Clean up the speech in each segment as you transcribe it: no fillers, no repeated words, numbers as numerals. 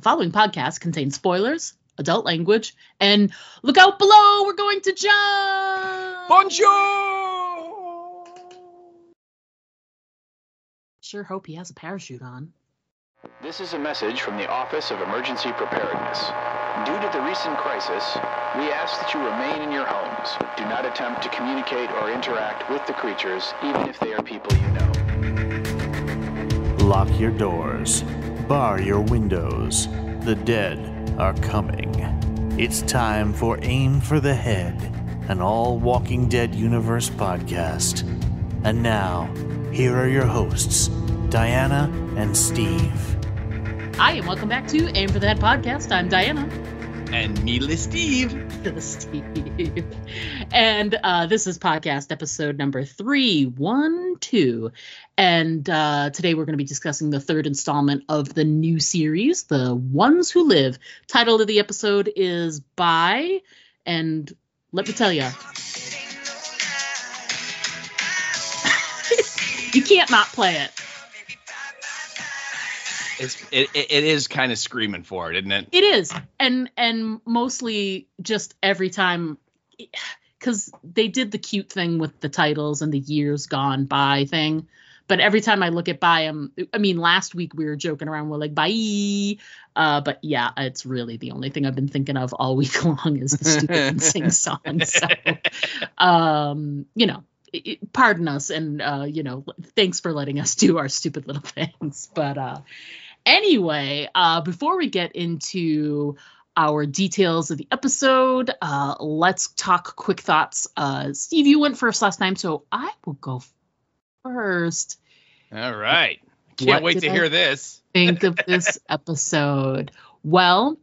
The following podcast contains spoilers, adult language, and look out below, we're going to jump! Bonjour! Sure hope he has a parachute on. This is a message from the Office of Emergency Preparedness. Due to the recent crisis, we ask that you remain in your homes. Do not attempt to communicate or interact with the creatures, even if they are people you know. Lock your doors. Bar your windows. The dead are coming. It's time for Aim for the Head, an all Walking Dead universe podcast. And now, here are your hosts, Diana and Steve. Hi, and welcome back to Aim for the Head podcast. I'm Diana. And me, Steve. Steve. And this is podcast episode number 312. And today we're going to be discussing the third installment of the new series, The Ones Who Live. Title of the episode is Bye. And let me tell you, you can't not play it. It is kind of screaming for it, isn't it? It is. And mostly just every time, because they did the cute thing with the titles and the years gone by thing. But every time I look at Bye, last week we were joking around. We're like, bye. But yeah, it's really the only thing I've been thinking of all week long is the stupid sing song. So, pardon us. And, thanks for letting us do our stupid little things. But anyway, before we get into our details of the episode, let's talk quick thoughts. Steve, you went first last time, so I will go first. All right. Can't wait to hear this. Think of this episode. Well,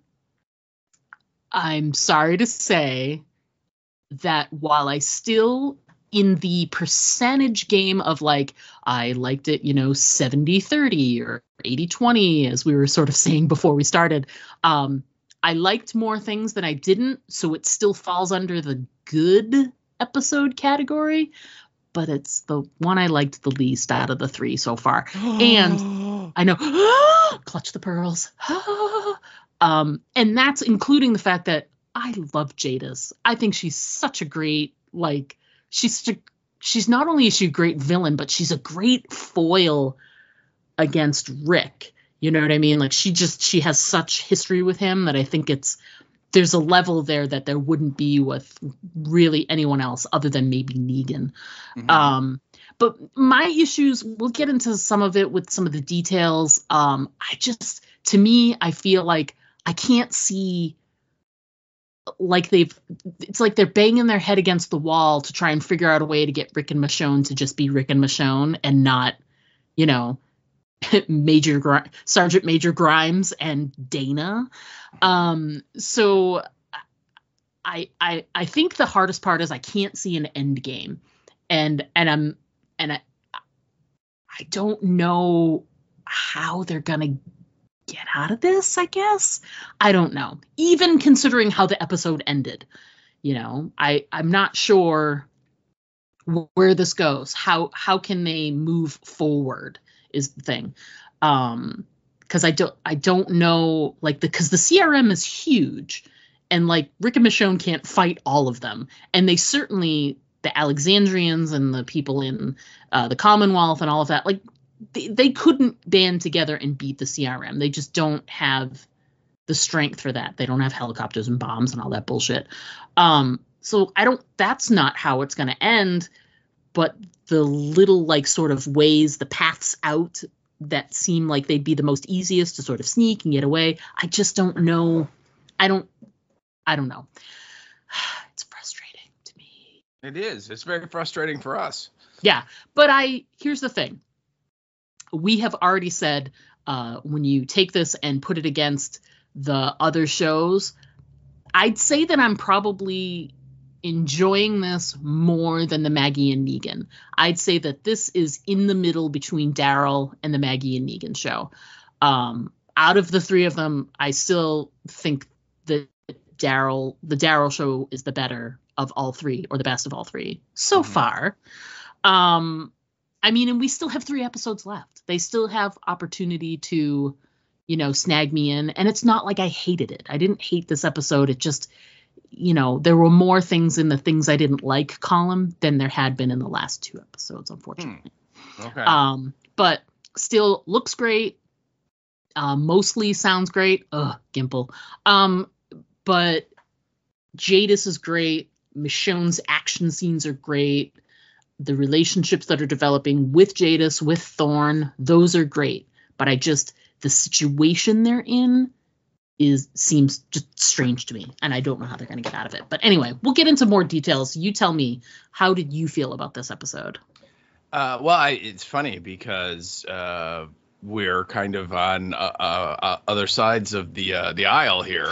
I'm sorry to say that while I still, in the percentage game of like, I liked it, 70-30 or 80-20, as we were sort of saying before we started, I liked more things than I didn't, so it still falls under the good episode category, but it's the one I liked the least out of the three so far. And I know, clutch the pearls. And that's including the fact that I love Jadis. I think she's such a great, she's not only is she a great villain, but she's a great foil against Rick. You know what I mean? Like she has such history with him that I think there's a level there that there wouldn't be with really anyone else other than maybe Negan. Mm-hmm. But my issues, we'll get into some of it with some of the details. To me, I feel like I can't see, like it's like they're banging their head against the wall to try and figure out a way to get Rick and Michonne to just be Rick and Michonne and not, Sergeant Major Grimes and Dana. So I think the hardest part is I can't see an end game, and I don't know how they're gonna get out of this. I guess I don't know. Even considering how the episode ended, I'm not sure where this goes. How can they move forward? Is the thing, because I don't know, because the CRM is huge, and like Rick and Michonne can't fight all of them, and they certainly, the Alexandrians and the people in the Commonwealth and all of that, like they couldn't band together and beat the CRM. They just don't have the strength for that. They don't have helicopters and bombs and all that bullshit. So that's not how it's going to end. But the little sort of ways, the paths out that seem like they'd be the most easiest to sort of sneak and get away, I just don't know. I don't know. It's frustrating to me. It is. It's very frustrating for us. Yeah. But here's the thing. We have already said when you take this and put it against the other shows, I'd say that I'm probably enjoying this more than the Maggie and Negan. I'd say that this is in the middle between Daryl and the Maggie and Negan show. Out of the three of them, I still think that the Daryl show is the better of all three, or the best of all three so far. And we still have 3 episodes left. They still have opportunity to snag me in. And it's not like I hated it. I didn't hate this episode. It just, there were more things in the things I didn't like column than there had been in the last 2 episodes, unfortunately. Okay. But still looks great. Mostly sounds great. Ugh, Gimple. But Jadis is great. Michonne's action scenes are great. The relationships that are developing with Jadis, with Thorne, those are great. But the situation they're in seems just strange to me, and I don't know how they're going to get out of it. But anyway, we'll get into more details. You tell me, how did you feel about this episode? It's funny because we're kind of on other sides of the aisle here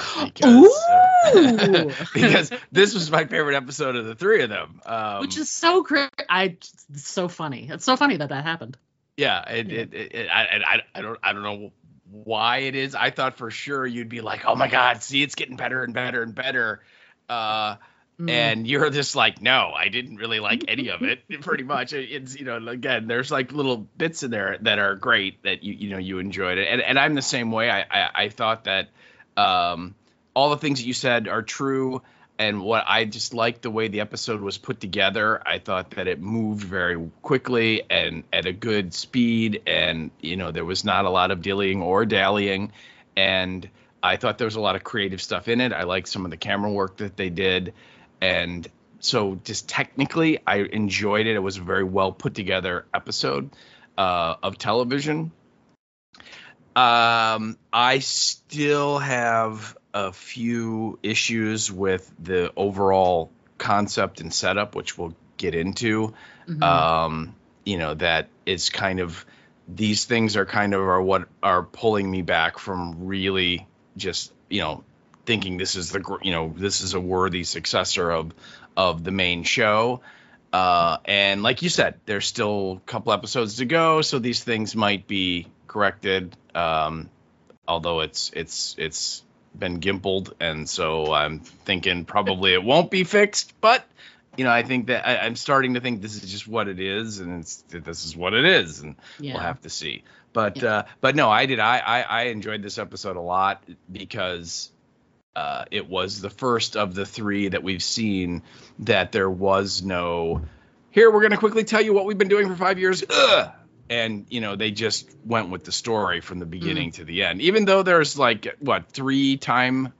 because this was my favorite episode of the 3 of them, which is so great. It's so funny. It's so funny that happened. Yeah, I don't know why it is. I thought for sure you'd be like, oh my God, see, it's getting better and better and better. And you're just like, no, I didn't really like any of it. Pretty much, it's again, there's like little bits in there that are great that you enjoyed it, and I'm the same way. I thought that all the things that you said are true, and what I just liked the way the episode was put together. I thought that it moved very quickly and at a good speed, and there was not a lot of dillying or dallying, and I thought there was a lot of creative stuff in it. I liked some of the camera work that they did. And so just technically, I enjoyed it. It was a very well put together episode of television. I still have a few issues with the overall concept and setup, which we'll get into. That it's kind of, these things are kind of what are pulling me back from really just, thinking this is this is a worthy successor of the main show. And like you said, there's still a couple episodes to go, so these things might be corrected. Although it's been gimpled, and so I'm thinking probably it won't be fixed. But I think that I'm starting to think this is just what it is, and this is what it is, and we'll have to see. But no, I enjoyed this episode a lot because it was the first of the 3 that we've seen that there was no, here, we're going to quickly tell you what we've been doing for 5 years. And, they just went with the story from the beginning to the end, even though there's 3 time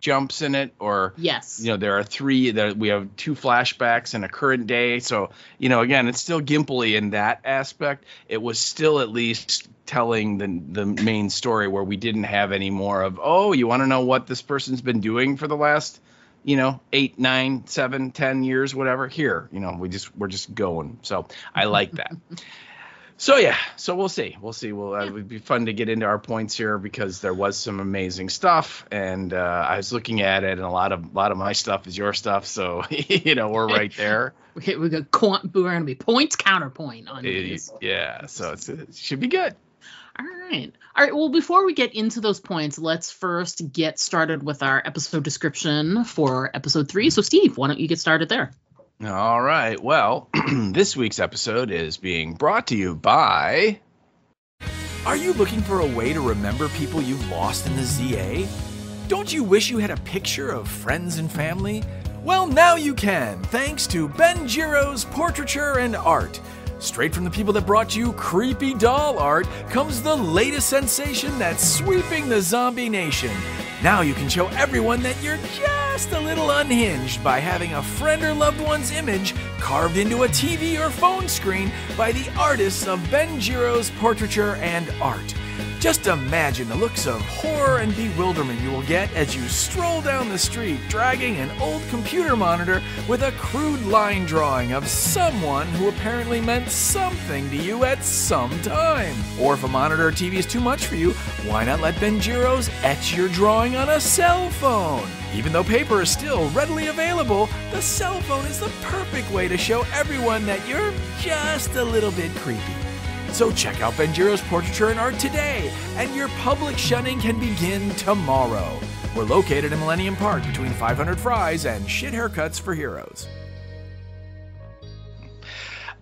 jumps in it, or, yes, there are 3 that we have 2 flashbacks and a current day. So, again, it's still gimply in that aspect. It was still at least telling the main story, where we didn't have any more of, oh, you want to know what this person's been doing for the last 8, 9, 7, 10 years, whatever. Here, we're just going. So I like that. So yeah, so we'll see. It would be fun to get into our points here, because there was some amazing stuff, and I was looking at it, and a lot of my stuff is your stuff, so we're right there. We're gonna be points counterpoint on these. Yeah, so it should be good. All right. Well, before we get into those points, let's first get started with our episode description for episode 3. So, Steve, why don't you get started there? All right. Well, this week's episode is being brought to you by... Are you looking for a way to remember people you've lost in the ZA? Don't you wish you had a picture of friends and family? Well, now you can, thanks to Ben Giro's Portraiture and Art. Straight from the people that brought you creepy doll art comes the latest sensation that's sweeping the zombie nation. Now you can show everyone that you're just a little unhinged by having a friend or loved one's image carved into a TV or phone screen by the artists of Ben Giro's Portraiture and Art. Just imagine the looks of horror and bewilderment you will get as you stroll down the street dragging an old computer monitor with a crude line drawing of someone who apparently meant something to you at some time. Or if a monitor or TV is too much for you, why not let Ben Giro's etch your drawing on a cell phone? Even though paper is still readily available, the cell phone is the perfect way to show everyone that you're just a little bit creepy. So check out Ben Giro's Portraiture and Art today, and your public shunning can begin tomorrow. We're located in Millennium Park between 500 Fries and Shit Haircuts for Heroes.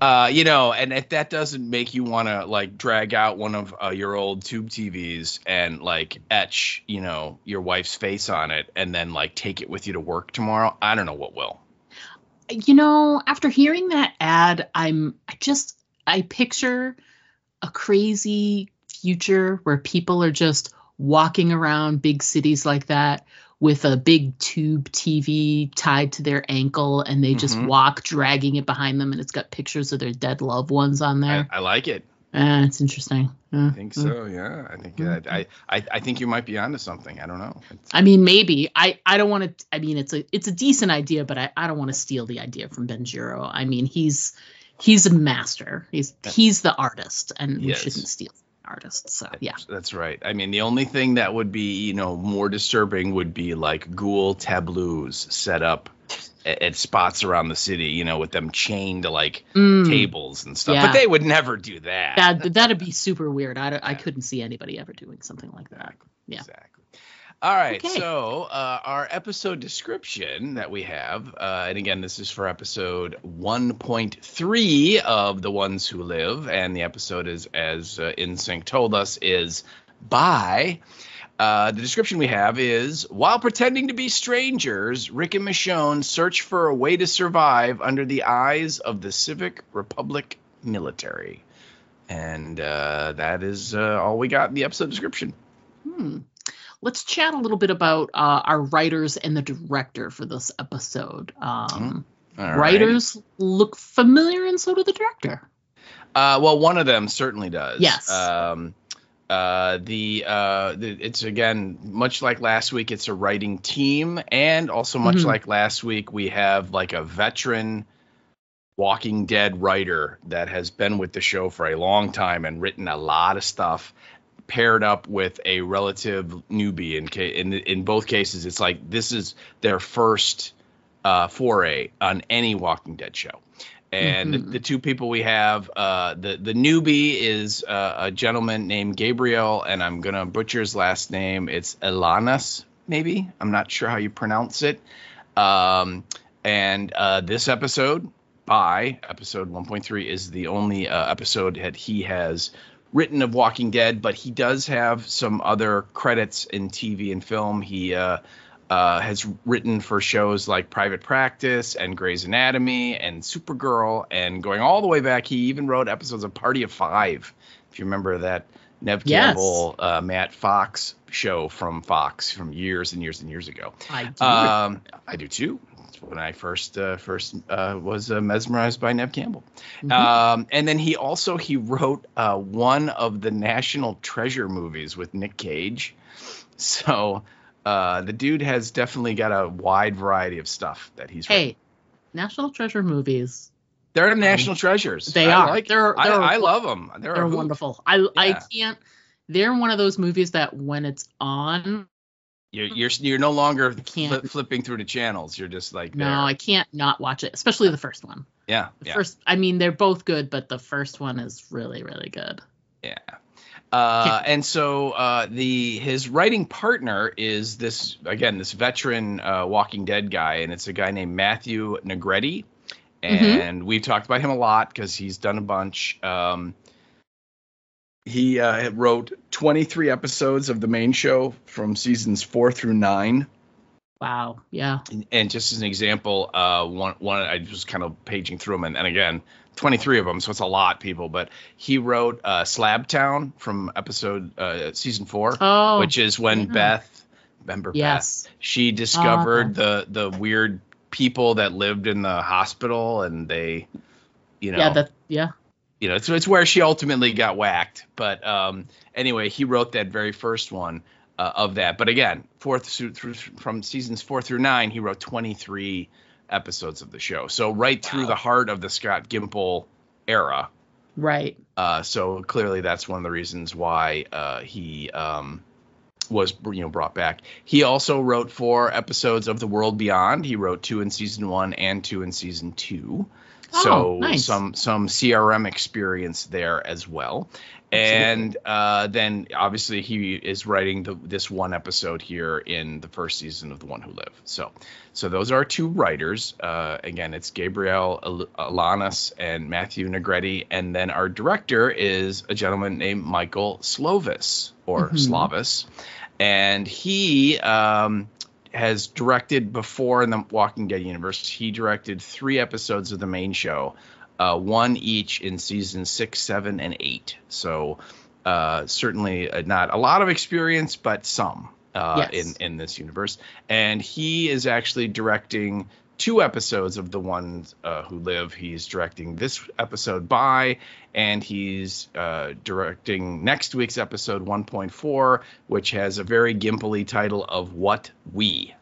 And if that doesn't make you want to like drag out one of your old tube TVs and like etch, your wife's face on it and then like take it with you to work tomorrow, I don't know what will. After hearing that ad, I picture a crazy future where people are just walking around big cities like that with a big tube TV tied to their ankle, and they just walk dragging it behind them, and it's got pictures of their dead loved ones on there. I like it. It's interesting. I think so. Yeah, I think I think you might be onto something. I don't know. Maybe I don't want to. It's a decent idea, but I don't want to steal the idea from Benjiro. He's a master. He's the artist, and we shouldn't steal the artist. So yeah, that's right. The only thing that would be more disturbing would be like ghoul tableaus set up at spots around the city, with them chained to like tables and stuff. Yeah. But they would never do that. That'd be super weird. I couldn't see anybody ever doing something like that. Yeah. Exactly. All right. Okay. So our episode description that we have, and again, this is for episode 1.3 of The Ones Who Live. And the episode is, as InSync told us, is by... the description we have is, while pretending to be strangers, Rick and Michonne search for a way to survive under the eyes of the Civic Republic military. And that is all we got in the episode description. Let's chat a little bit about our writers and the director for this episode. Writers look familiar, and so do the director. Well, one of them certainly does. Yes. It's again much like last week. It's a writing team, and also much like last week, we have like a veteran Walking Dead writer that has been with the show for a long time and written a lot of stuff, paired up with a relative newbie. In both cases, it's like this is their first foray on any Walking Dead show. And the two people we have, the newbie is a gentleman named Gabriel, and I'm going to butcher his last name. It's Elanas, maybe. I'm not sure how you pronounce it. This episode, episode 1.3, is the only episode that he has written of Walking Dead, but he does have some other credits in TV and film. He has written for shows like Private Practice and Grey's Anatomy and Supergirl, and going all the way back, he even wrote episodes of Party of Five, if you remember that Nev Campbell, Matt Fox show from Fox from years and years and years ago. I do too. That's when I first was mesmerized by Nev Campbell. And then he wrote one of the National Treasure movies with Nick Cage. So the dude has definitely got a wide variety of stuff that he's written. Hey, National Treasure movies. They're national treasures. They are. I love them. They're wonderful. I can't. They're one of those movies that when it's on, you're no longer flipping through the channels. You're just like, there. No, I can't not watch it, especially the first one. Yeah. First, they're both good, but the first one is really, really good. Yeah. And so his writing partner is this veteran Walking Dead guy, and it's a guy named Matthew Negretti. And we've talked about him a lot because he's done a bunch. He wrote 23 episodes of the main show from seasons 4 through 9. Wow. Yeah. And just as an example, one I was kind of paging through them, and again, 23 of them, so it's a lot, people. But he wrote Slab Town from season 4, which is when Beth, she discovered the weird people that lived in the hospital, and they, it's where she ultimately got whacked. But anyway, he wrote that very first one of that. But again, from seasons 4 through 9, he wrote 23 episodes of the show. So right through the heart of the Scott Gimple era. Right. So clearly that's one of the reasons why he was brought back. He also wrote 4 episodes of The World Beyond. He wrote 2 in season 1 and 2 in season 2. So nice. some CRM experience there as well. And then obviously he is writing this one episode here in the first season of The One Who Lived. So those are two writers. Again, it's Gabriel Alanis and Matthew Negretti. And then our director is a gentleman named Michael Slovis, or Slavis. And he has directed before in the Walking Dead universe. He directed 3 episodes of the main show. 1 each in seasons 6, 7, and 8. So certainly not a lot of experience, but some in this universe. And he is actually directing 2 episodes of The Ones Who Live. He's directing this episode and he's directing next week's episode 1.4, which has a very gimply title of What We.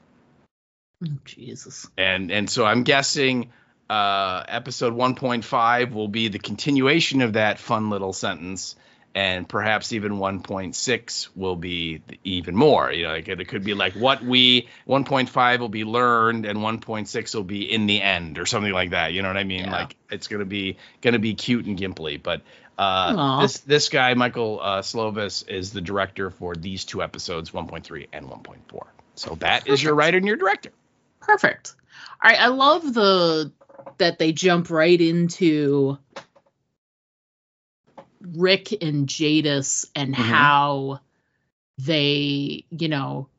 Oh, Jesus. And so I'm guessing episode 1.5 will be the continuation of that fun little sentence, and perhaps even 1.6 will be even more. Like it could be like what we 1.5 will be learned, and 1.6 will be in the end, or something like that. You know what I mean? Yeah. Like it's gonna be cute and gimply. But this guy Michael Slovis is the director for these 2 episodes, 1.3 and 1.4. So that is your writer and your director. Perfect. All right, I love that they jump right into Rick and Jadis and how they,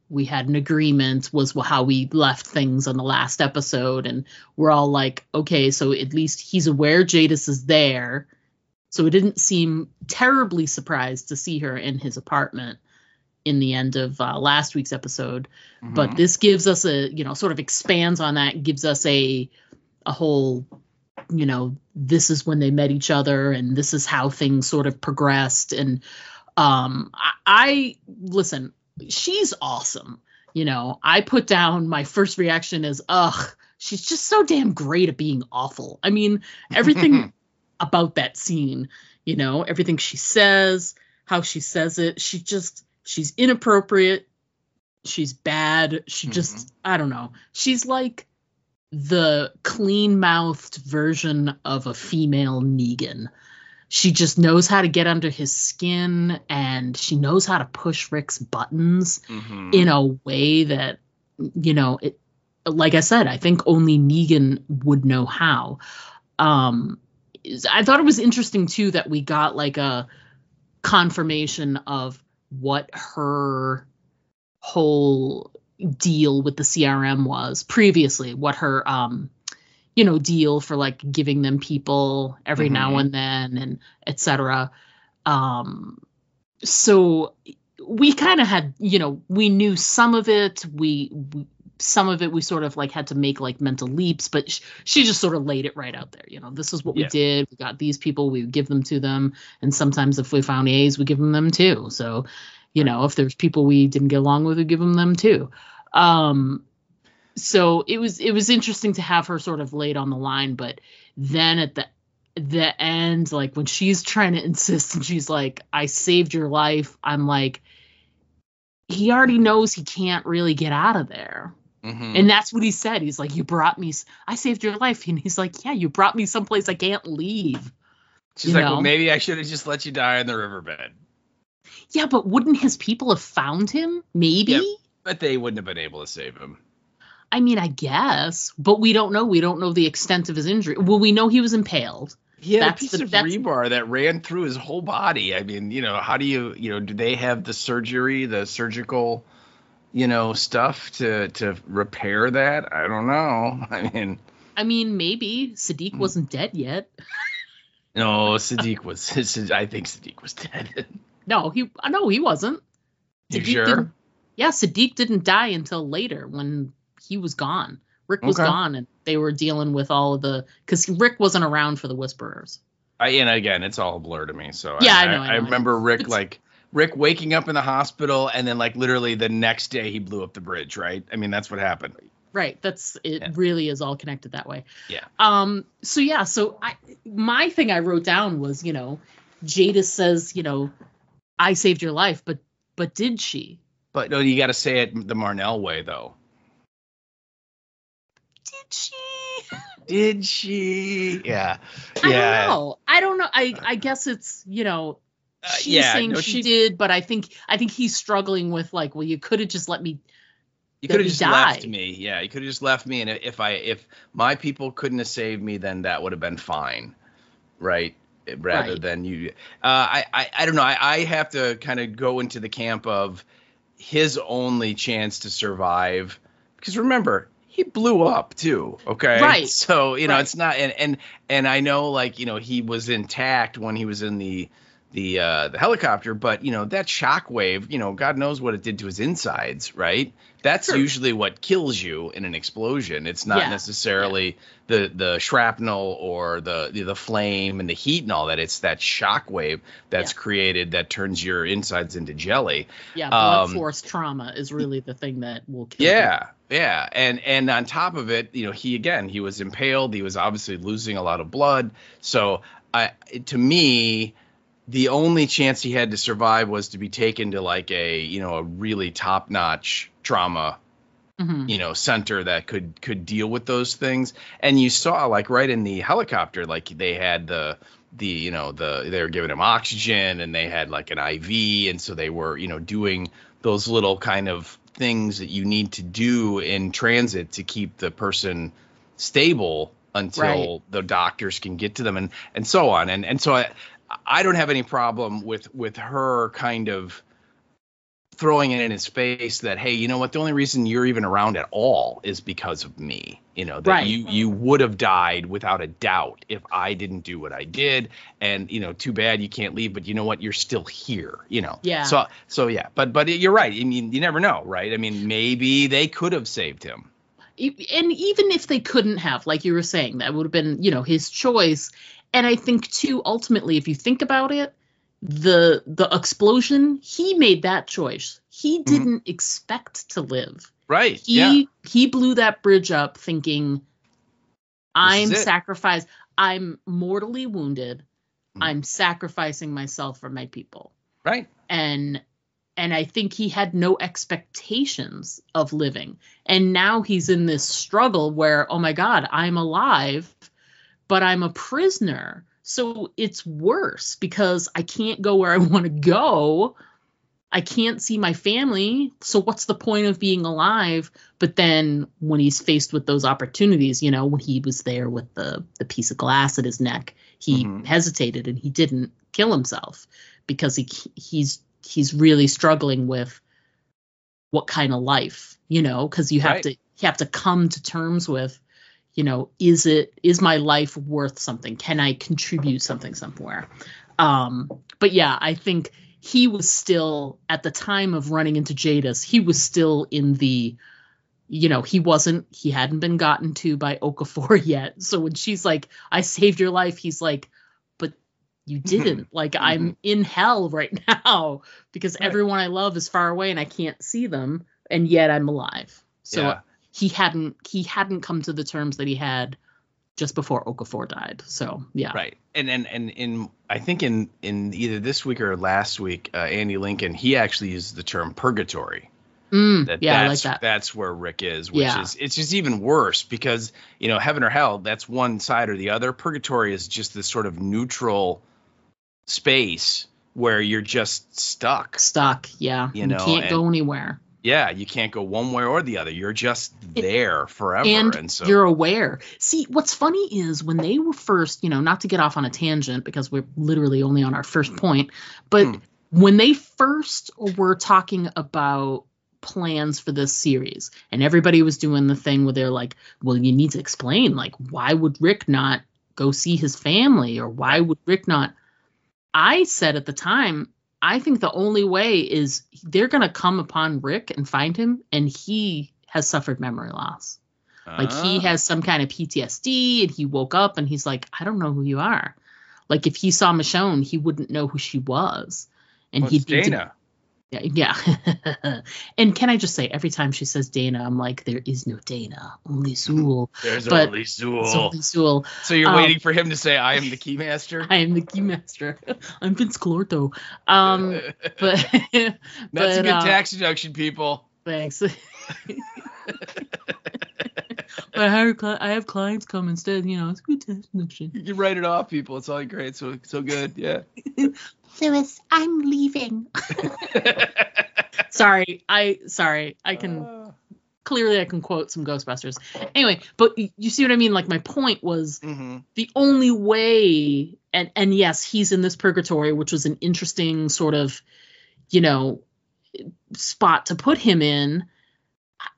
we had an agreement was how we left things on the last episode. And we're all like, okay, so at least he's aware Jadis is there. So it didn't seem terribly surprised to see her in his apartment in the end of last week's episode. But this gives us sort of expands on that, gives us a whole, this is when they met each other and this is how things sort of progressed. And I listen, she's awesome. I put down my first reaction is, she's just so damn great at being awful. I mean, everything about that scene, everything she says, how she says it, she's inappropriate. She's bad. She just, I don't know. She's like the clean-mouthed version of a female Negan. She just knows how to get under his skin, and she knows how to push Rick's buttons in a way that, like I said, I think only Negan would know how. I thought it was interesting, too, that we got like a confirmation of what her whole deal with the CRM was previously, what her deal for like giving them people every now and then and etc. So we kind of had, we knew some of it, we sort of like had to make like mental leaps, but she just sort of laid it right out there. This is what we did. We got these people, we would give them to them, and sometimes if we found A's, we give them too. So if there's people we didn't get along with, we give them too. So it was interesting to have her sort of laid on the line, but then at the end, like when she's trying to insist and she's like, I saved your life, I'm like, he already knows he can't really get out of there. And that's what he said. He's like, I saved your life. And he's like, yeah, you brought me someplace I can't leave. She's like, well, maybe I should have just let you die in the riverbed. Yeah, but wouldn't his people have found him? Maybe. Yeah, but they wouldn't have been able to save him. I mean, I guess, but we don't know. We don't know the extent of his injury. Well, we know he was impaled. He had a piece of rebar that ran through his whole body. I mean, how do you, do they have the surgical, stuff to repair that? I don't know. I mean, maybe Sadiq wasn't dead yet. No, Sadiq was. I think Sadiq was dead. No, he wasn't. You sure? Yeah, Sadiq didn't die until later when he was gone. Rick was gone, and they were dealing with all of because Rick wasn't around for the Whisperers. And again, it's all a blur to me. So yeah, I remember Rick Rick waking up in the hospital, and then like literally the next day he blew up the bridge. Right? I mean, that's what happened. Right. Really is all connected that way. Yeah. So my thing I wrote down was, Jadis says, I saved your life, but did she? But no, you got to say it the Marnell way, though. Did she? Did she? Yeah. I don't know. I guess it's, she's saying she did, but I think he's struggling with like, well, you could have just let me. You could have just left me. Yeah, you could have just left me, and if my people couldn't have saved me, then that would have been fine, right? Rather than you. I don't know. I have to kind of go into the camp of his only chance to survive, because remember, he blew up too. Okay. Right. So, it's not, and I know, like, he was intact when he was in the helicopter, but that shockwave, God knows what it did to his insides, right? That's usually what kills you in an explosion. It's not necessarily the shrapnel or the flame and the heat and all that. It's that shockwave that's created that turns your insides into jelly. Yeah, blood force trauma is really the thing that will kill you. Yeah, and on top of it, he was impaled. He was obviously losing a lot of blood. So to me, the only chance he had to survive was to be taken to like a really top-notch trauma center that could deal with those things. And you saw, like, right in the helicopter, like, they had they were giving him oxygen, and they had like an IV, and so they were doing those little kind of things that you need to do in transit to keep the person stable until the doctors can get to them, and so on. And so I don't have any problem with her kind of throwing it in his face that, hey, you know what? The only reason you're even around at all is because of me. That you would have died without a doubt if I didn't do what I did. And, too bad you can't leave, but you know what? You're still here, Yeah. So yeah, but you're right. I mean, you never know, right? I mean, maybe they could have saved him. And even if they couldn't have, like you were saying, that would have been, his choice. And I think, too, ultimately, if you think about it, the explosion, he made that choice. He didn't expect to live. Right. He blew that bridge up thinking, I'm sacrificed. I'm mortally wounded. I'm sacrificing myself for my people. Right. And I think he had no expectations of living. And now he's in this struggle where, oh my God, I'm alive, but I'm a prisoner. So it's worse because I can't go where I want to go. I can't see my family. So what's the point of being alive? But then when he's faced with those opportunities, when he was there with the piece of glass at his neck, he hesitated and he didn't kill himself because he's really struggling with what kind of life, because you have to come to terms with, is my life worth something? Can I contribute something somewhere? But yeah, I think he was still, at the time of running into Jadis, he was still in the, he hadn't been gotten to by Okafor yet. So when she's like, I saved your life, he's like, but you didn't. Like, I'm in hell right now because everyone I love is far away and I can't see them, and yet I'm alive. So he hadn't come to the terms that he had just before Okafor died. So yeah. Right. And in I think in either this week or last week, Andy Lincoln, he actually used the term purgatory. I like that. That's where Rick is, which is, it's just even worse because, heaven or hell, that's one side or the other. Purgatory is just this sort of neutral space where you're just stuck. Yeah. You can't go anywhere. Yeah, you can't go one way or the other. You're just there forever. And so you're aware. See, what's funny is when they were first, not to get off on a tangent because we're literally only on our first point, but when they first were talking about plans for this series and everybody was doing the thing where they're like, well, you need to explain, like, why would Rick not go see his family, or why would Rick not? I said at the time, I think the only way is they're going to come upon Rick and find him, and he has suffered memory loss. Like, he has some kind of PTSD, and he woke up and he's like, I don't know who you are. Like, if he saw Michonne, he wouldn't know who she was. And he'd be Dana. Yeah. And can I just say, every time she says Dana, I'm like, there is no Dana, only Zool. There's only Zool. So you're waiting for him to say, I am the Keymaster? I am the Keymaster. I'm Vince Clorto. But that's a good tax deduction, people. Thanks. I have clients come instead. It's a good destination. You write it off, people. It's all great. So good. Yeah. Lewis, I'm leaving. Sorry. I can clearly I can quote some Ghostbusters. Anyway, but you see what I mean? Like, my point was the only way, and yes, he's in this purgatory, which was an interesting sort of, spot to put him in.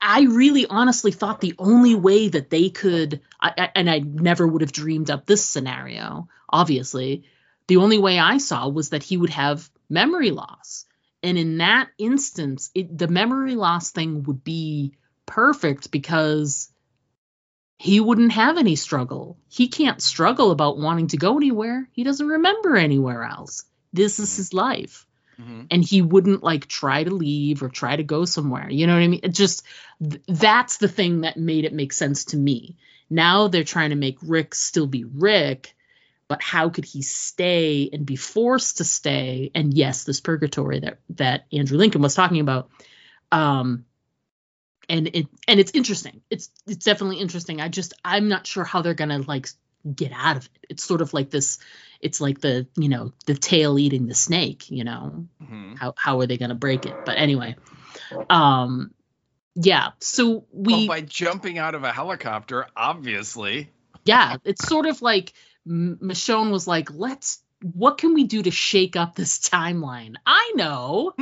I really honestly thought the only way that they could, and I never would have dreamed up this scenario, obviously, the only way I saw was that he would have memory loss. And in that instance, the memory loss thing would be perfect because he wouldn't have any struggle. He can't struggle about wanting to go anywhere. He doesn't remember anywhere else. This is his life. And he wouldn't like try to leave or try to go somewhere. You know what I mean? It just, that's the thing that made it make sense to me. Now they're trying to make Rick still be Rick, but how could he stay and be forced to stay? And yes, this purgatory that Andrew Lincoln was talking about. And it's interesting. It's definitely interesting. I'm not sure how they're gonna like get out of it. It's sort of like this. It's like the tail eating the snake. How are they gonna break it? But anyway, yeah. So by jumping out of a helicopter, obviously. Yeah, it's sort of like Michonne was like, what can we do to shake up this timeline? I know.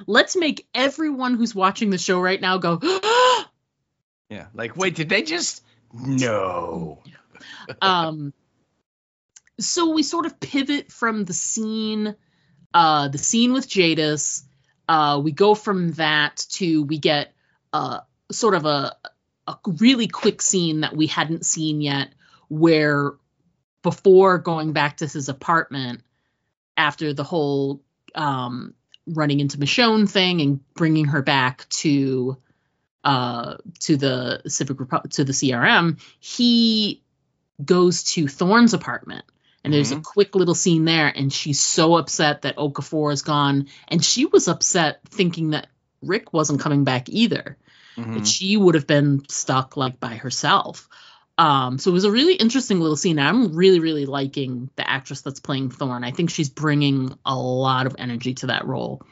Let's make everyone who's watching the show right now go, yeah, like, wait, did they just? No. So we sort of pivot from the scene with Jadis. We go from that to, we get sort of a really quick scene that we hadn't seen yet, where before going back to his apartment after the whole running into Michonne thing and bringing her back to the to the CRM, he goes to Thorne's apartment, and there's a quick little scene there, and she's so upset that Okafor is gone, and she was upset thinking that Rick wasn't coming back either, that she would have been stuck like by herself. So it was a really interesting little scene. I'm really, really liking the actress that's playing Thorne. I think she's bringing a lot of energy to that role.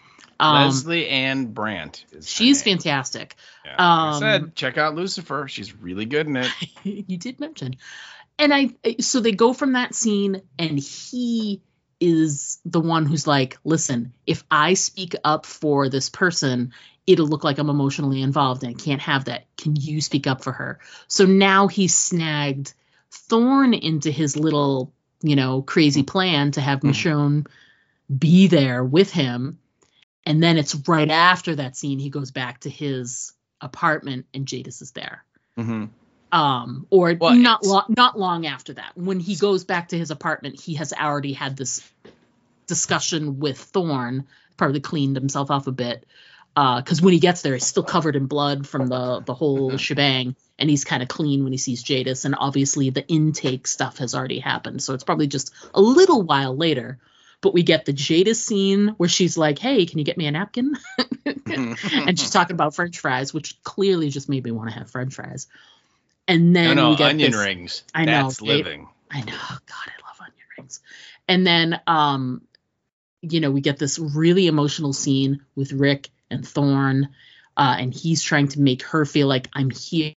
Leslie Ann Brandt. She's fantastic. Yeah, like I said, check out Lucifer. She's really good in it. You did mention. And so they go from that scene, and he is the one who's like, listen, if I speak up for this person, it'll look like I'm emotionally involved, and I can't have that. Can you speak up for her? So now he's snagged Thorne into his little, crazy plan to have Michonne be there with him. And then it's right after that scene, he goes back to his apartment and Jadis is there. Not long after that. When he goes back to his apartment, he has already had this discussion with Thorne, probably cleaned himself up a bit. Because when he gets there, he's still covered in blood from the whole shebang, and he's kind of clean when he sees Jadis. And obviously the intake stuff has already happened, so it's probably just a little while later. But we get the Jadis scene where she's like, hey, can you get me a napkin? And she's talking about French fries, which clearly just made me want to have French fries. And then we get onion rings. I know. That's living. I know. God, I love onion rings. And then, we get this really emotional scene with Rick and Thorne, and he's trying to make her feel like, I'm here,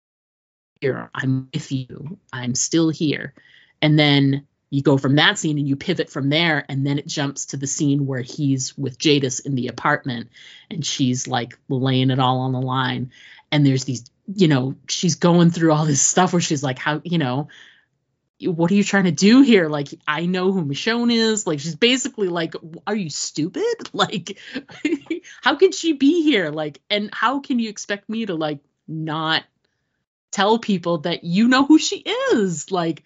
I'm with you, I'm still here. And then you go from that scene and you pivot from there, and then it jumps to the scene where he's with Jadis in the apartment, and she's like laying it all on the line. And there's these, she's going through all this stuff where she's like, how, what are you trying to do here? Like, I know who Michonne is. Like, she's basically like, are you stupid? Like, how can she be here? Like, and how can you expect me to like not tell people that you know who she is? Like,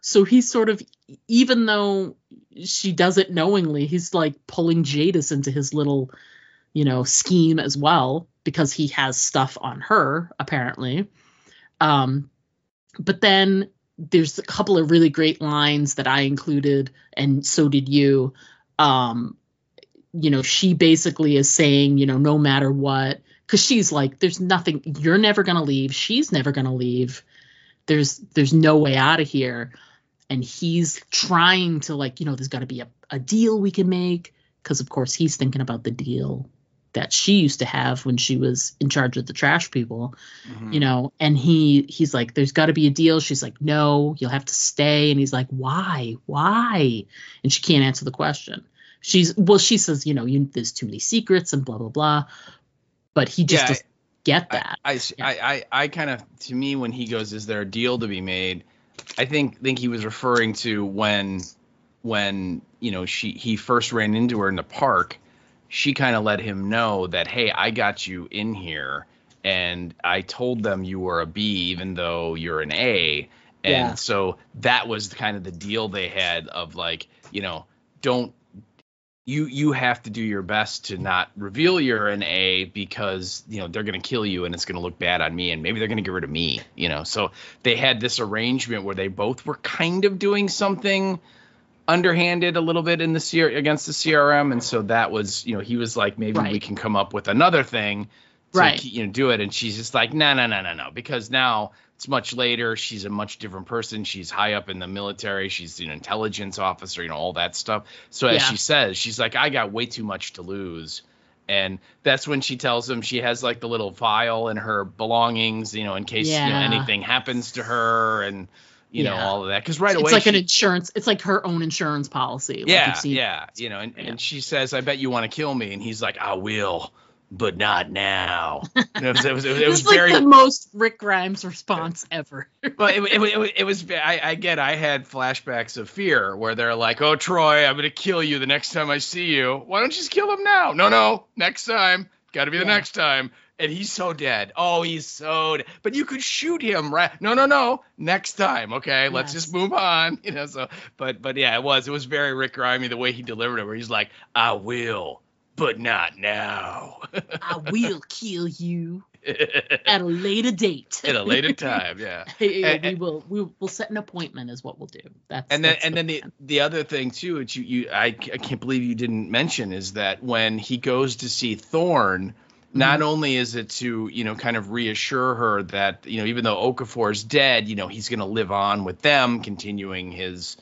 so he's sort of, even though she does it knowingly, he's like pulling Jadis into his little, scheme as well, because he has stuff on her, apparently. But then there's a couple of really great lines that I included, and so did you. She basically is saying, no matter what, because she's like, there's nothing, you're never going to leave. She's never going to leave. There's no way out of here. And he's trying to like, there's got to be a deal we can make. Because, of course, he's thinking about the deal that she used to have when she was in charge of the trash people, and he's like, there's got to be a deal. She's like, no, you'll have to stay. And he's like, why? And she can't answer the question. She says, there's too many secrets and blah, blah, blah. But he just doesn't get that. I kind of, to me, when he goes, is there a deal to be made? I think he was referring to when he first ran into her in the park, she kind of let him know that, hey, I got you in here and I told them you were a B even though you're an A. And so that was kind of the deal they had of like, don't you have to do your best to not reveal you're an A because, they're going to kill you and it's going to look bad on me and maybe they're going to get rid of me, So they had this arrangement where they both were kind of doing something underhanded a little bit in the against the CRM, and so that was, he was like, maybe we can come up with another thing to do it, and she's just like, no, because now it's much later, she's a much different person, she's high up in the military, she's an intelligence officer, all that stuff. So as she says, she's like, I got way too much to lose. And that's when she tells him she has like the little file in her belongings, in case anything happens to her, and all of that. Because away it's like an insurance. It's like her own insurance policy. And she says, "I bet you want to kill me," and he's like, "I will, but not now." It was very like the most Rick Grimes response ever. But it was. I had flashbacks of Fear where they're like, "Oh, Troy, I'm gonna kill you the next time I see you. Why don't you just kill him now?" No, next time. Got to be the next time. And he's so dead. Oh, he's so dead. But you could shoot him, right? No. Next time, okay? Let's just move on. So, but yeah, it was very Rick Grimey the way he delivered it, where he's like, I will, but not now. I will kill you at a later date. At a later time, yeah. We'll set an appointment is what we'll do. That's the other thing too, which I can't believe you didn't mention, is that when he goes to see Thorne, not only is it to, kind of reassure her that, even though Okafor's dead, he's going to live on with them, continuing his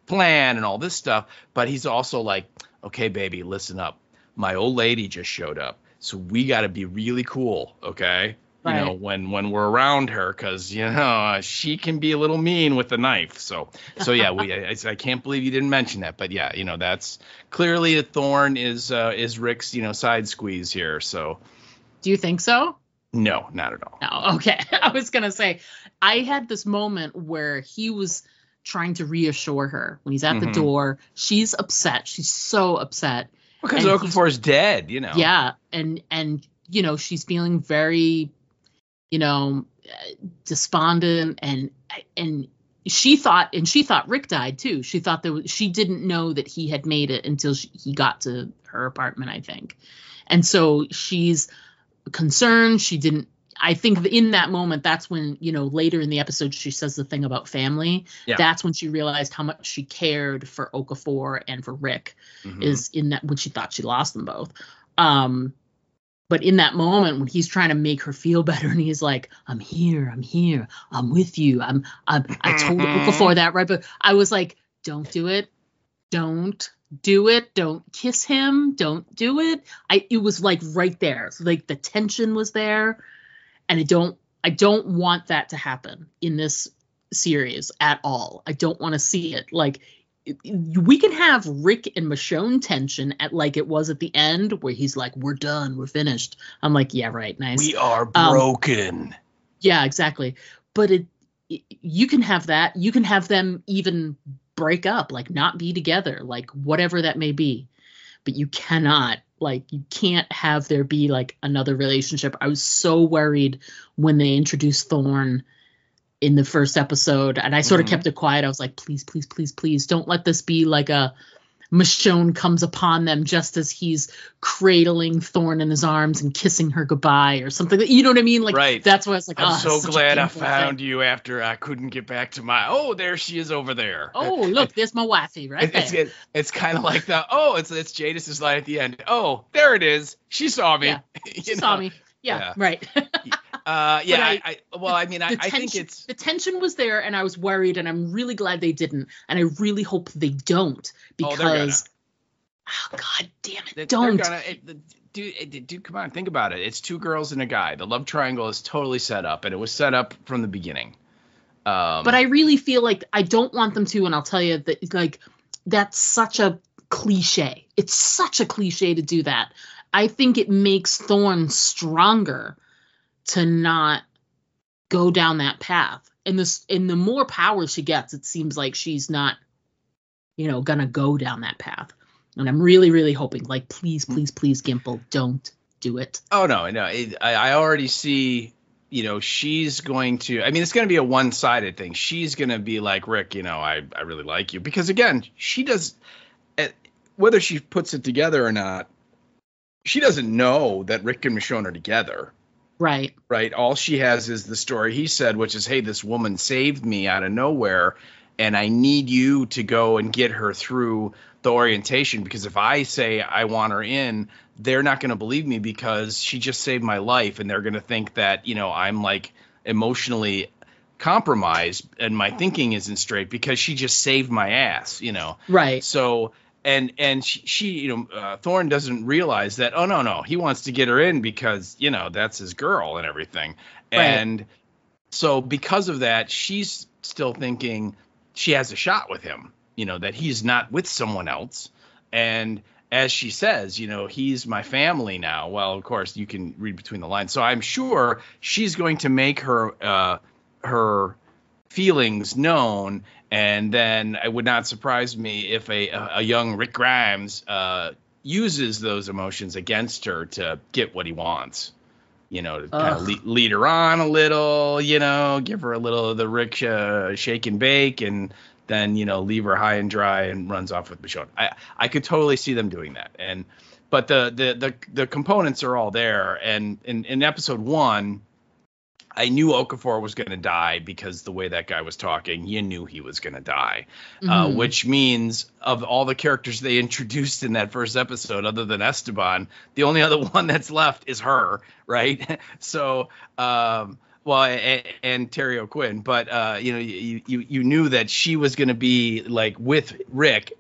plan and all this stuff. But he's also like, okay, baby, listen up. My old lady just showed up. So we got to be really cool. Okay. Right. When we're around her, because, she can be a little mean with the knife. So yeah, I can't believe you didn't mention that. But yeah, that's clearly a Thorne is Rick's, side squeeze here. So. Do you think so? No, not at all. No. Okay. I was going to say, I had this moment where he was trying to reassure her when he's at the door. She's upset. She's so upset. Because Okafor's dead, Yeah. And she's feeling very, despondent and she thought Rick died too. She thought she didn't know that he had made it until he got to her apartment, I think. And so she's concerned. She didn't. I think in that moment, that's when, later in the episode, she says the thing about family. Yeah. That's when she realized how much she cared for Okafor and for Rick, is in that when she thought she lost them both. But in that moment when he's trying to make her feel better and he's like, I'm here, I'm with you. I told Okafor that, right? But I was like, don't do it. Don't do it. Don't kiss him. Don't do it. It was like right there. So like the tension was there. And I don't want that to happen in this series at all. I don't want to see it. Like, we can have Rick and Michonne tension at like it was at the end where he's like, we're done, we're finished. I'm like, yeah, right, nice. We are broken. Yeah, exactly. But you can have that. You can have them even break up, like not be together, like whatever that may be. But you cannot, like, you can't have there be like another relationship. I was so worried when they introduced Thorne in the first episode, and I sort of kept it quiet. I was like, please, please, please, please don't let this be like a Michonne comes upon them just as he's cradling Thorne in his arms and kissing her goodbye or something. You know what I mean? Like, right. That's why I was like, I'm so glad I found you after I couldn't get back to there she is over there. Oh, look, there's my wifey right there. It's kind of like it's Jadis's line at the end. Oh, there it is. She saw me. Yeah, she saw me. Yeah. Right. Well, I mean, I think it's the tension was there, and I was worried, and I'm really glad they didn't, and I really hope they don't, because God damn it, don't. Dude, come on, think about it. It's two girls and a guy. The love triangle is totally set up, and it was set up from the beginning. But I really feel like I don't want them to, and I'll tell you that, like, that's such a cliche. It's such a cliche to do that. I think it makes Thorne stronger to not go down that path. And the more power she gets, it seems like she's not, gonna go down that path. And I'm really, really hoping, like, please, Gimple, don't do it. Oh, no. I already see, she's going to, I mean, it's going to be a one-sided thing. She's going to be like, Rick, I really like you. Because, again, she does, whether she puts it together or not, she doesn't know that Rick and Michonne are together. Right. Right. All she has is the story he said, which is, hey, this woman saved me out of nowhere, and I need you to go and get her through the orientation, because if I say I want her in, they're not going to believe me because she just saved my life, and they're going to think that, I'm like emotionally compromised and my thinking isn't straight because she just saved my ass, Right. So and she Thorne doesn't realize that, oh no, he wants to get her in because, that's his girl and everything. Right. And so because of that, she's still thinking she has a shot with him, that he's not with someone else. And as she says, he's my family now. Well, of course, you can read between the lines. So I'm sure she's going to make her feelings known. And then it would not surprise me if a young Rick Grimes uses those emotions against her to get what he wants. To kind of lead her on a little, give her a little of the Rick shake and bake, and then, leave her high and dry and runs off with Michonne. I could totally see them doing that. But the components are all there. And in episode 1, I knew Okafor was going to die because the way that guy was talking, you knew he was going to die, which means of all the characters they introduced in that first episode, other than Esteban, the only other one that's left is her. Right. So, and Terry O'Quinn, but, you knew that she was going to be like with Rick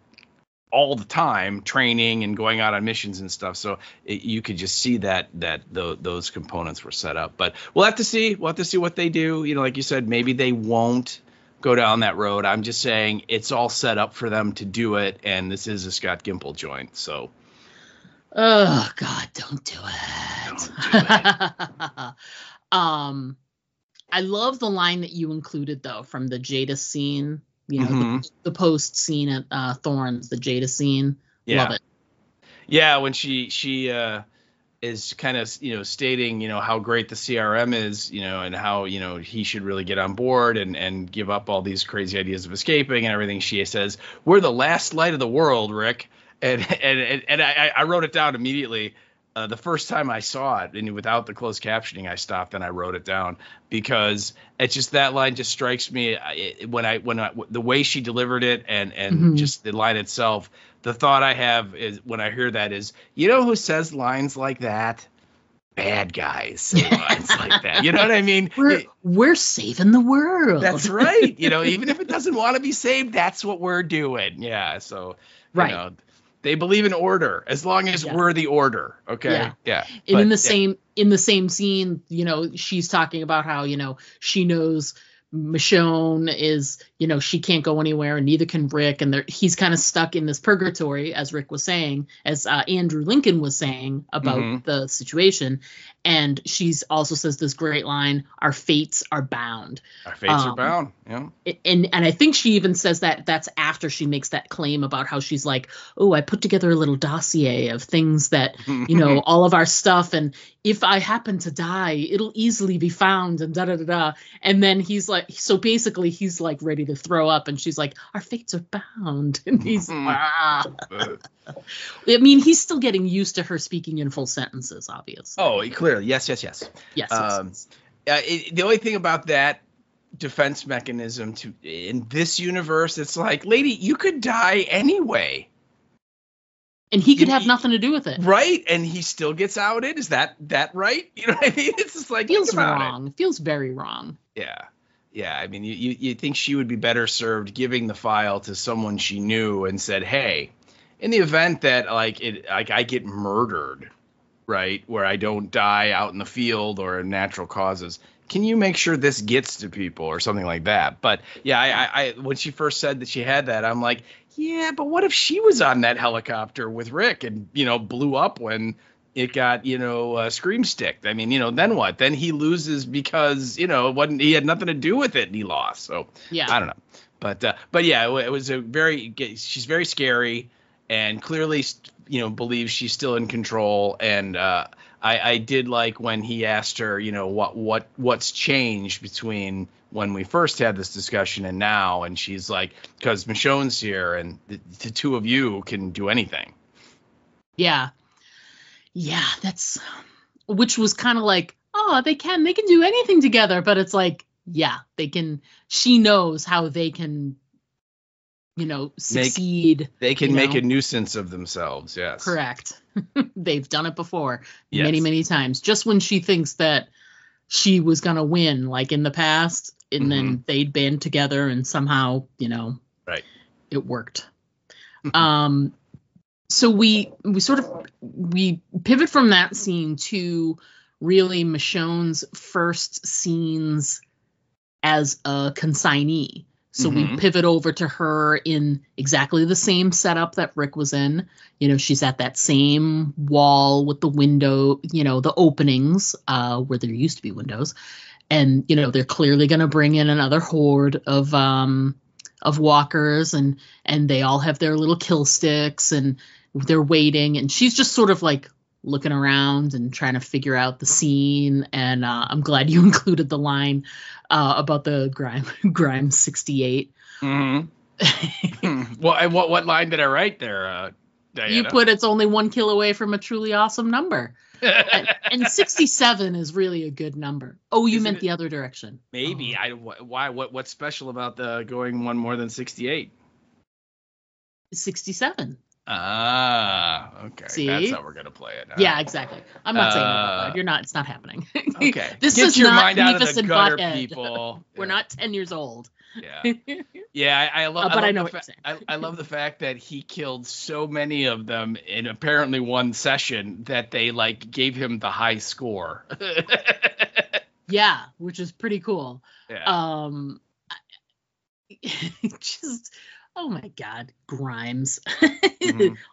all the time, training and going out on missions and stuff. So you could just see that those components were set up. But we'll have to see. We'll have to see what they do. Like you said, maybe they won't go down that road. I'm just saying it's all set up for them to do it, and this is a Scott Gimple joint. So, oh God, don't do it. Don't do it. I love the line that you included though from the Jada scene. The post scene at Thorne's, the Jada scene. Yeah. Love it. Yeah, when she is kind of, stating, how great the CRM is, and how, he should really get on board and give up all these crazy ideas of escaping and everything. She says, we're the last light of the world, Rick. And I wrote it down immediately. The first time I saw it, and without the closed captioning, I stopped and I wrote it down because it's just, that line just strikes me when the way she delivered it and just the line itself. The thought I have is when I hear that is, who says lines like that? Bad guys say lines like that. You know what I mean? We're saving the world. That's right. Even if it doesn't want to be saved, that's what we're doing. Yeah. So, right. They believe in order as long as we're the order. Okay. Yeah. And in the same scene, she's talking about how, she knows Michonne is, she can't go anywhere and neither can Rick. And he's kind of stuck in this purgatory, as Rick was saying, as Andrew Lincoln was saying about the situation. And she's also says this great line, our fates are bound. Our fates are bound. Yeah. And I think she even says that's after she makes that claim about how she's like, oh, I put together a little dossier of things that, all of our stuff. And if I happen to die, it'll easily be found and da-da-da-da. And then he's like, so basically he's like ready to throw up. And she's like, our fates are bound. And he's, I mean, he's still getting used to her speaking in full sentences, obviously. Oh, clearly. Yes. Yes. The only thing about that defense mechanism in this universe, it's like, lady, you could die anyway. And he could have nothing to do with it. Right? And he still gets outed? Is that right? You know what I mean? It's just like, feels wrong. It feels very wrong. Yeah. Yeah. I mean, you think she would be better served giving the file to someone she knew and said, hey, in the event that I get murdered, right, where I don't die out in the field or in natural causes, can you make sure this gets to people or something like that? But yeah, I when she first said that she had that, I'm like, yeah, but what if she was on that helicopter with Rick and, blew up when it got, scream sticked? I mean, then what? Then he loses because, he had nothing to do with it and he lost. So yeah, I don't know. But yeah, it was she's very scary and clearly, believes she's still in control. And I did like when he asked her, what's changed between when we first had this discussion and now, and she's like, because Michonne's here and the two of you can do anything. Yeah, which was kind of like, oh, they can do anything together, but it's like, yeah, they can. She knows how they can, succeed. They can make a nuisance of themselves. Yes, correct. They've done it before many times. Just when she thinks that she was gonna win, like in the past, and then they'd band together and somehow, right, it worked. So we pivot from that scene to really Michonne's first scenes as a consignee. So we pivot over to her in exactly the same setup that Rick was in. She's at that same wall with the window, the openings where there used to be windows. And, they're clearly going to bring in another horde of walkers, and they all have their little kill sticks and they're waiting. And she's just sort of like looking around and trying to figure out the scene. And I'm glad you included the line about the Grime 68. Mm-hmm. Well, what line did I write there, Diana? You put it's only 1 kill away from a truly awesome number. and 67 is really a good number. Oh, you meant the other direction. Maybe. Why? What's special about the going one more than 68? 67. Ah, okay. See? That's how we're gonna play it. Yeah, exactly. I'm not saying that. You're not. It's not happening. Okay. This Get is your not mind out Beavis of the and gutter, Butthead. people. We're not 10 years old. Yeah. Yeah, I love. But I know love what you're saying. I love the fact that he killed so many of them in apparently one session that they gave him the high score. Yeah, which is pretty cool. Yeah. Just. Oh my God, Grimes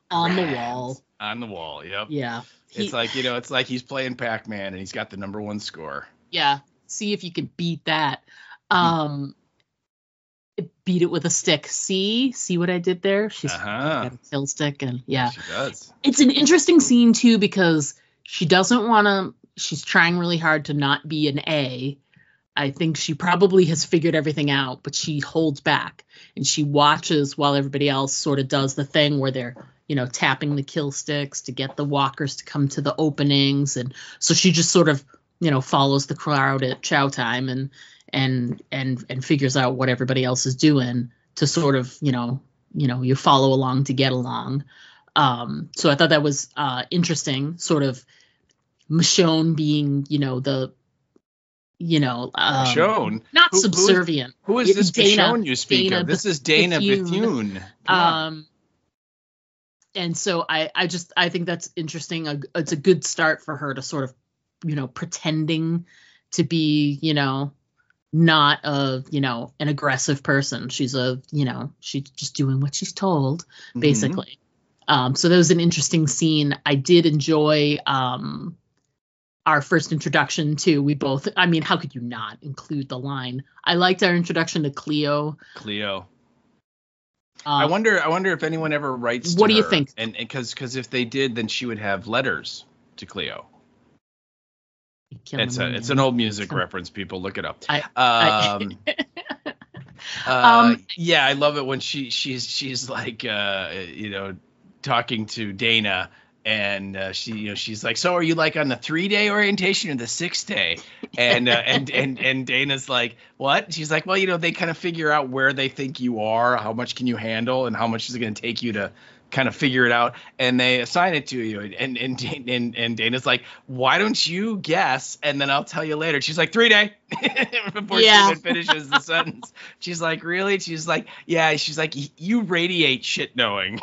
on the wall. On the wall, yep. Yeah. It's like he's playing Pac-Man and he's got the #1 score. Yeah. See if you can beat that. Beat it with a stick. See what I did there? She's got a kill stick, and yeah. She does. It's an interesting scene too because she doesn't want to. She's trying really hard to not be an A. I think she probably has figured everything out, but she holds back and she watches while everybody else sort of does the thing where they're, tapping the kill sticks to get the walkers to come to the openings. And so she just sort of, follows the crowd at chow time and figures out what everybody else is doing to sort of, you follow along to get along. So I thought that was interesting, sort of Michonne being, Michonne, not subservient. Who is this Dana, Michonne you speak of? This is Dana Bethune. And so I think that's interesting. It's a good start for her to sort of, pretending to be, not an aggressive person. She's she's just doing what she's told, basically. So that was an interesting scene. I did enjoy, our first introduction to how could you not include the line? I liked our introduction to Cleo. I wonder if anyone ever writes to what do you her, think? And because if they did, then she would have letters to Cleo. It's an old music reference, people look it up. Yeah, I love it when she's like talking to Dana. And she's like, so are you like on the 3-day orientation or the 6-day? And Dana's like, what? She's like, well, they kind of figure out where they think you are, how much can you handle, and how much is it going to take you kind of figure it out, and they assign it to you, and Dana's like, why don't you guess, and then I'll tell you later. She's like, 3 day. Before she even finishes the sentence, she's like, really? She's like, yeah. She's like, you radiate shit knowing.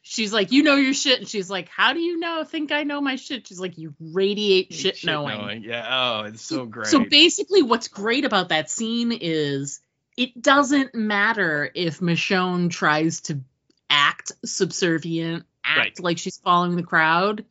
She's like, you know your shit, and she's like, how do you think I know my shit? She's like, you radiate shit knowing. Yeah. Oh, it's so great. So basically, what's great about that scene is it doesn't matter if Michonne tries to act subservient, act like she's following the crowd.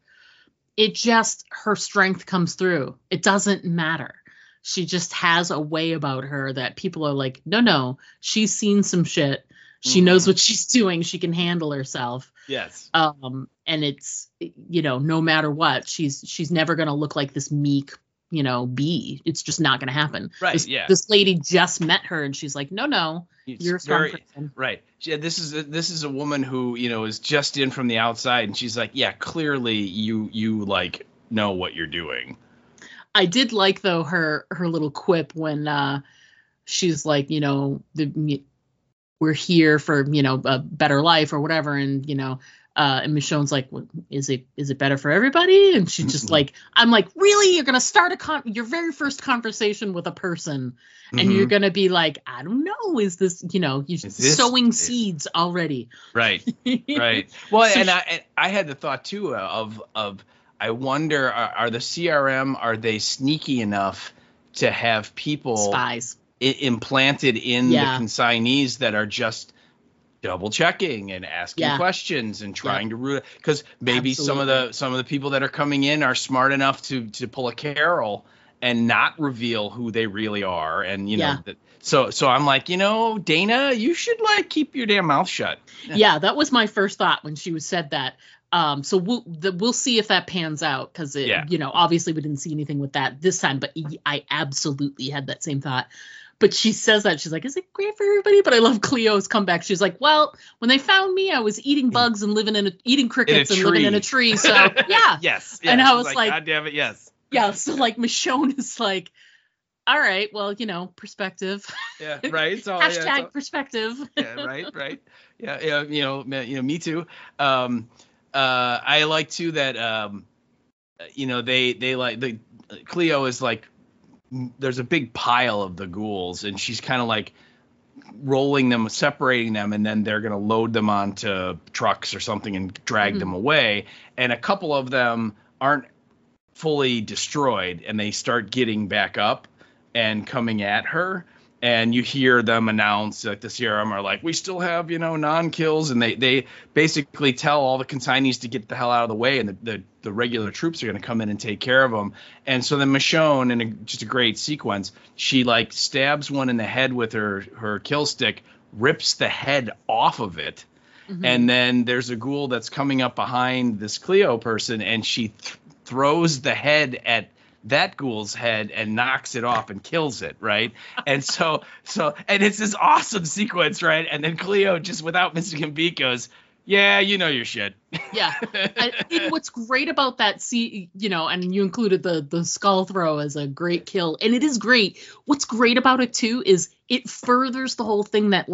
It just, her strength comes through. It doesn't matter. She just has a way about her that people are like, no, she's seen some shit. She knows what she's doing. She can handle herself. Yes. And it's, no matter what, she's never going to look like this meek, bee. It's just not going to happen. Right. This lady just met her, and she's like, no, you're a strong person. Right. Yeah, this is a woman who, is just in from the outside, and she's like, yeah, clearly you like know what you're doing. I did like, though, her little quip when she's like, we're here for, a better life or whatever. And, and Michonne's like, well, is it better for everybody? And she's just like, I'm like, really? You're going to start your very first conversation with a person, and you're going to be like, I don't know. Is this, you're sowing seeds already. Right. Right. Well, so I had the thought too of I wonder, are the CRM, are they sneaky enough to have people spies implanted in the consignees that are just double checking and asking questions and trying to root, because maybe some of the people that are coming in are smart enough to pull a Carol and not reveal who they really are, and so I'm like, Dana, you should keep your damn mouth shut. Yeah, that was my first thought when she said that. So we'll see if that pans out, because obviously we didn't see anything with that this time, but I absolutely had that same thought. But she says that, she's like, is it great for everybody? But I love Cleo's comeback. She's like, well, when they found me, I was eating bugs and eating crickets and living in a tree. So yeah. Yes. And I was like, God damn it, yes. Yeah. So Michonne is like, all right, well, perspective. Yeah, right. So hashtag perspective. Yeah, right. Yeah, me too. I like too that they like the Cleo is like, there's a big pile of the ghouls, and she's kind of like rolling them, separating them, and then they're going to load them onto trucks or something and drag them away. And a couple of them aren't fully destroyed, and they start getting back up and coming at her. And you hear them announce, like the CRM are like, we still have, non-kills. And they basically tell all the consignees to get the hell out of the way. And the regular troops are going to come in and take care of them. And so then Michonne, in just a great sequence, she stabs one in the head with her kill stick, rips the head off of it. And then there's a ghoul that's coming up behind this Cleo person, and she throws the head at that ghoul's head and knocks it off and kills it, right? And so and it's this awesome sequence, right? And then Cleo, just without missing a beat, goes, yeah, you know your shit. Yeah. And what's great about that scene, and you included the skull throw as a great kill, and it is great. What's great about it too is it furthers the whole thing that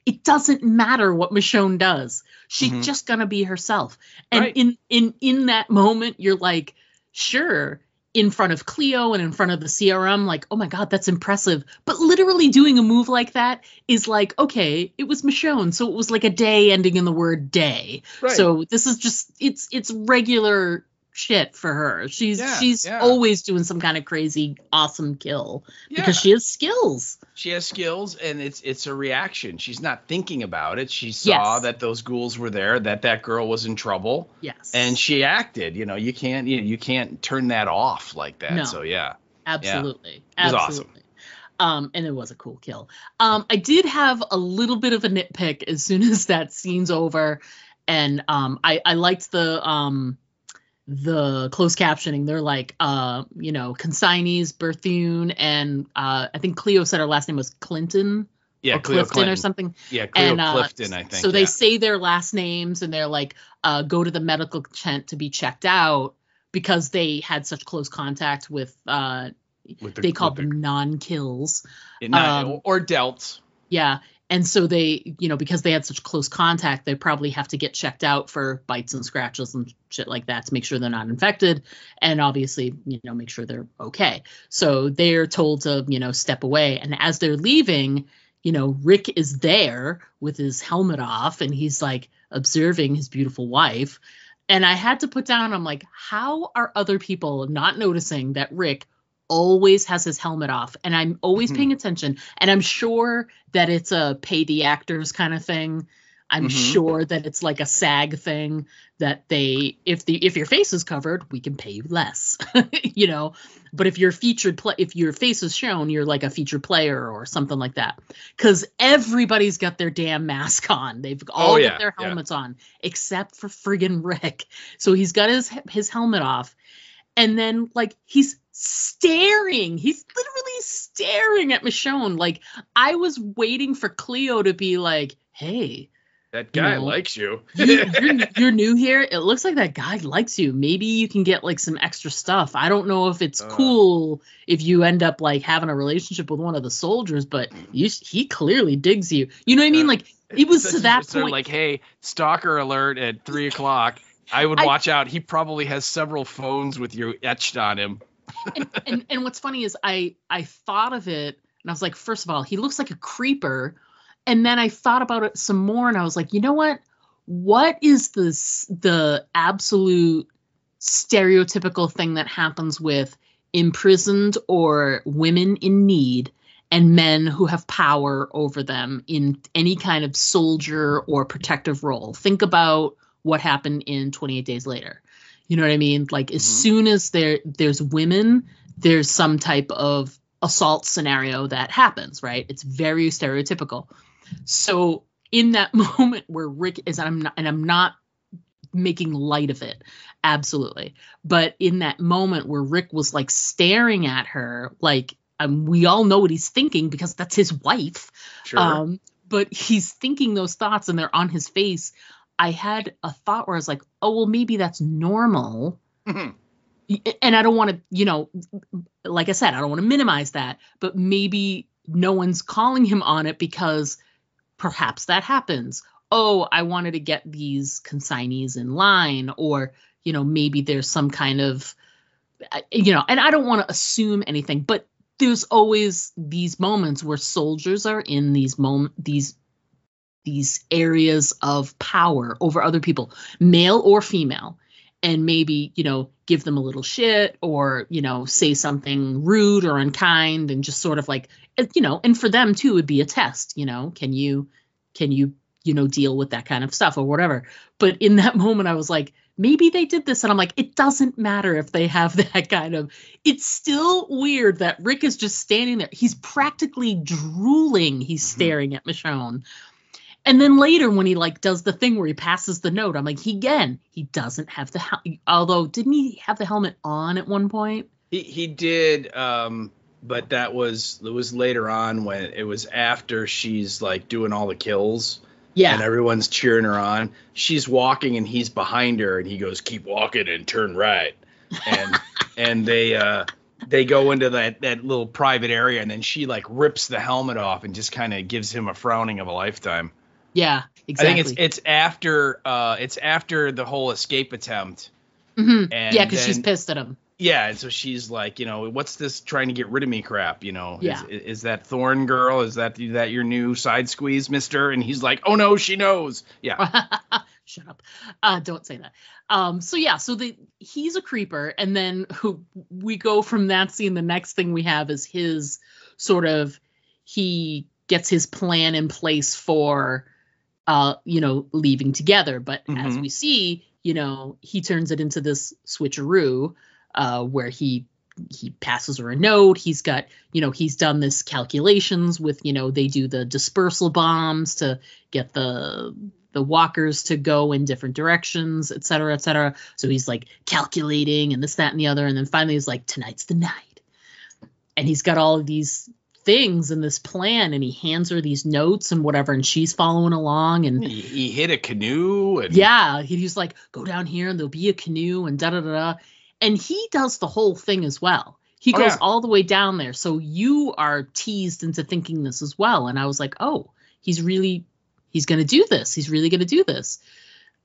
it doesn't matter what Michonne does. She's just gonna be herself. And right. in that moment, you're like, sure, in front of Cleo and in front of the CRM, oh my God, that's impressive. But literally doing a move like that is okay, it was Michonne. So it was a day ending in the word day. Right. So this is just, it's regular shit for her. She's always doing some kind of crazy, awesome kill because she has skills. She has skills, and it's a reaction. She's not thinking about it. She saw that those ghouls were there, that girl was in trouble. Yes. And she acted. You can't turn that off like that. No. So yeah. Absolutely. Yeah. It was awesome. And it was a cool kill. I did have a little bit of a nitpick as soon as that scene's over, and I liked the closed captioning. They're consignees, Berthune, and I think Cleo said her last name was Clinton. Yeah, or Clifton or something. Yeah, Cleo Clifton, I think. So they say their last names, and they're go to the medical tent to be checked out because they had such close contact with they called them non-kills. Or delts. Yeah. And so they, because they had such close contact, they probably have to get checked out for bites and scratches and shit like that to make sure they're not infected. And obviously, make sure they're okay. So they're told to, step away. And as they're leaving, Rick is there with his helmet off and he's like observing his beautiful wife. And I had to put down, I'm like, how are other people not noticing that Rick always has his helmet off? And I'm always paying attention. And I'm sure that it's a pay the actors kind of thing. I'm sure that it's like a SAG thing that if your face is covered, we can pay you less, but if you're if your face is shown, you're like a featured player or something like that. Cause everybody's got their damn mask on. They've all got their helmets on except for friggin' Rick. So he's got his helmet off. And then like he's literally staring at Michonne. Like I was waiting for Cleo to be like, hey, that guy likes you. You're new here. It looks like that guy likes you. Maybe you can get like some extra stuff. I don't know if it's cool if you end up like having a relationship with one of the soldiers, but he clearly digs you. You know what I mean? Like it was to that point. Like, hey, stalker alert at 3:00. I would watch out. He probably has several phones with you etched on him. and what's funny is I thought of it and I was like, first of all, he looks like a creeper. And then I thought about it some more and I was like, you know what? What is the absolute stereotypical thing that happens with imprisoned or women in need and men who have power over them in any kind of soldier or protective role? Think about what happened in 28 Days Later. You know what I mean? Like as soon as there's women, there's some type of assault scenario that happens, right? It's very stereotypical. So in that moment where Rick is, and I'm not making light of it, absolutely. But in that moment where Rick was like staring at her, like we all know what he's thinking because that's his wife. Sure. But he's thinking those thoughts and they're on his face. I had a thought where I was like, oh, well, maybe that's normal. And I don't want to, like I said, I don't want to minimize that, but maybe no one's calling him on it because perhaps that happens. Oh, I wanted to get these consignees in line, or, maybe there's some kind of, and I don't want to assume anything, but there's always these moments where soldiers are in these areas of power over other people, male or female, and maybe, give them a little shit or, say something rude or unkind and just sort of like, and for them too, it'd be a test, can you, deal with that kind of stuff or whatever. But in that moment, I was like, maybe they did this. And I'm like, it doesn't matter if they have that kind of, it's still weird that Rick is just standing there. He's practically drooling. He's staring at Michonne. And then later when he like does the thing where he passes the note, I'm like, he doesn't have although didn't he have the helmet on at one point? He did. But it was later on when it was after she's like doing all the kills. Yeah. And everyone's cheering her on. She's walking and he's behind her and he goes, keep walking and turn right. And they go into that little private area and then she like rips the helmet off and just kind of gives him a frowning of a lifetime. Yeah, exactly. I think it's after the whole escape attempt. And yeah, because she's pissed at him. Yeah, and so she's like, what's this trying to get rid of me crap? Yeah. Is that Thorn girl? Is that your new side squeeze, mister? And he's like, oh no, she knows. Yeah. Shut up. Don't say that. So he's a creeper, and then we go from that scene. The next thing we have is his sort of, he gets his plan in place for, leaving together. But as we see, he turns it into this switcheroo. Where he passes her a note. He's got, he's done this calculations with, they do the dispersal bombs to get the walkers to go in different directions, et cetera, et cetera. So he's like calculating and this, that, and the other. And then finally he's like, tonight's the night. And he's got all of these things in this plan and he hands her these notes and whatever. And she's following along and he hit a canoe. And yeah. He's like, go down here and there'll be a canoe and da-da-da-da. And he does the whole thing as well. He goes all the way down there. So you are teased into thinking this as well. And I was like, oh, he's going to do this. He's really going to do this.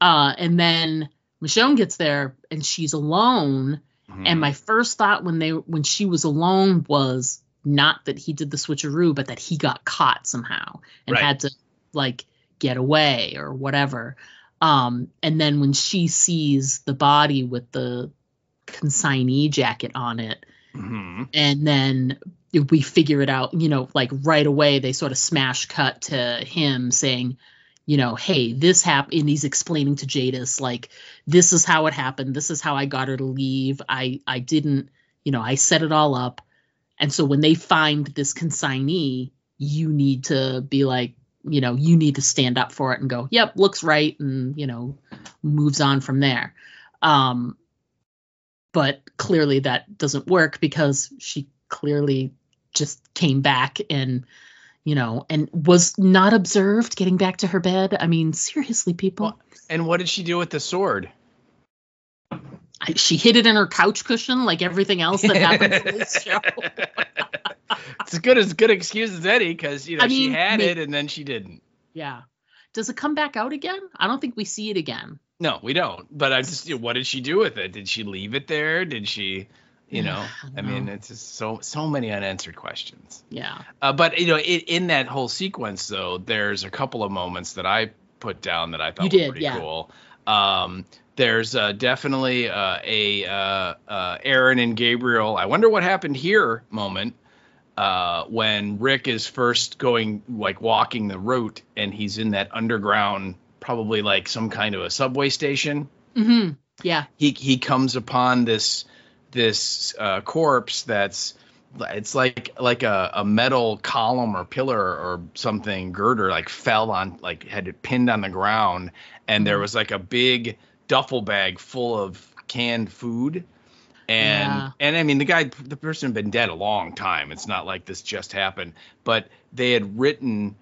And then Michonne gets there and she's alone. Mhm. And my first thought when she was alone was not that he did the switcheroo, but that he got caught somehow and had to like get away or whatever. And then when she sees the body with the consignee jacket on it, Mhm. and then we figure it out, like right away, they sort of smash cut to him saying, hey, this happened. And he's explaining to Jadis, like, this is how it happened. This is how I got her to leave. I didn't, I set it all up. And so when they find this consignee, you need to be like, you need to stand up for it and go, yep, looks right. And, moves on from there. But clearly that doesn't work because she clearly just came back and, and was not observed getting back to her bed. I mean, seriously, people. Well, and what did she do with the sword? She hid it in her couch cushion like everything else that happens in this show. It's as good excuse as any, because she had it and then she didn't. Yeah. Does it come back out again? I don't think we see it again. No, we don't. But I just, what did she do with it? Did she leave it there? Did she, I mean, it's just so many unanswered questions. Yeah. But in that whole sequence, though, there's a couple of moments that I put down that I thought were pretty cool. There's definitely a Aaron and Gabriel, I wonder what happened here moment. When Rick is first going, like, walking the route, and he's in that underground, probably like some kind of a subway station. Mm-hmm. Yeah. He comes upon this corpse it's like a metal column or pillar or something, girder, like fell on, like had it pinned on the ground, and there was like a big duffel bag full of canned food. And I mean, the person had been dead a long time. It's not like this just happened, but they had written,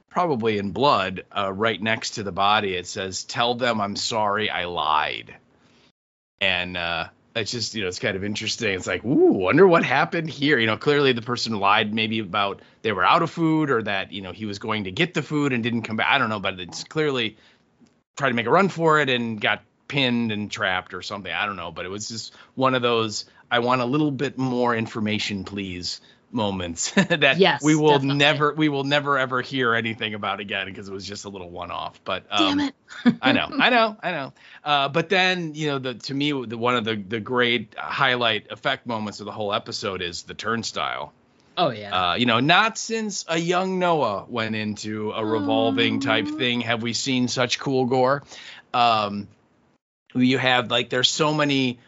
probably in blood, right next to the body, it says, "Tell them I'm sorry, I lied." And it's just, it's kind of interesting. It's like, ooh, wonder what happened here. Clearly the person lied maybe about they were out of food, or that, he was going to get the food and didn't come back. I don't know, but it's clearly tried to make a run for it and got pinned and trapped or something. I don't know, but it was just one of those, I want a little bit more information, please, moments that we will never ever hear anything about again, because it was just a little one-off. But damn it. I know. But then, to me, one of the great highlight effect moments of the whole episode is the turnstile. Oh yeah. Not since a young Noah went into a revolving type thing have we seen such cool gore. You have, like, there's so many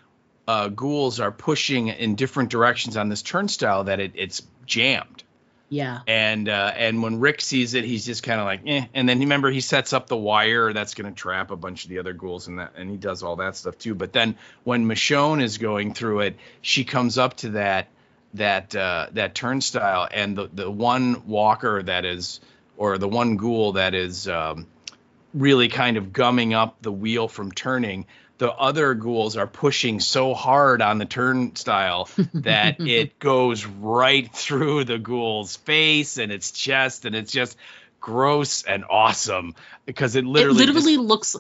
ghouls are pushing in different directions on this turnstile that it's jammed. Yeah. And when Rick sees it, he's just kind of like, eh. And then remember, he sets up the wire that's going to trap a bunch of the other ghouls, and he does all that stuff too. But then when Michonne is going through it, she comes up to that turnstile, and the one walker that is, or the one ghoul that is really kind of gumming up the wheel from turning, the other ghouls are pushing so hard on the turnstile that it goes right through the ghoul's face and its chest, and it's just gross and awesome, because it literally looks,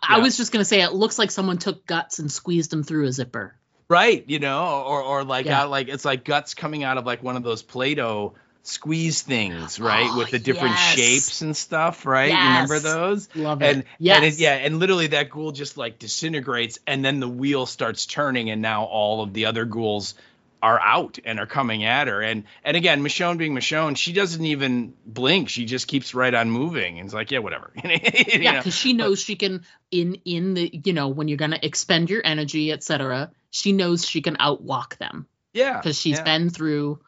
I was just going to say, it looks like someone took guts and squeezed them through a zipper. Right, or like, like, it's like guts coming out of like one of those Play-Doh squeeze things, right? With the different shapes and stuff, right? Yes. You remember those? Love it. And literally that ghoul just like disintegrates, and then the wheel starts turning, and now all of the other ghouls are out and are coming at her. And again, Michonne being Michonne, she doesn't even blink. She just keeps right on moving. And it's like, yeah, whatever. Because she knows she can, in the, when you're going to expend your energy, etc., she knows she can outwalk them. Yeah. Because she's been through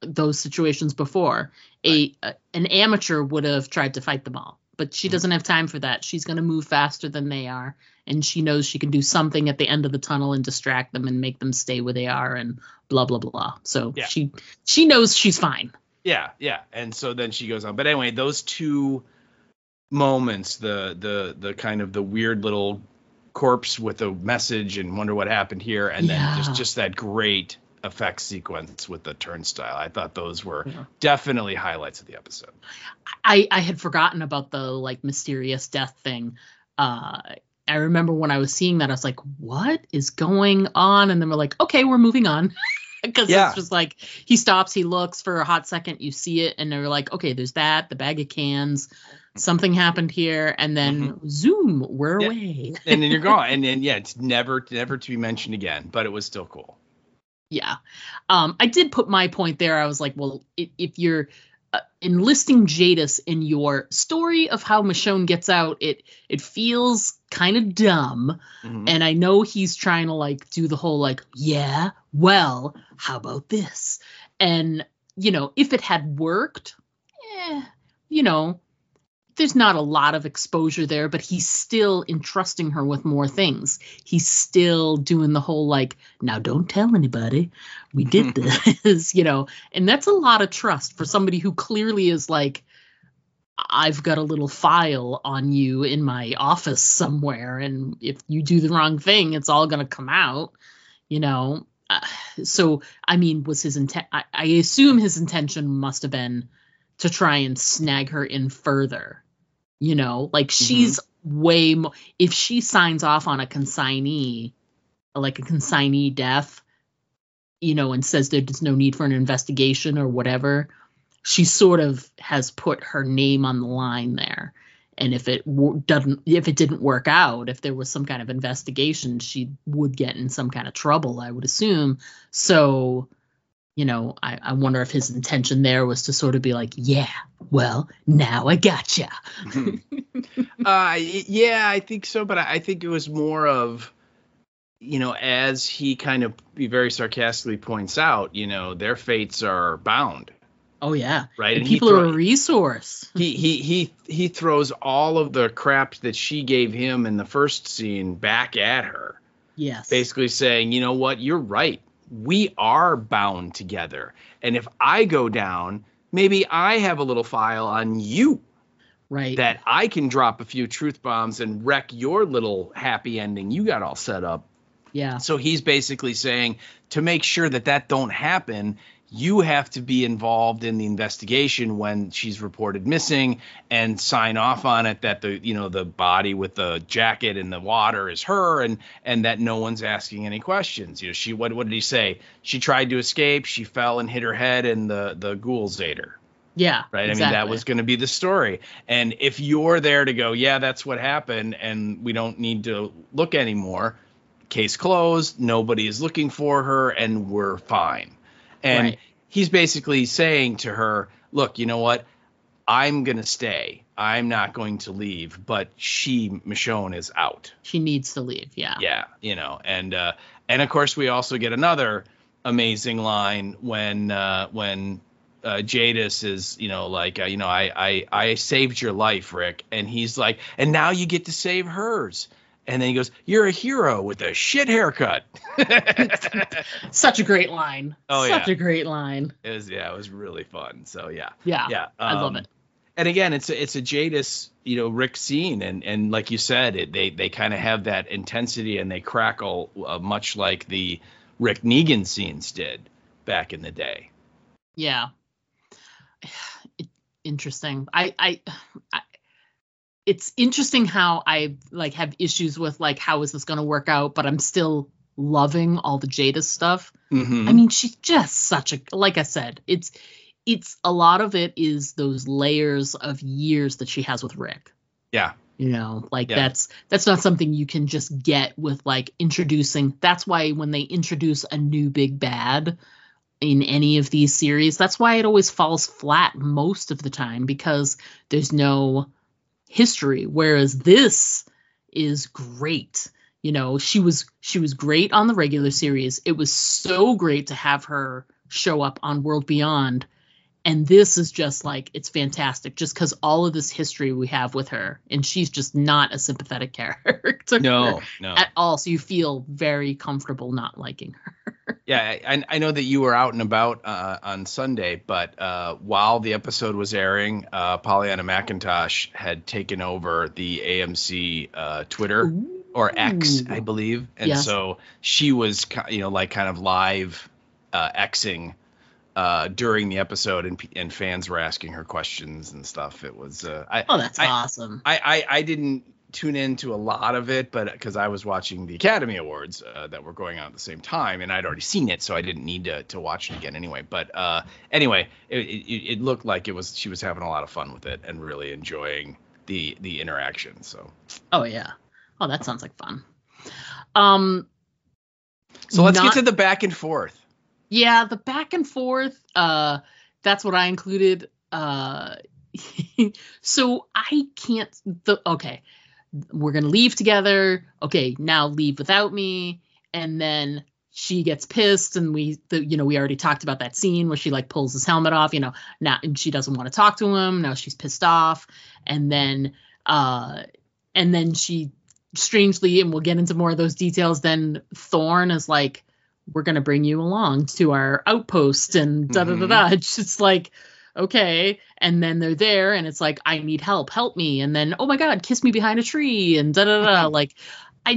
those situations before. An amateur would have tried to fight them all, but she doesn't have time for that. She's going to move faster than they are, and she knows she can do something at the end of the tunnel and distract them and make them stay where they are, and blah blah blah. So she knows she's fine. Yeah. And so then she goes on. But anyway, those two moments, the kind of the weird little corpse with a message and wonder what happened here, and then just that great effect sequence with the turnstile. I thought those were definitely highlights of the episode. I had forgotten about the like mysterious death thing. I remember when I was seeing that, I was like, what is going on? And then we're like, okay, we're moving on. Because it's just like, he stops, he looks for a hot second, you see it, and they're like, okay, there's that, the bag of cans, something happened here, and then zoom, we're away. And then you're gone. And then, it's never to be mentioned again, but it was still cool. Yeah. I did put my point there. I was like, well, if you're enlisting Jadis in your story of how Michonne gets out, it feels kind of dumb. And I know he's trying to like do the whole like, yeah, well, how about this? And, if it had worked, there's not a lot of exposure there, but he's still entrusting her with more things. He's still doing the whole like, now don't tell anybody we did this, and that's a lot of trust for somebody who clearly is like, I've got a little file on you in my office somewhere, and if you do the wrong thing, it's all going to come out, so, I mean, was his intent? I assume his intention must have been to try and snag her in further, like she's way more, if she signs off on a consignee, like a consignee death, and says there's no need for an investigation or whatever, she sort of has put her name on the line there. And if it didn't work out, if there was some kind of investigation, she would get in some kind of trouble, I would assume. So, I wonder if his intention there was to sort of be like, yeah, well, now I gotcha. Yeah, I think so. But I think it was more of, as he kind of very sarcastically points out, their fates are bound. Oh, yeah. Right. And people are a resource. He throws all of the crap that she gave him in the first scene back at her. Yes. Basically saying, you know what, you're right. We are bound together. And if I go down, maybe I have a little file on you. Right. That I can drop a few truth bombs and wreck your little happy ending you got all set up. Yeah. So he's basically saying, to make sure that don't happen, you have to be involved in the investigation when she's reported missing and sign off on it that the body with the jacket in the water is her, and that no one's asking any questions. What did he say? She tried to escape. She fell and hit her head, and the ghouls ate her. Yeah. Right. Exactly. I mean, that was going to be the story. And if you're there to go, yeah, that's what happened, and we don't need to look anymore. Case closed. Nobody is looking for her, and we're fine. And he's basically saying to her, look, you know what? I'm going to stay. I'm not going to leave. But Michonne, is out. She needs to leave. Yeah. Yeah. And of course, we also get another amazing line when Jadis is, I saved your life, Rick. And he's like, and now you get to save hers. And then he goes, you're a hero with a shit haircut. Such a great line. Oh, Such a great line. It was really fun. So, yeah. Yeah. I love it. And again, it's a Jadis, Rick scene. And like you said, they kind of have that intensity and they crackle much like the Rick Negan scenes did back in the day. Yeah. Interesting. It's interesting how I have issues with how is this going to work out, but I'm still loving all the Jadis stuff. Mm-hmm. I mean, she's just such a, like I said, it's a lot of it is those layers of years that she has with Rick. Yeah. That's not something you can just get with introducing. That's why when they introduce a new big bad in any of these series, that's why it always falls flat most of the time, because there's no history, whereas this is great. She was great on the regular series. It was so great to have her show up on World Beyond, and this is just it's fantastic just because all of this history we have with her, and she's just not a sympathetic character no at all, so you feel very comfortable not liking her. Yeah, I know that you were out and about on Sunday, but while the episode was airing, Pollyanna McIntosh had taken over the AMC Twitter. Or X, I believe. And so she was, kind of live Xing during the episode, and fans were asking her questions and stuff. It was that's awesome. I didn't tune into a lot of it, but because I was watching the Academy Awards that were going on at the same time, and I'd already seen it, so I didn't need to watch it again anyway. But anyway, it looked like she was having a lot of fun with it and really enjoying the interaction. So that sounds like fun. So let's get to the back and forth. Yeah, the back and forth, that's what I included. So I can't, okay, we're going to leave together. Okay, now leave without me. And then she gets pissed, and we already talked about that scene where she like pulls his helmet off, now, and she doesn't want to talk to him. Now she's pissed off. And then she strangely, and we'll get into more of those details, then Thorne is like, we're going to bring you along to our outpost and da-da-da-da. It's just like, okay. And then they're there and it's like, I need help me. And then, oh my God, kiss me behind a tree and da-da-da-da. Like, I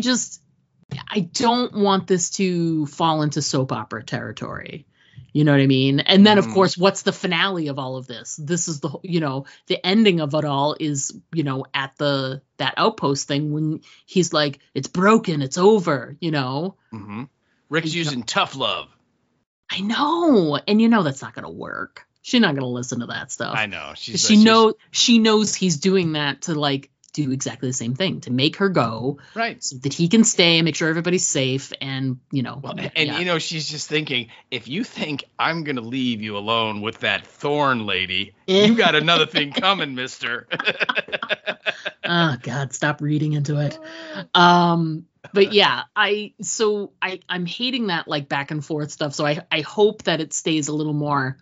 don't want this to fall into soap opera territory. You know what I mean? And then, of course, what's the finale of all of this? This is the ending of it all is, at that outpost thing when he's like, it's broken, it's over, Mm-hmm. Rick's using tough love. I know. And that's not going to work. She's not going to listen to that stuff. I know. She knows he's doing that to like do exactly the same thing, to make her go. Right. So that he can stay and make sure everybody's safe. And, she's just thinking, if you think I'm going to leave you alone with that Thorne lady, you got another thing coming, mister. Oh, God, stop reading into it. But yeah, I'm hating that like back and forth stuff. So I hope that it stays a little more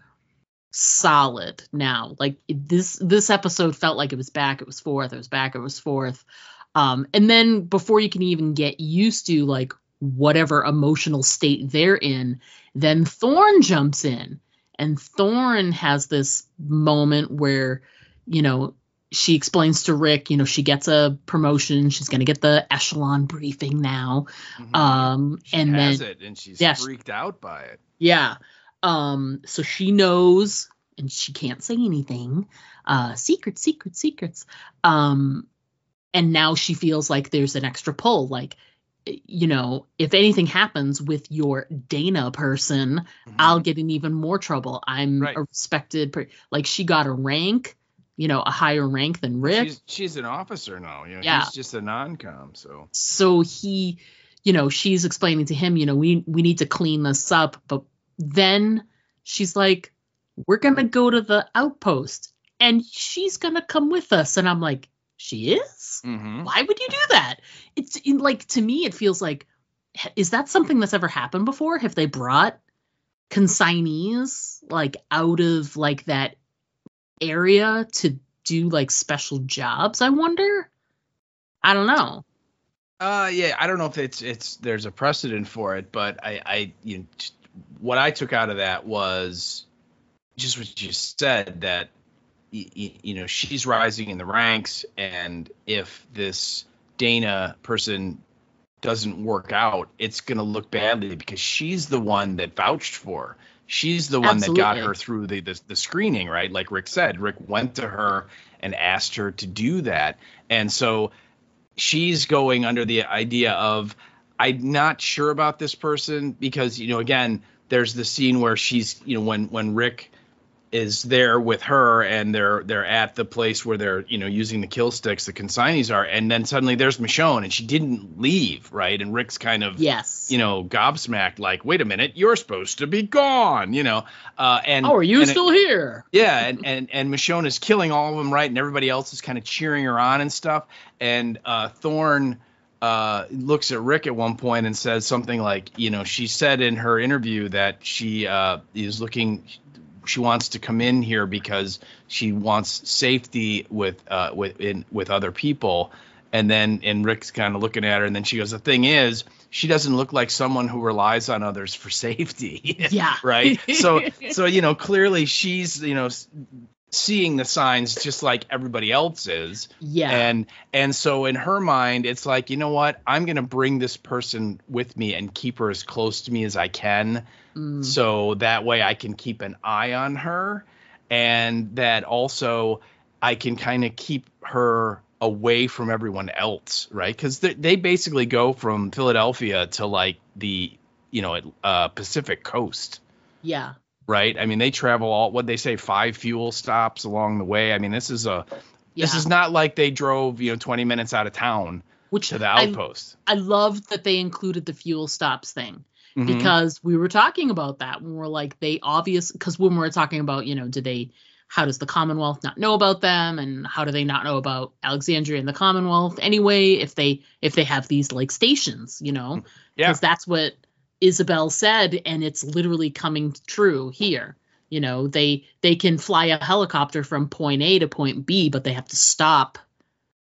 solid now. Like this episode felt like it was back, it was forth, it was back, it was forth. And then before you can even get used to like whatever emotional state they're in, then Thorne jumps in, and Thorne has this moment where, she explains to Rick, she gets a promotion. She's going to get the echelon briefing now. She's freaked out by it. Yeah. So she knows, and she can't say anything. Secrets. And now she feels like there's an extra pull. Like, if anything happens with your Dana person, I'll get in even more trouble. I'm a respected, like she got a rank. A higher rank than Rick. She's an officer now. He's just a non-com. So he, she's explaining to him, we need to clean this up. But then she's like, we're going to go to the outpost and she's going to come with us. And I'm like, she is? Mm-hmm. Why would you do that? It's like, to me, it feels like, is that something that's ever happened before? Have they brought consignees like out of like that area to do like special jobs? I wonder. I don't know. Yeah, I don't know if it's there's a precedent for it, but what I took out of that was just what you said, that she's rising in the ranks, and if this Dana person doesn't work out, it's going to look badly because she's the one that vouched for her. She's the one that got her through the screening, right? Like Rick said, Rick went to her and asked her to do that. And so she's going under the idea of, I'm not sure about this person because, again, there's the scene where she's, when Rick is there with her and they're at the place where they're, using the kill sticks, the consignees are, and then suddenly there's Michonne and she didn't leave, right? And Rick's kind of, gobsmacked, like, wait a minute, you're supposed to be gone, and are you still here? Yeah, and Michonne is killing all of them, right? And everybody else is kind of cheering her on and stuff. And Thorne looks at Rick at one point and says something like, she said in her interview that she is looking. She wants to come in here because she wants safety with other people. And Rick's kind of looking at her, and then she goes, the thing is, she doesn't look like someone who relies on others for safety. Yeah. Right. So clearly she's, seeing the signs just like everybody else is. Yeah. And so in her mind, it's like, you know what? I'm going to bring this person with me and keep her as close to me as I can. So that way I can keep an eye on her, and that also I can kind of keep her away from everyone else. Right. Because they basically go from Philadelphia to like the, Pacific coast. Yeah. Right. I mean, they travel what'd they say, 5 fuel stops along the way. I mean, this is not like they drove, 20 minutes out of town to the outpost. I loved that they included the fuel stops thing, Mm-hmm. because we were talking about that when we're like, because when we're talking about, how does the Commonwealth not know about them, and how do they not know about Alexandria and the Commonwealth anyway, if they have these like stations, because that's what Isabel said, and it's literally coming true here. They can fly a helicopter from point A to point B, but they have to stop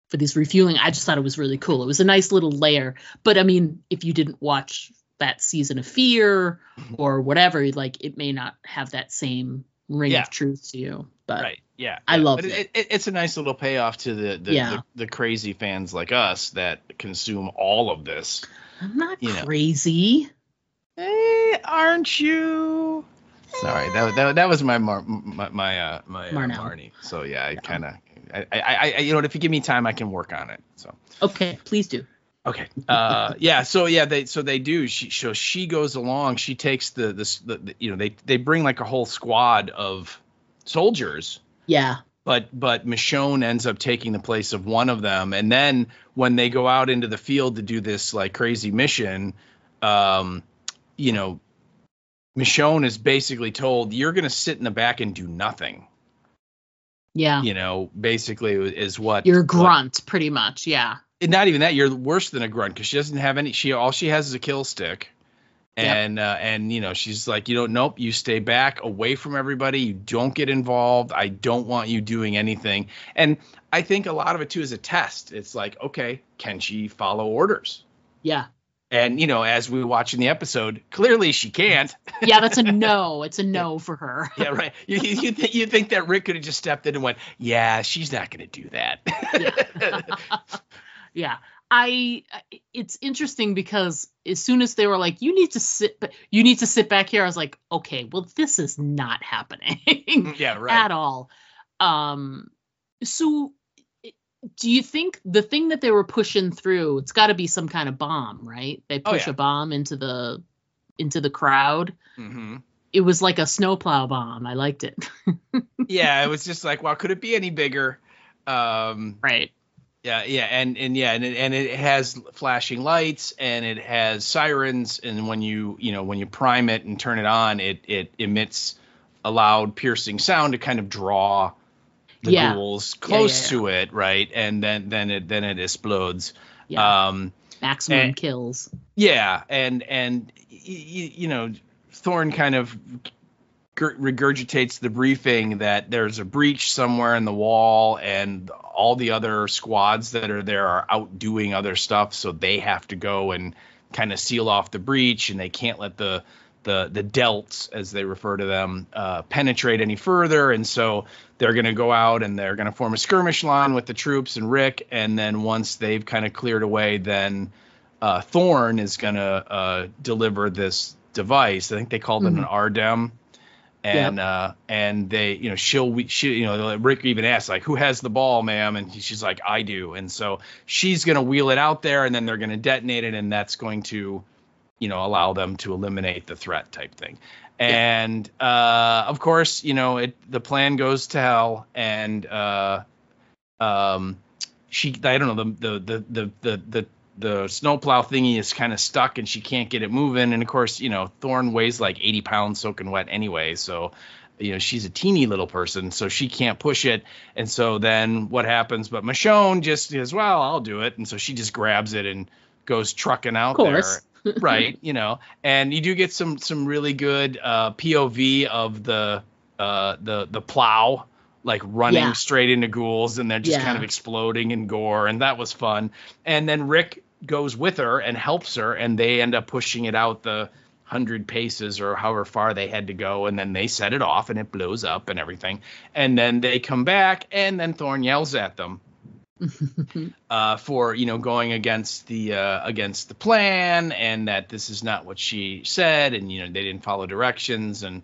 for this refueling. I just thought it was really cool. It was a nice little layer. But I mean, if you didn't watch that season of Fear or whatever, like, it may not have that same ring of truth to you. But right. Yeah. I love it. It's a nice little payoff to the crazy fans like us that consume all of this. I'm not crazy. Hey, aren't you? Sorry, that was my Marnie. So yeah, I kind of, if you give me time, I can work on it. So okay, please do. Okay. So they do. She goes along. She takes they bring like a whole squad of soldiers. Yeah. But Michonne ends up taking the place of one of them, and then when they go out into the field to do this like crazy mission, Michonne is basically told, you're going to sit in the back and do nothing. Yeah. Basically is what you're a grunt, pretty much. Yeah. And not even that, you're worse than a grunt, because she doesn't have any. All she has is a kill stick, and she's like, nope, you stay back away from everybody. You don't get involved. I don't want you doing anything. And I think a lot of it too is a test. It's like, okay, can she follow orders? Yeah. And as we watch in the episode, clearly she can't. Yeah, that's a no. It's a no for her. Yeah, right. You think that Rick could have just stepped in and went, yeah, she's not going to do that. Yeah. It's interesting because as soon as they were like, you need to sit back here, I was like, okay, well, this is not happening. Yeah, right. At all. So do you think the thing that they were pushing through, it's got to be some kind of bomb, right? They push a bomb into the crowd. Mm-hmm. It was like a snowplow bomb. I liked it. Yeah, it was just like, well, could it be any bigger? Right. Yeah, and it has flashing lights, and it has sirens, and when you prime it and turn it on, it emits a loud piercing sound to kind of draw the ghouls close to it, right? And then it explodes. Yeah. Maximum kills. Yeah, and Thorne kind of regurgitates the briefing that there's a breach somewhere in the wall, and all the other squads that are there are out doing other stuff, so they have to go and kind of seal off the breach, and they can't let the delts, as they refer to them, penetrate any further. And so they're going to go out and they're going to form a skirmish line with the troops and Rick, and then once they've kind of cleared away, then Thorne is going to deliver this device. I think they called it an RDEM. And they, Rick even asks, like, who has the ball, ma'am? And she's like, I do. And so she's going to wheel it out there, and then they're going to detonate it, and that's going to, allow them to eliminate the threat type thing. And of course, the plan goes to hell, and she, I don't know, the snowplow thingy is kind of stuck and she can't get it moving. And of course, Thorne weighs like 80 pounds soaking wet anyway. So, she's a teeny little person, so she can't push it. And so then what happens? But Michonne just says, well, I'll do it. And so she just grabs it and goes trucking out there. Right. And you do get some really good POV of the plow, like running straight into ghouls, and they're just kind of exploding in gore, and that was fun. And then Rick goes with her and helps her, and they end up pushing it out the 100 paces or however far they had to go, and then they set it off and it blows up and everything. And then they come back, and then Thorne yells at them for, you know, going against the plan, and that this is not what she said, and, you know, they didn't follow directions, and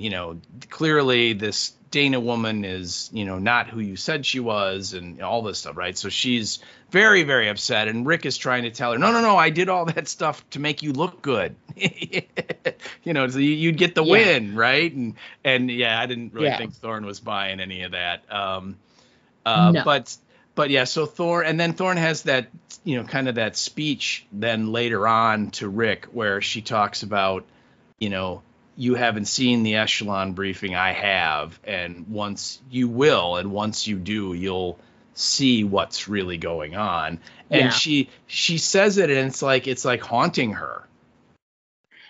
you know, clearly this Dana woman is, you know, not who you said she was, and all this stuff, right? So she's very, very upset, and Rick is trying to tell her, no, I did all that stuff to make you look good. You know, so you'd get the win, right? And yeah, I didn't really think Thorne was buying any of that. No. But yeah, so Thorne has that, you know, kind of that speech then later on to Rick where she talks about, you know, you haven't seen the echelon briefing, I have, and once you do, you'll see what's really going on. And she says it, and it's like haunting her.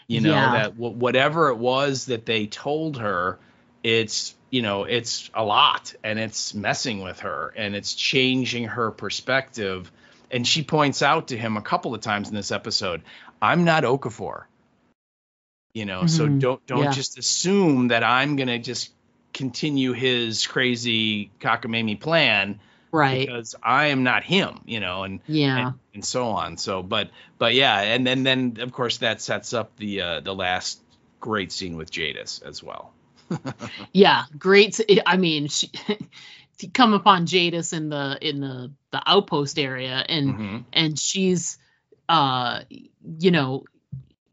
You know, that whatever it was that they told her, it's, you know, it's a lot, and it's messing with her, and it's changing her perspective. And she points out to him a couple of times in this episode, I'm not Okafor. You know, so don't just assume that I'm going to just continue his crazy cockamamie plan, right? Because I am not him, you know, and so on. So, but yeah, and then of course that sets up the last great scene with Jadis as well. Yeah, great. I mean, she come upon Jadis in the outpost area, and she's you know,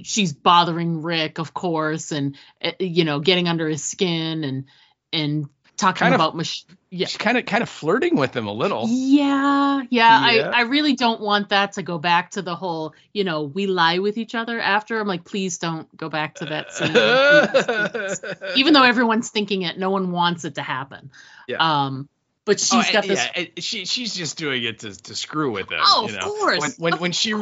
she's bothering Rick, of course, and you know, getting under his skin and talking about she's kind of flirting with him a little. Yeah. I really don't want that to go back to the whole, you know, we lie with each other after. I'm like, please don't go back to that scene. Please. Even though everyone's thinking it, no one wants it to happen. But she's got this. Yeah, she's just doing it to screw with him. Oh, you of know? course. When she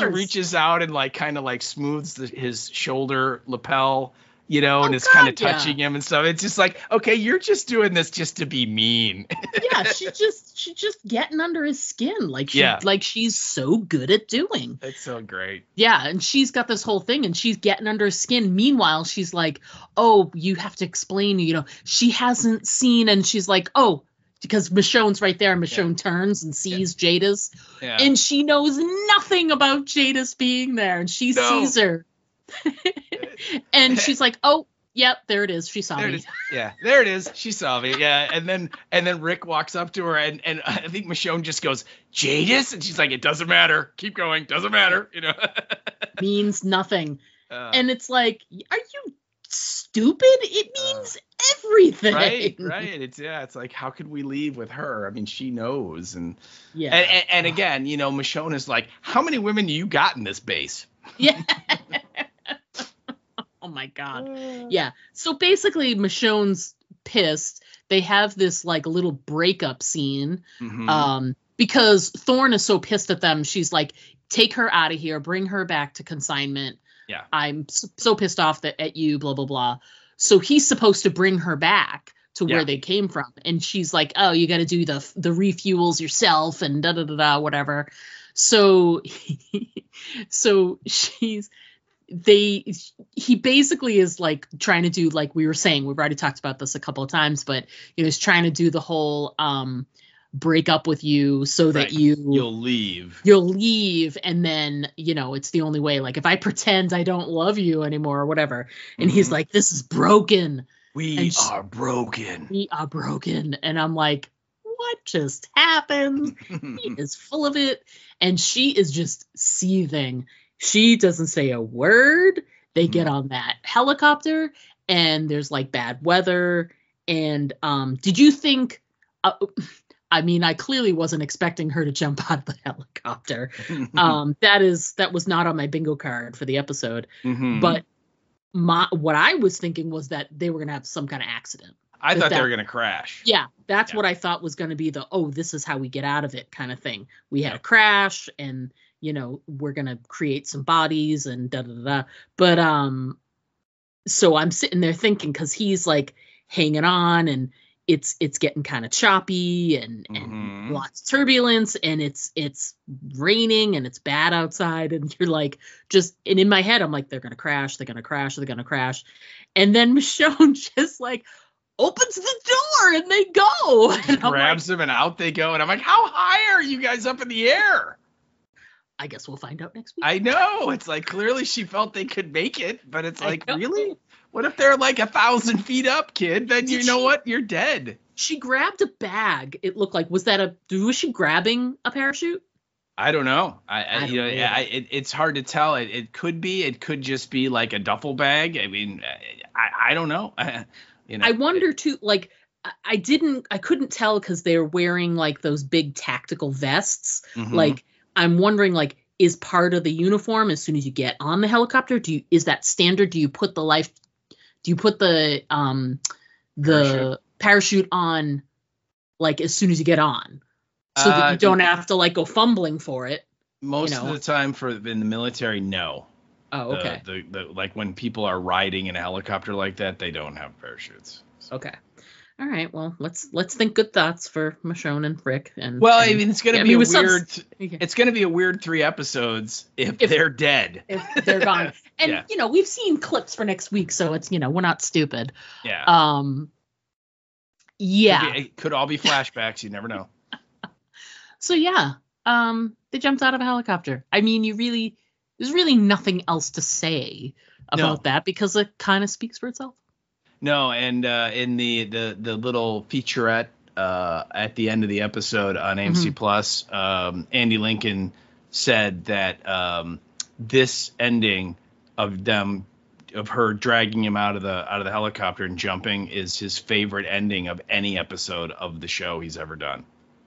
reaches out and like kind of like smooths his shoulder lapel, you know, and is kind of touching him and stuff. It's just like, okay, you're just doing this just to be mean. Yeah, she's just getting under his skin, like she's so good at doing. It's so great. Yeah, and she's got this whole thing, and she's getting under his skin. Meanwhile, she's like, oh, you have to explain, you know, she hasn't seen, and she's like, oh. Because Michonne's right there, and Michonne turns and sees Jadis, and she knows nothing about Jadis being there, and she sees her, and she's like, "Oh, yep, there it is. She saw me." Yeah, there it is. She saw me. Yeah, and then Rick walks up to her, and I think Michonne just goes, "Jadis," and she's like, "It doesn't matter. Keep going. Doesn't matter." You know, means nothing, and it's like, are you stupid? It means everything. Right. It's like, how could we leave with her? I mean, she knows. And again, you know, Michonne is like, how many women do you got in this base? Yeah. Oh my God. Yeah. So basically Michonne's pissed. They have this like little breakup scene. Because Thorne is so pissed at them. She's like, take her out of here, bring her back to consignment. Yeah. I'm so pissed off at you, blah, blah, blah. So he's supposed to bring her back to where they came from. And she's like, oh, you got to do the refuels yourself and whatever. So he basically is like trying to do, like we were saying, we've already talked about this a couple of times, but you know, he's trying to do the whole, break up with you so that you'll leave, and then, you know, it's the only way, like if I pretend I don't love you anymore or whatever, and he's like, this is broken, we are broken, and I'm like, what just happened? He is full of it, and she is just seething. She doesn't say a word. They get on that helicopter, and there's like bad weather, and did you think I mean, I clearly wasn't expecting her to jump out of the helicopter. That was not on my bingo card for the episode. But what I was thinking was that they were going to have some kind of accident. I thought they were going to crash. Yeah, that's what I thought was going to be this is how we get out of it kind of thing. We had a crash, and, you know, we're going to create some bodies and da-da-da-da. But so I'm sitting there thinking, because he's like hanging on, and it's getting kind of choppy and lots of turbulence, and it's raining and it's bad outside, and you're like, and in my head I'm like, they're gonna crash, they're gonna crash, and then Michonne just like opens the door and they go, and grabs them and out they go, and I'm like, how high are you guys up in the air? I guess we'll find out next week. I know, it's like clearly she felt they could make it, but it's like, really? What if they're like 1,000 feet up, kid? Then you know what? You're dead. She grabbed a bag. It looked like, was she grabbing a parachute? I don't know. It's hard to tell. It could be. It could just be like a duffel bag. I mean, I don't know. I wonder too. Like, I couldn't tell because they're wearing like those big tactical vests. Like, I'm wondering, like, is part of the uniform as soon as you get on the helicopter? Is that standard? Do you put the parachute on like as soon as you get on, so that you don't have to like go fumbling for it? Most of the time in the military, no. Oh, okay. The like when people are riding in a helicopter like that, they don't have parachutes. So. Okay. All right. Well, let's think good thoughts for Michonne and Rick. I mean, it's going to be a weird. It's going to be a weird 3 episodes if they're dead. If they're gone. And we've seen clips for next week, so it's we're not stupid. Yeah. Yeah. It could all be flashbacks. You never know. So yeah. They jumped out of a helicopter. I mean, there's really nothing else to say about that because it kind of speaks for itself. No, and in the little featurette at the end of the episode on AMC Plus, Andy Lincoln said that this ending of her dragging him out of the helicopter and jumping is his favorite ending of any episode of the show he's ever done.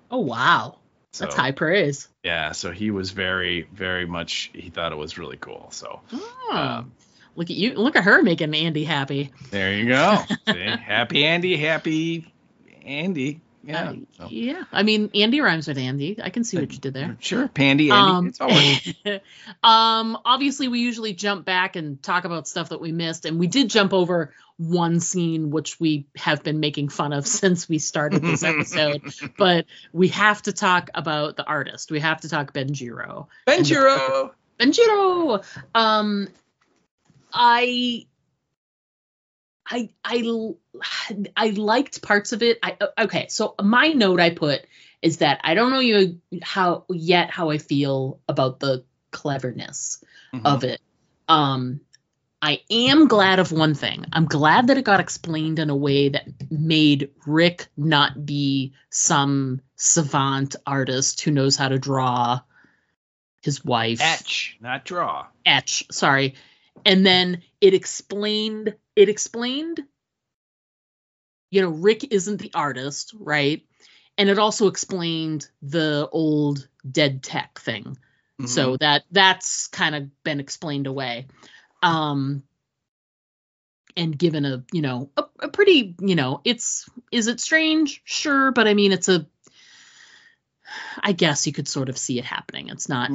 Oh wow, that's high praise. Yeah, so he was very, very much. He thought it was really cool. So. Look at you! Look at her making Andy happy. There you go. See? Happy Andy. Yeah. Yeah. I mean, Andy rhymes with Andy. I can see what you did there. Sure, Pandy Andy. It's always. Obviously, we usually jump back and talk about stuff that we missed, and we did jump over one scene which we have been making fun of since we started this episode. But we have to talk about the artist. We have to talk Benjiro. Benjiro. I liked parts of it. Okay, so my note I put is that I don't know how I feel about the cleverness of it. I am glad of one thing. I'm glad that it got explained in a way that made Rick not be some savant artist who knows how to draw his wife. Etch, not draw. Etch, sorry. And then it explained, Rick isn't the artist, right? And it also explained the old dead tech thing. So that's kind of been explained away. And given a pretty, is it strange? Sure. But I mean, I guess you could sort of see it happening. It's not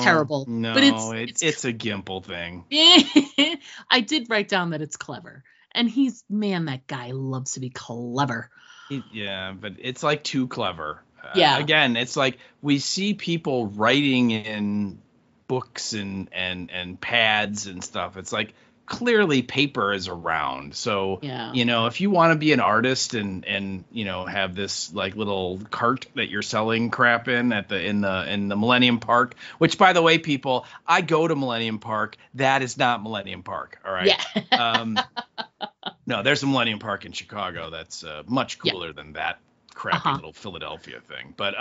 terrible. No, but it's a Gimple thing. I did write down that it's clever. And that guy loves to be clever. Yeah, but it's like too clever. Yeah. Again, it's like we see people writing in books and pads and stuff. It's like clearly paper is around. So, if you want to be an artist and have this like little cart that you're selling crap in in the Millennium Park, which by the way, people, I go to Millennium Park. That is not Millennium Park. All right. Yeah. No, there's a Millennium Park in Chicago that's much cooler than that crappy little Philadelphia thing. But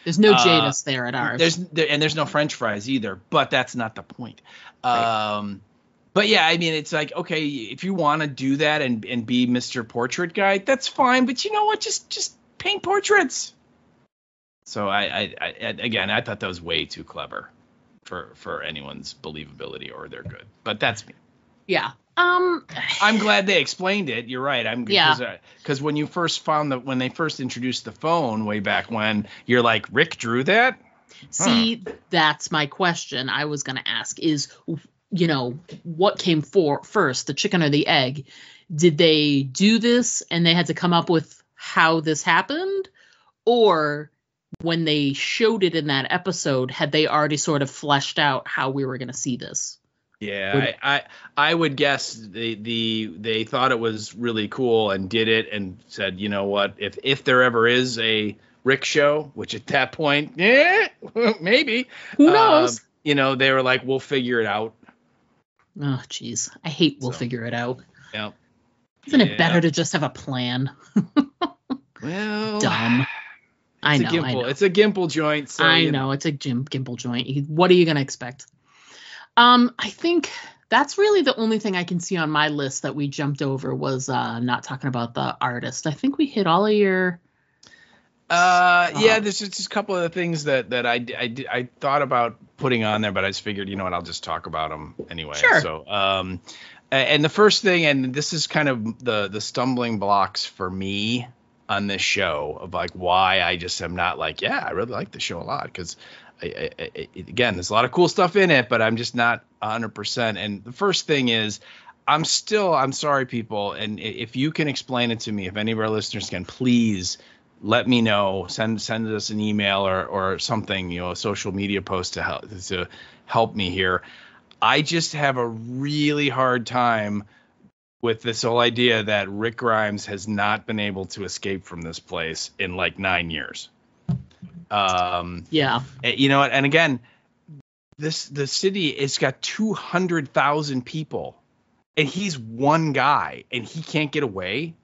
there's no Jadis there at ours. There's no French fries either. But that's not the point. Right. But yeah, I mean, it's like, okay, if you want to do that and be Mr. Portrait Guy, that's fine. But you know what? Just paint portraits. So I thought that was way too clever for anyone's believability or their good. But that's me. Yeah. I'm glad they explained it. You're right. Because when when they first introduced the phone way back when, you're like, Rick drew that? See, that's my question I was going to ask is what came first, the chicken or the egg? Did they do this and they had to come up with how this happened? Or when they showed it in that episode, had they already sort of fleshed out how we were going to see this? Yeah, I would guess they thought it was really cool and did it and said, you know what, if there ever is a Rick show, which at that point, maybe. Who knows? They were like, we'll figure it out. Oh, geez. I hate we'll figure it out. Yeah. Isn't it better to just have a plan? Well, dumb. I know. It's a gimple joint. So I know. It's a gimple joint. What are you going to expect? I think that's really the only thing I can see on my list that we jumped over was not talking about the artist. I think we hit all of your. Yeah, there's just a couple of the things that I thought about putting on there, but I just figured, I'll just talk about them anyway. Sure. So, and the first thing, and this is kind of the stumbling blocks for me on this show of like why I just am not like, yeah, I really like the show a lot because. Again, there's a lot of cool stuff in it, but I'm just not 100%. And the first thing is, I'm sorry, people. And if you can explain it to me, if any of our listeners can, please let me know. Send us an email or something, a social media post to help me here. I just have a really hard time with this whole idea that Rick Grimes has not been able to escape from this place in like 9 years. Yeah. And again, the city, it's got 200,000 people and he's one guy and he can't get away.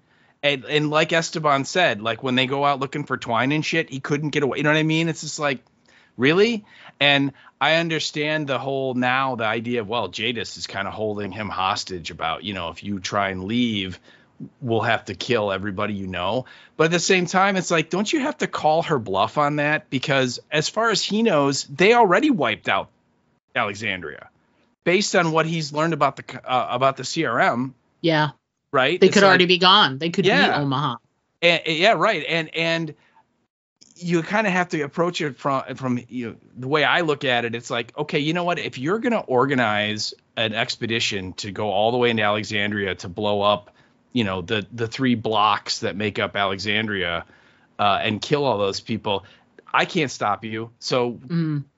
And like Esteban said, like when they go out looking for twine and shit, he couldn't get away. You know what I mean? It's just like, really? And I understand the idea of, well, Jadis is kind of holding him hostage about, if you try and leave, we'll have to kill everybody. But at the same time, it's like, don't you have to call her bluff on that? Because as far as he knows, they already wiped out Alexandria based on what he's learned about the CRM. Yeah. Right. They could already be gone. They could be Omaha. Yeah. Right. And you kind of have to approach it from the way I look at it. It's like, okay, you know what? If you're going to organize an expedition to go all the way into Alexandria to blow up, the 3 blocks that make up Alexandria and kill all those people, I can't stop you. So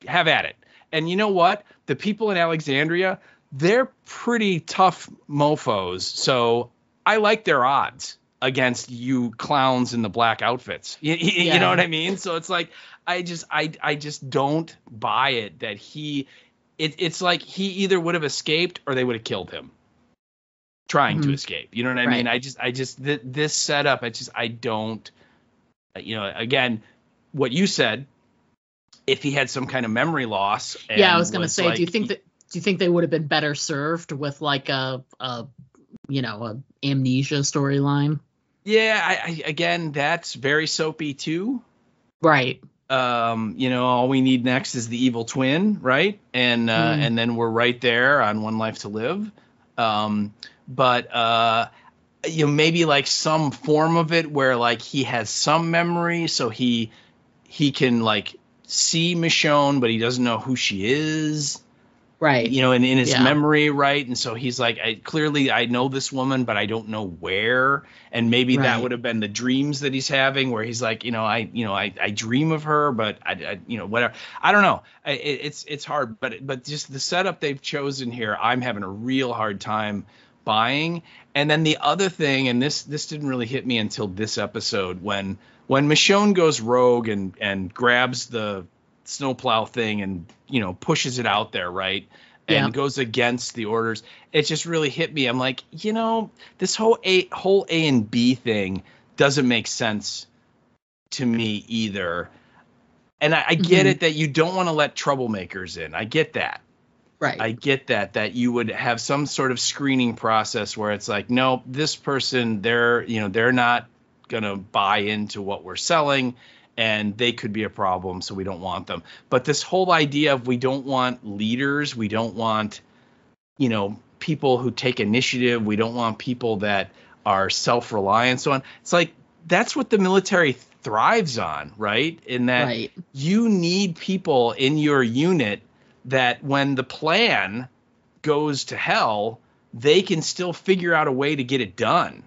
have at it. And you know what? The people in Alexandria, they're pretty tough mofos. So I like their odds against you clowns in the black outfits. You know what I mean? So it's like, I just don't buy it that it's like he either would have escaped or they would have killed him trying to escape. You know what I mean? I just this setup, I don't, again, what you said, if he had some kind of memory loss. I was going to say, do you think they would have been better served with like a amnesia storyline? Yeah, again, that's very soapy too. Right. All we need next is the evil twin, right? And then we're right there on One Life to Live. But maybe like some form of it where like he has some memory, so he can like see Michonne, but he doesn't know who she is. Right. In his memory, right? And so he's like, I know this woman, but I don't know where. And maybe that would have been the dreams that he's having, where he's like, I dream of her, but I whatever. I don't know. It's hard, but just the setup they've chosen here, I'm having a real hard time buying. And then the other thing, and this didn't really hit me until this episode, when Michonne goes rogue and grabs the snowplow thing and pushes it out there, right, and goes against the orders, it just really hit me. I'm like, this whole A and B thing doesn't make sense to me either. And I get it that you don't want to let troublemakers in. I get that. Right. I get that you would have some sort of screening process where it's like, no, this person, they're not gonna buy into what we're selling, and they could be a problem, so we don't want them. But this whole idea of we don't want leaders, we don't want, people who take initiative, we don't want people that are self-reliant, so on. It's like, that's what the military thrives on, right? In that you need people in your unit that when the plan goes to hell, they can still figure out a way to get it done.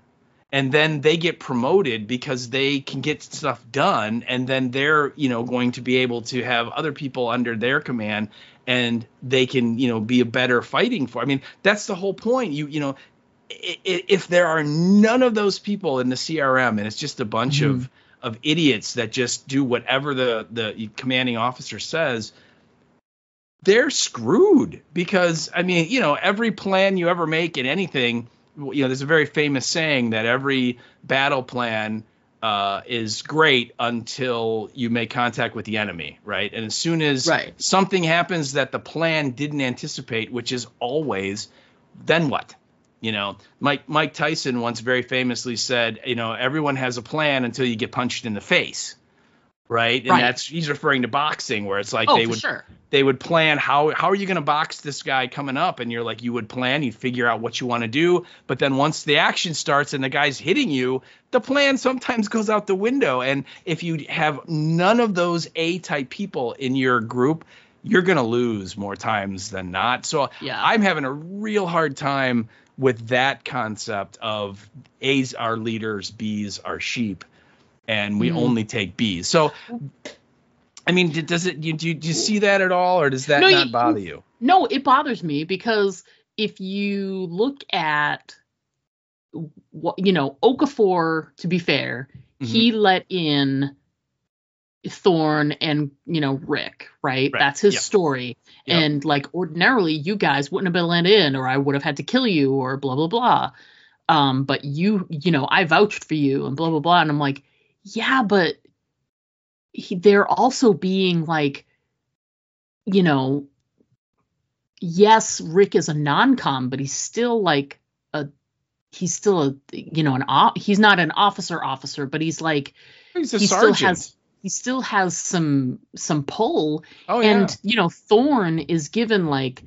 And then they get promoted because they can get stuff done. And then they're, going to be able to have other people under their command, and they can, be a better fighting force. I mean, that's the whole point. If there are none of those people in the CRM, and it's just a bunch of idiots that just do whatever the commanding officer says, they're screwed. Because, I mean, every plan you ever make in anything, there's a very famous saying that every battle plan is great until you make contact with the enemy, right? And as soon as something happens that the plan didn't anticipate, which is always, then what? Mike Tyson once very famously said, everyone has a plan until you get punched in the face, right? And he's referring to boxing, where it's like they would plan how are you going to box this guy coming up, and you're like, you would plan, you figure out what you want to do, but then once the action starts and the guy's hitting you, the plan sometimes goes out the window. And if you have none of those A-type people in your group, you're going to lose more times than not. So I'm having a real hard time with that concept of A's are leaders, B's are sheep, and we only take B's. So, I mean, do you see that at all, or does that not bother you? No, it bothers me, because if you look at Okafor, to be fair, he let in Thorne and Rick, right? That's his story. And like, ordinarily you guys wouldn't have been let in, or I would have had to kill you, or blah blah blah. But I vouched for you, and blah blah blah. And I'm like, yeah, but they're also being like, yes, Rick is a non-com, but he's still like he's not an officer, but he's like, he's a sergeant. He still has some pull. Oh, yeah. And, Thorne is given, like,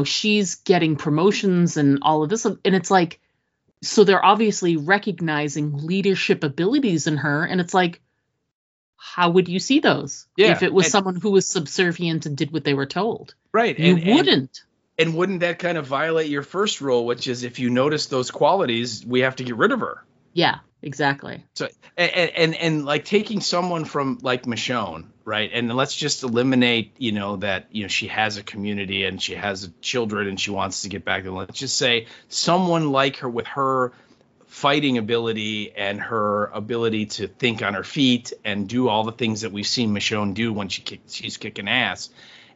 she's getting promotions and all of this. And it's like, so they're obviously recognizing leadership abilities in her. And it's like, how would you see those? Yeah, if it was someone who was subservient and did what they were told? Right. You wouldn't. And wouldn't that kind of violate your first rule, which is, if you notice those qualities, we have to get rid of her? Yeah. Exactly. So and like taking someone from like Michonne, right? And let's just eliminate, that she has a community and she has children and she wants to get back to. Let's just say someone like her, with her fighting ability and her ability to think on her feet and do all the things that we've seen Michonne do when she's kicking ass.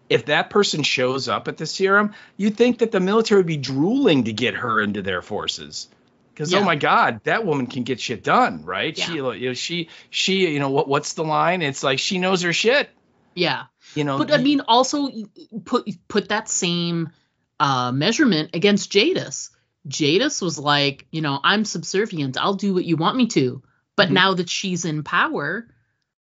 If that person shows up at the Serum, you'd think that the military would be drooling to get her into their forces. Because, oh, my God, that woman can get shit done, right? Yeah. She what's the line? It's like, she knows her shit. Yeah. But I mean, also put that same measurement against Jadis. Jadis was like, I'm subservient. I'll do what you want me to. But now that she's in power,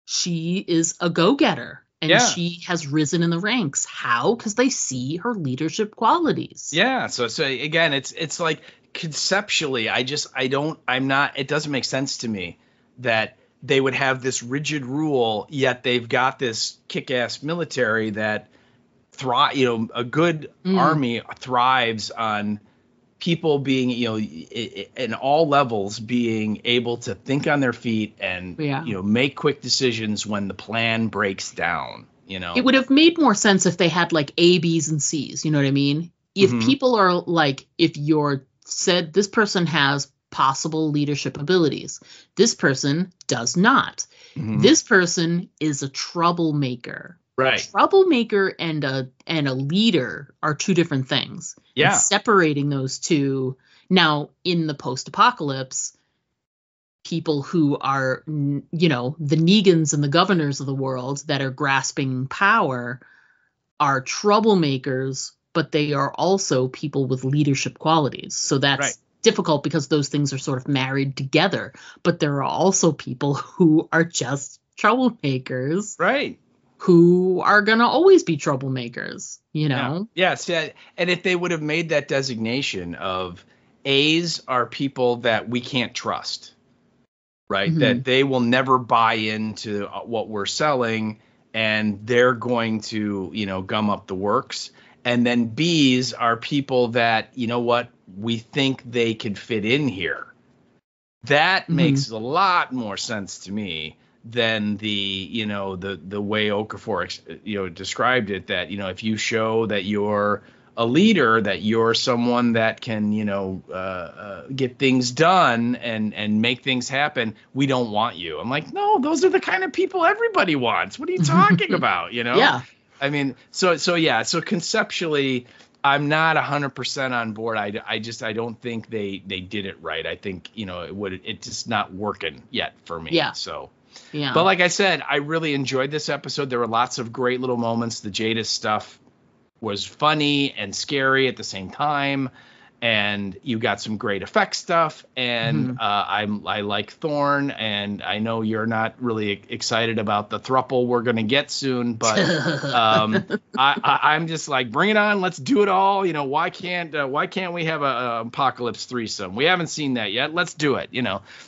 she is a go-getter. And she has risen in the ranks. How? Because they see her leadership qualities. Yeah. So again, it's like, conceptually, it doesn't make sense to me that they would have this rigid rule, yet they've got this kick-ass military that a good army thrives on people being, in all levels, being able to think on their feet and, make quick decisions when the plan breaks down, It would have made more sense if they had like A, B's, and C's, you know what I mean? If people are like, if you're said this person has possible leadership abilities, this person does not. This person is a troublemaker. Right. A troublemaker and a leader are two different things. Yeah. And separating those two. Now, in the post-apocalypse, people who are, the Negans and the governors of the world that are grasping power are troublemakers, but they are also people with leadership qualities. So that's difficult because those things are sort of married together. But there are also people who are just troublemakers. Right. Who are going to always be troublemakers, Yeah. Yes. Yeah. And if they would have made that designation of A's are people that we can't trust, right? That they will never buy into what we're selling, and they're going to, gum up the works. and then Bs are people that, you know what, we think they could fit in here. That makes a lot more sense to me than the way Okafor described it, that if you show that you're a leader, that you're someone that can get things done and make things happen, we don't want you. I'm like, no, those are the kind of people everybody wants. What are you talking about? Yeah. I mean, so conceptually, I'm not 100% on board. I don't think they did it right. I think it's just not working yet for me. Yeah. So yeah. But like I said, I really enjoyed this episode. There were lots of great little moments. The Jadis stuff was funny and scary at the same time, and you got some great effect stuff. And I like Thorne, and I know you're not really excited about the throuple we're gonna get soon, but I'm just like, bring it on, let's do it all. Why can't we have a apocalypse threesome? We haven't seen that yet. Let's do it.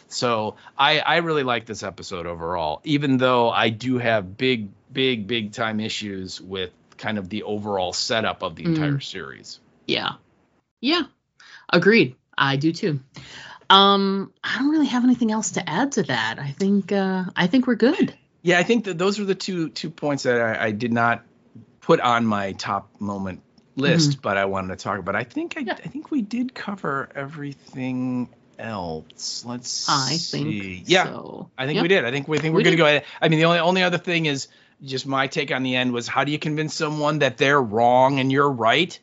So I really like this episode overall, even though I do have big time issues with kind of the overall setup of the entire series. Yeah. Agreed. I do too. I don't really have anything else to add to that. I think we're good. Yeah, I think that those are the two points that I did not put on my top moment list, but I wanted to talk about. I think we did cover everything else. Let's see. So. I think we did. I think we're going to go. I mean, the only other thing is just my take on the end was, how do you convince someone that they're wrong and you're right?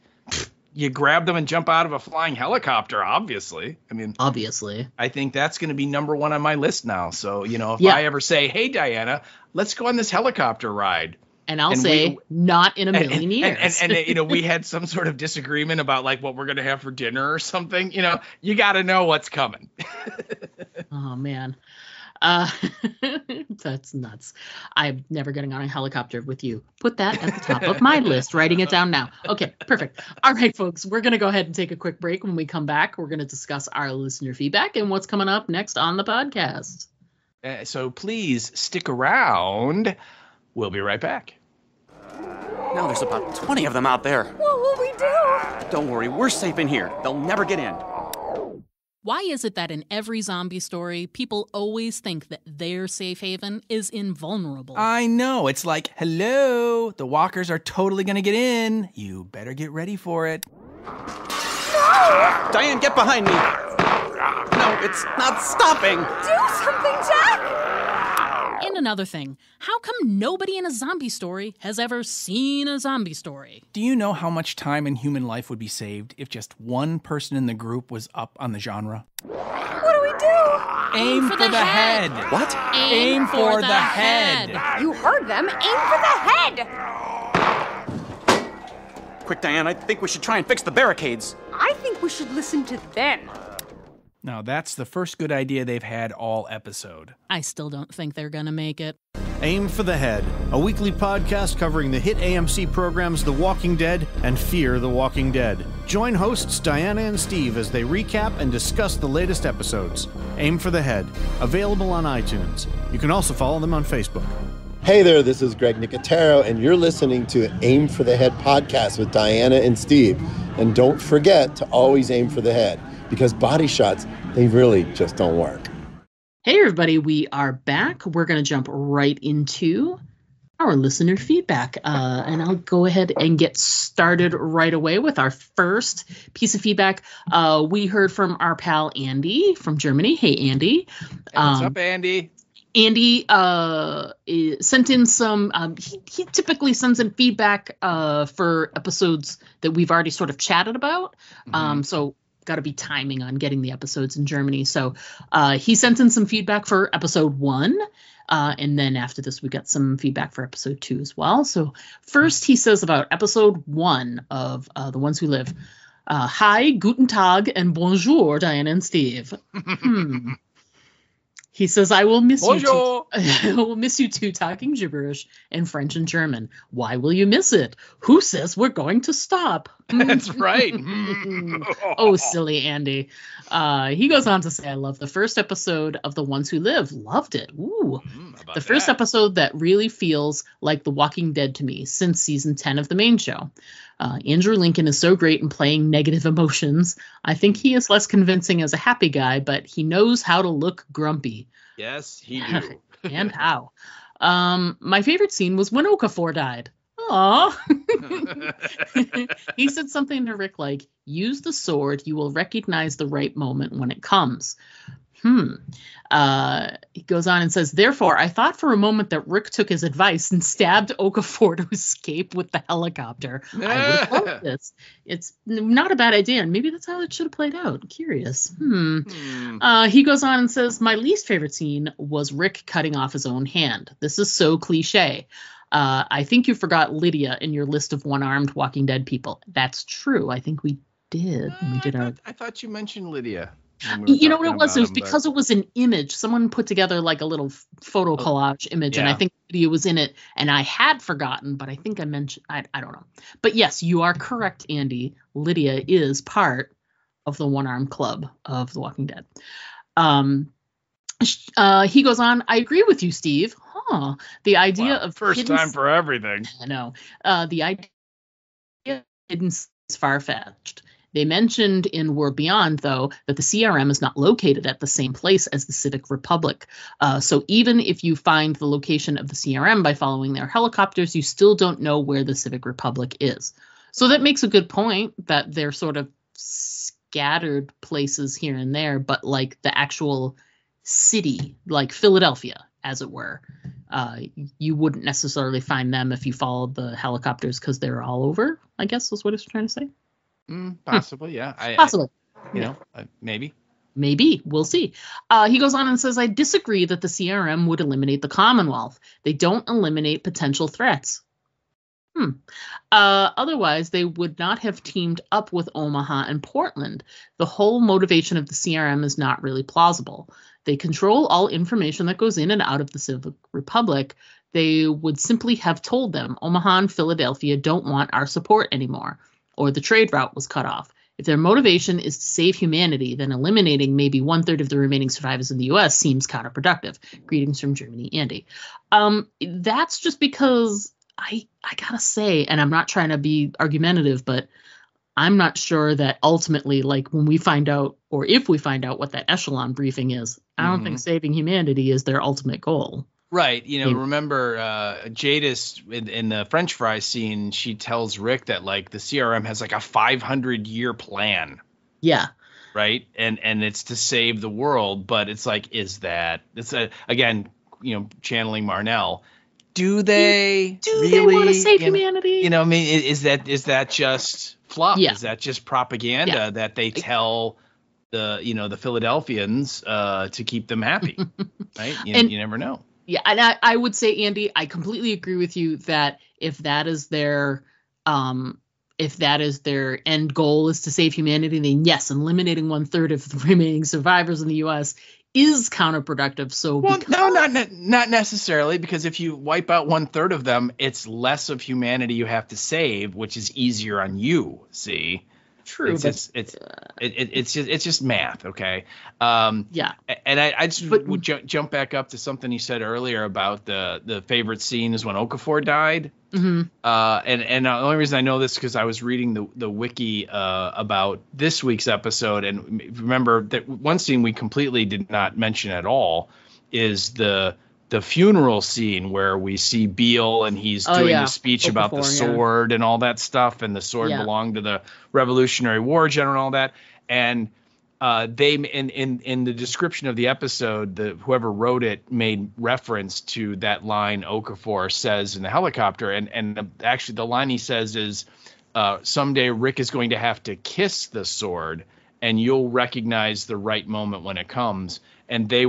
You grab them and jump out of a flying helicopter, obviously. I mean, obviously. I think that's going to be number one on my list now. So, if I ever say, hey, Diana, let's go on this helicopter ride. And I'll say, not in a million years. And we had some sort of disagreement about like what we're going to have for dinner or something. You got to know what's coming. Oh, man. That's nuts. I'm never getting on a helicopter with you. Put that at the top of my list. Writing it down now. Okay, perfect. All right, folks, we're going to go ahead and take a quick break. When we come back, we're going to discuss our listener feedback and what's coming up next on the podcast. So please stick around. We'll be right back. Now there's about 20 of them out there. What will we do? Don't worry, we're safe in here. They'll never get in. Why is it that in every zombie story, people always think that their safe haven is invulnerable? I know. It's like, hello, the walkers are totally gonna get in. You better get ready for it. No! Diane, get behind me. No, it's not stopping. Do something, Jack! And another thing, how come nobody in a zombie story has ever seen a zombie story? Do you know how much time in human life would be saved if just one person in the group was up on the genre? What do we do? Aim for the head. What? Aim for the head. You heard them. Aim for the head. Quick, Diane, I think we should try and fix the barricades. I think we should listen to them. Now, that's the first good idea they've had all episode. I still don't think they're gonna make it. Aim for the Head, a weekly podcast covering the hit AMC programs The Walking Dead and Fear the Walking Dead. Join hosts Diana and Steve as they recap and discuss the latest episodes. Aim for the Head, available on iTunes. You can also follow them on Facebook. Hey there, this is Greg Nicotero, and you're listening to Aim for the Head podcast with Diana and Steve. And don't forget to always aim for the head, because body shots, they really just don't work. Hey, everybody, we are back. We're going to jump right into our listener feedback. And I'll go ahead and get started right away with our first piece of feedback. We heard from our pal Andy from Germany. Hey, Andy. Hey, what's up, Andy? Andy sent in some, he typically sends in feedback for episodes that we've already sort of chatted about. So got to be timing on getting the episodes in Germany. So he sent in some feedback for episode 1. And then after this, we got some feedback for episode 2 as well. So first he says about episode 1 of The Ones Who Live. Hi, guten Tag, and bonjour, Diane and Steve. He says, I will miss Bonjour. I will miss you two talking gibberish in French and German. Why will you miss it? Who says we're going to stop? That's right. Oh, silly Andy. He goes on to say, I love the first episode of The Ones Who Live. Loved it. Ooh. The first episode that really feels like The Walking Dead to me since season 10 of the main show. Andrew Lincoln is so great in playing negative emotions. I think he is less convincing as a happy guy, but he knows how to look grumpy. Yes, he do. And how. My favorite scene was when Okafor died. Aww. He said something to Rick like, use the sword, you will recognize the right moment when it comes. He goes on and says, therefore, I thought for a moment that Rick took his advice and stabbed Okafor to escape with the helicopter. I would have loved this. It's not a bad idea, and maybe that's how it should have played out. Curious. He goes on and says, my least favorite scene was Rick cutting off his own hand. This is so cliche. I think you forgot Lydia in your list of one-armed Walking Dead people. That's true. I think we did. I thought you mentioned Lydia. You know what it was? It was because it was an image. Someone put together like a little photo collage image, and I think Lydia was in it. And I had forgotten, but I think I mentioned. I don't know. But yes, you are correct, Andy. Lydia is part of the one-armed club of The Walking Dead. He goes on. I agree with you, Steve. The idea of first time for everything. I know. The idea of hidden is far-fetched. They mentioned in War Beyond, though, that the CRM is not located at the same place as the Civic Republic. So even if you find the location of the CRM by following their helicopters, you still don't know where the Civic Republic is. So that makes a good point that they're sort of scattered places here and there, but like the actual city, like Philadelphia, as it were, you wouldn't necessarily find them if you followed the helicopters because they're all over, I guess is what it's trying to say. Possibly, yeah. Possibly. Maybe. Maybe. We'll see. He goes on and says, I disagree that the CRM would eliminate the Commonwealth. They don't eliminate potential threats. Otherwise, they would not have teamed up with Omaha and Portland. The whole motivation of the CRM is not really plausible. They control all information that goes in and out of the Civic Republic. They would simply have told them, Omaha and Philadelphia don't want our support anymore, or the trade route was cut off. If their motivation is to save humanity, then eliminating maybe 1/3 of the remaining survivors in the U.S. seems counterproductive. Greetings from Germany, Andy. That's just because I gotta say, and I'm not trying to be argumentative, but I'm not sure that ultimately, like when we find out, or if we find out what that echelon briefing is, I don't think saving humanity is their ultimate goal. Right. Remember Jadis in the French fry scene, she tells Rick that like the CRM has like a 500-year plan. Yeah. Right. And it's to save the world. But it's like, again, channeling Marnell. Do they really want to save humanity? Is that just fluff? Yeah. Is that just propaganda that they tell the Philadelphians to keep them happy? Right. You never know. Yeah, and I would say, Andy, I completely agree with you that if that is their end goal is to save humanity, then yes, eliminating 1/3 of the remaining survivors in the U.S. is counterproductive. Not necessarily, because if you wipe out 1/3 of them, it's less of humanity you have to save, which is easier on you. See. True, it's just math, okay? Yeah. And I just would jump back up to something you said earlier about the favorite scene is when Okafor died. And the only reason I know this is because I was reading the wiki about this week's episode, and remember that one scene we completely did not mention at all is the funeral scene where we see Beale and he's doing the speech about the sword and all that stuff, and the sword belonged to the Revolutionary War general and all that. And they in the description of the episode, whoever wrote it made reference to that line Okafor says in the helicopter, and actually the line he says is someday Rick is going to have to kiss the sword and you'll recognize the right moment when it comes. And they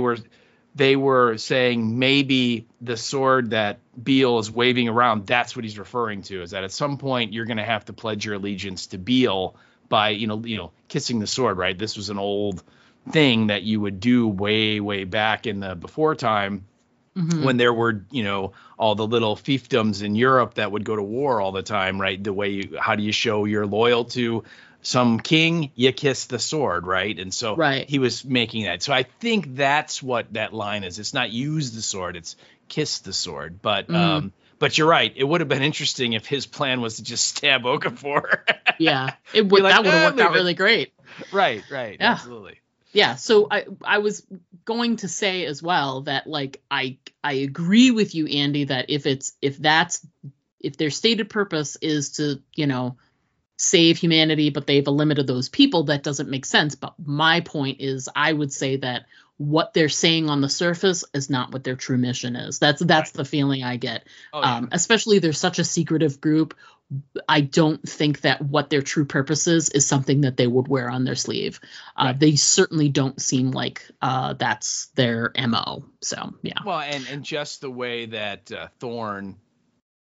were saying maybe the sword that Beale is waving around, that's what he's referring to, is that at some point you're going to have to pledge your allegiance to Beale by, kissing the sword, right? This was an old thing that you would do way back in the before time. Mm-hmm. When there were, all the little fiefdoms in Europe that would go to war all the time, right? The way how do you show you're loyal to some king? You kiss the sword, right? And so he was making that. So I think that's what that line is. It's not use the sword, it's kiss the sword. But you're right. It would have been interesting if his plan was to just stab Okafor. Yeah, it would. That would have worked out really great. Right. Yeah. Absolutely. Yeah, so I was going to say as well that like I agree with you, Andy, that if their stated purpose is to, save humanity, but they've eliminated those people, that doesn't make sense. But my point is, I would say that what they're saying on the surface is not what their true mission is. That's the feeling I get. Especially they're such a secretive group. I don't think that what their true purpose is something that they would wear on their sleeve. They certainly don't seem like that's their MO. So, yeah. Well, and just the way that Thorne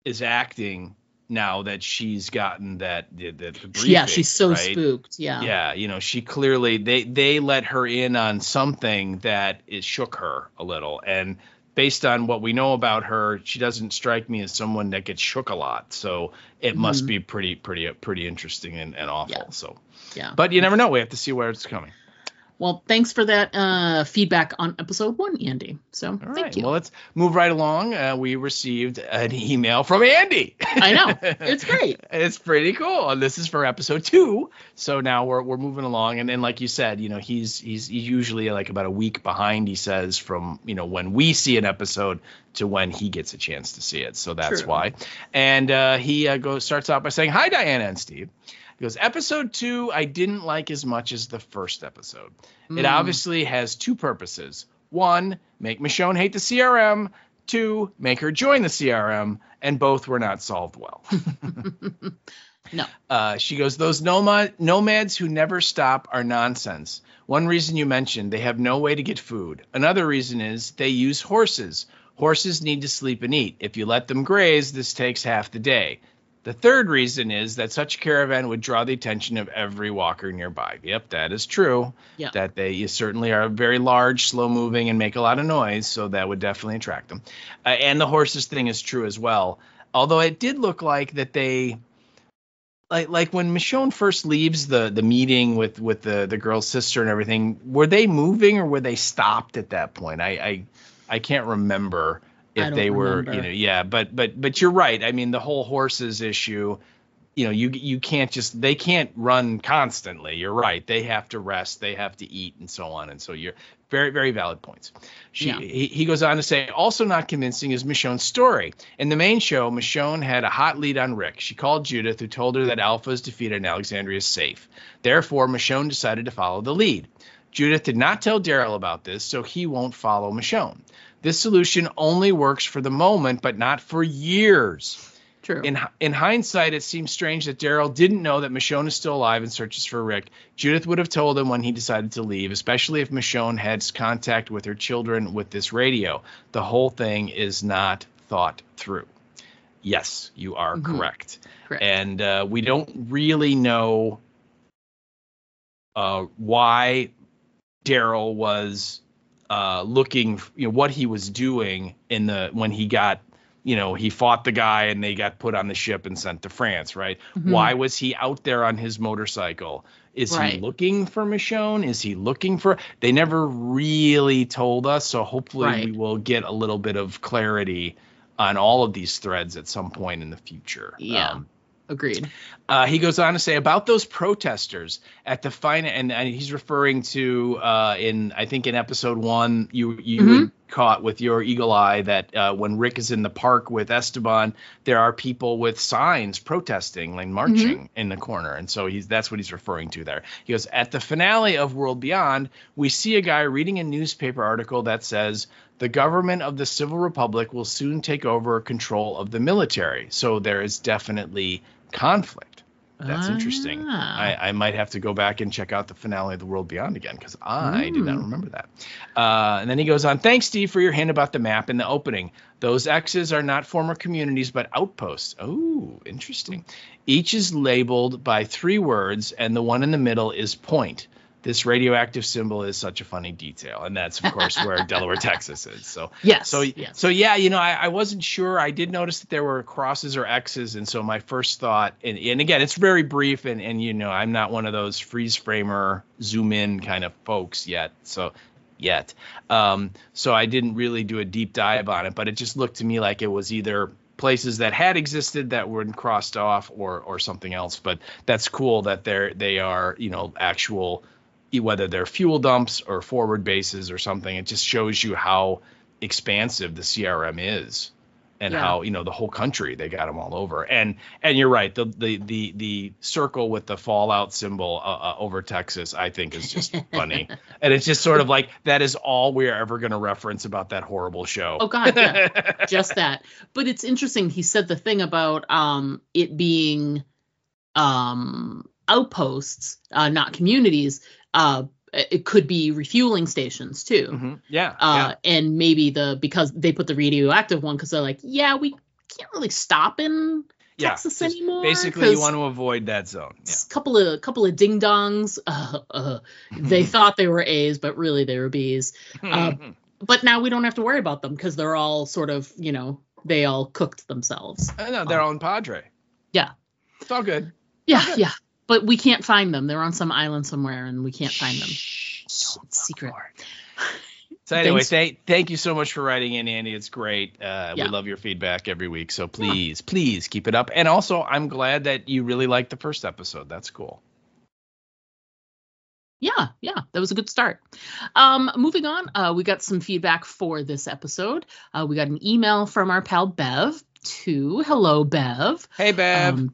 is acting now that she's gotten the briefing. Yeah, she's so spooked. Yeah. Yeah, she clearly, they let her in on something that shook her a little. And based on what we know about her, she doesn't strike me as someone that gets shook a lot. So it must be pretty interesting and awful. Yeah. So, yeah. But you never know. We have to see where it's coming. Well, thanks for that feedback on episode 1, Andy. So thank you. Well, let's move right along. We received an email from Andy. I know. It's great. It's pretty cool. And this is for episode 2. So now we're moving along. And then, like you said, he's usually like about a week behind, he says, from, when we see an episode to when he gets a chance to see it. So that's why. And he starts out by saying, "Hi, Diana and Steve." He goes, episode 2, I didn't like as much as the first episode. It obviously has 2 purposes. 1, make Michonne hate the CRM. 2, make her join the CRM. And both were not solved well. No. She goes, those nomads who never stop are nonsense. One reason you mentioned, they have no way to get food. Another reason is they use horses. Horses need to sleep and eat. If you let them graze, this takes half the day. The third reason is that such a caravan would draw the attention of every walker nearby. Yep, that is true. Yeah. That they certainly are very large, slow-moving, and make a lot of noise, so that would definitely attract them. And the horses thing is true as well. Although it did look like that they, like when Michonne first leaves the meeting with the girl's sister and everything, were they moving or were they stopped at that point? I can't remember. If they were, but you're right. I mean, the whole horses issue, you can't they can't run constantly. You're right. They have to rest, they have to eat, and so on. And so you're very, very valid points. He goes on to say, also not convincing is Michonne's story. In the main show, Michonne had a hot lead on Rick. She called Judith, who told her that Alpha is defeated and Alexandria is safe. Therefore, Michonne decided to follow the lead. Judith did not tell Daryl about this, so he won't follow Michonne. This solution only works for the moment, but not for years. True. In hindsight, it seems strange that Daryl didn't know that Michonne is still alive and searches for Rick. Judith would have told him when he decided to leave, especially if Michonne had contact with her children with this radio. The whole thing is not thought through. Yes, you are correct. And we don't really know why Daryl was looking, what he was doing when he got, he fought the guy and they got put on the ship and sent to France, right? Why was he out there on his motorcycle? Is he looking for Michonne? Is he looking for? They never really told us, so hopefully we will get a little bit of clarity on all of these threads at some point in the future. Yeah. Agreed. He goes on to say about those protesters at the and he's referring to in episode 1 you caught with your eagle eye that when Rick is in the park with Esteban, there are people with signs protesting, like marching in the corner, and so that's what he's referring to there. He goes, at the finale of World Beyond, we see a guy reading a newspaper article that says the government of the Civil Republic will soon take over control of the military. So there is definitely conflict. That's interesting. I might have to go back and check out the finale of The World Beyond again, because I did not remember that. And then he goes on, thanks, Steve, for your hint about the map in the opening. Those X's are not former communities, but outposts. Oh, interesting. Each is labeled by 3 words, and the one in the middle is point. this radioactive symbol is such a funny detail. And that's, of course, where Delaware, Texas is. So, yes. So yeah, you know, I wasn't sure. I did notice that there were crosses or X's. And so my first thought, and again, it's very brief. And, you know, I'm not one of those freeze framer, zoom in kind of folks yet. So I didn't really do a deep dive on it. But it just looked to me like it was either places that had existed that were crossed off or something else. But that's cool that they are, you know, actual, whether they're fuel dumps or forward bases or something. It just shows you how expansive the CRM is and how, you know, the whole country, they got them all over. And you're right. The circle with the fallout symbol over Texas, I think is just funny. And it's just sort of like, that is all we're ever going to reference about that horrible show. Oh God. Yeah. Just that. But it's interesting. He said the thing about it being outposts, not communities. It could be refueling stations too. Mm-hmm. Yeah. And maybe because they put the radioactive one because they're like, yeah, we can't really stop in Texas anymore. Basically, you want to avoid that zone. Yeah. Couple of ding dongs. They thought they were A's, but really they were B's. But now we don't have to worry about them because they're all sort of, you know, they all cooked themselves. I know, their own Padre. Yeah. It's all good. Yeah, yeah. But we can't find them. They're on some island somewhere, and we can't find them. It's secret. So anyway, thank you so much for writing in, Andy. It's great. We love your feedback every week. So please keep it up. And also, I'm glad that you really liked the first episode. That's cool. Yeah, that was a good start. Moving on, we got some feedback for this episode. We got an email from our pal Bev too. Hello, Bev. Hey, Bev.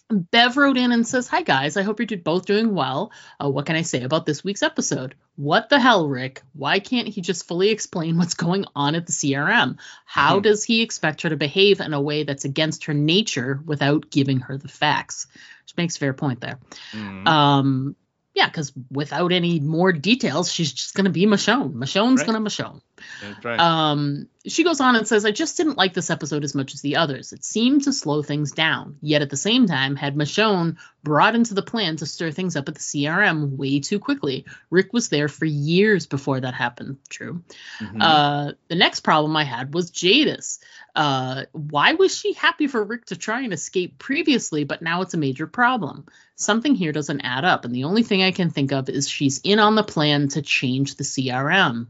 Bev wrote in and says, hi, guys. I hope you're both doing well. What can I say about this week's episode? What the hell, Rick? Why can't he just fully explain what's going on at the CRM? How does he expect her to behave in a way that's against her nature without giving her the facts? Which makes a fair point there. Yeah, because without any more details, she's just going to be Michonne. Michonne's going to Michonne. That's right. She goes on and says, I just didn't like this episode as much as the others. It seemed to slow things down, yet at the same time had Michonne brought into the plan to stir things up at the CRM way too quickly. Rick was there for years before that happened. True. The next problem I had was Jadis. Why was she happy for Rick to try and escape previously, but now it's a major problem? Something here doesn't add up, and the only thing I can think of is she's in on the plan to change the CRM.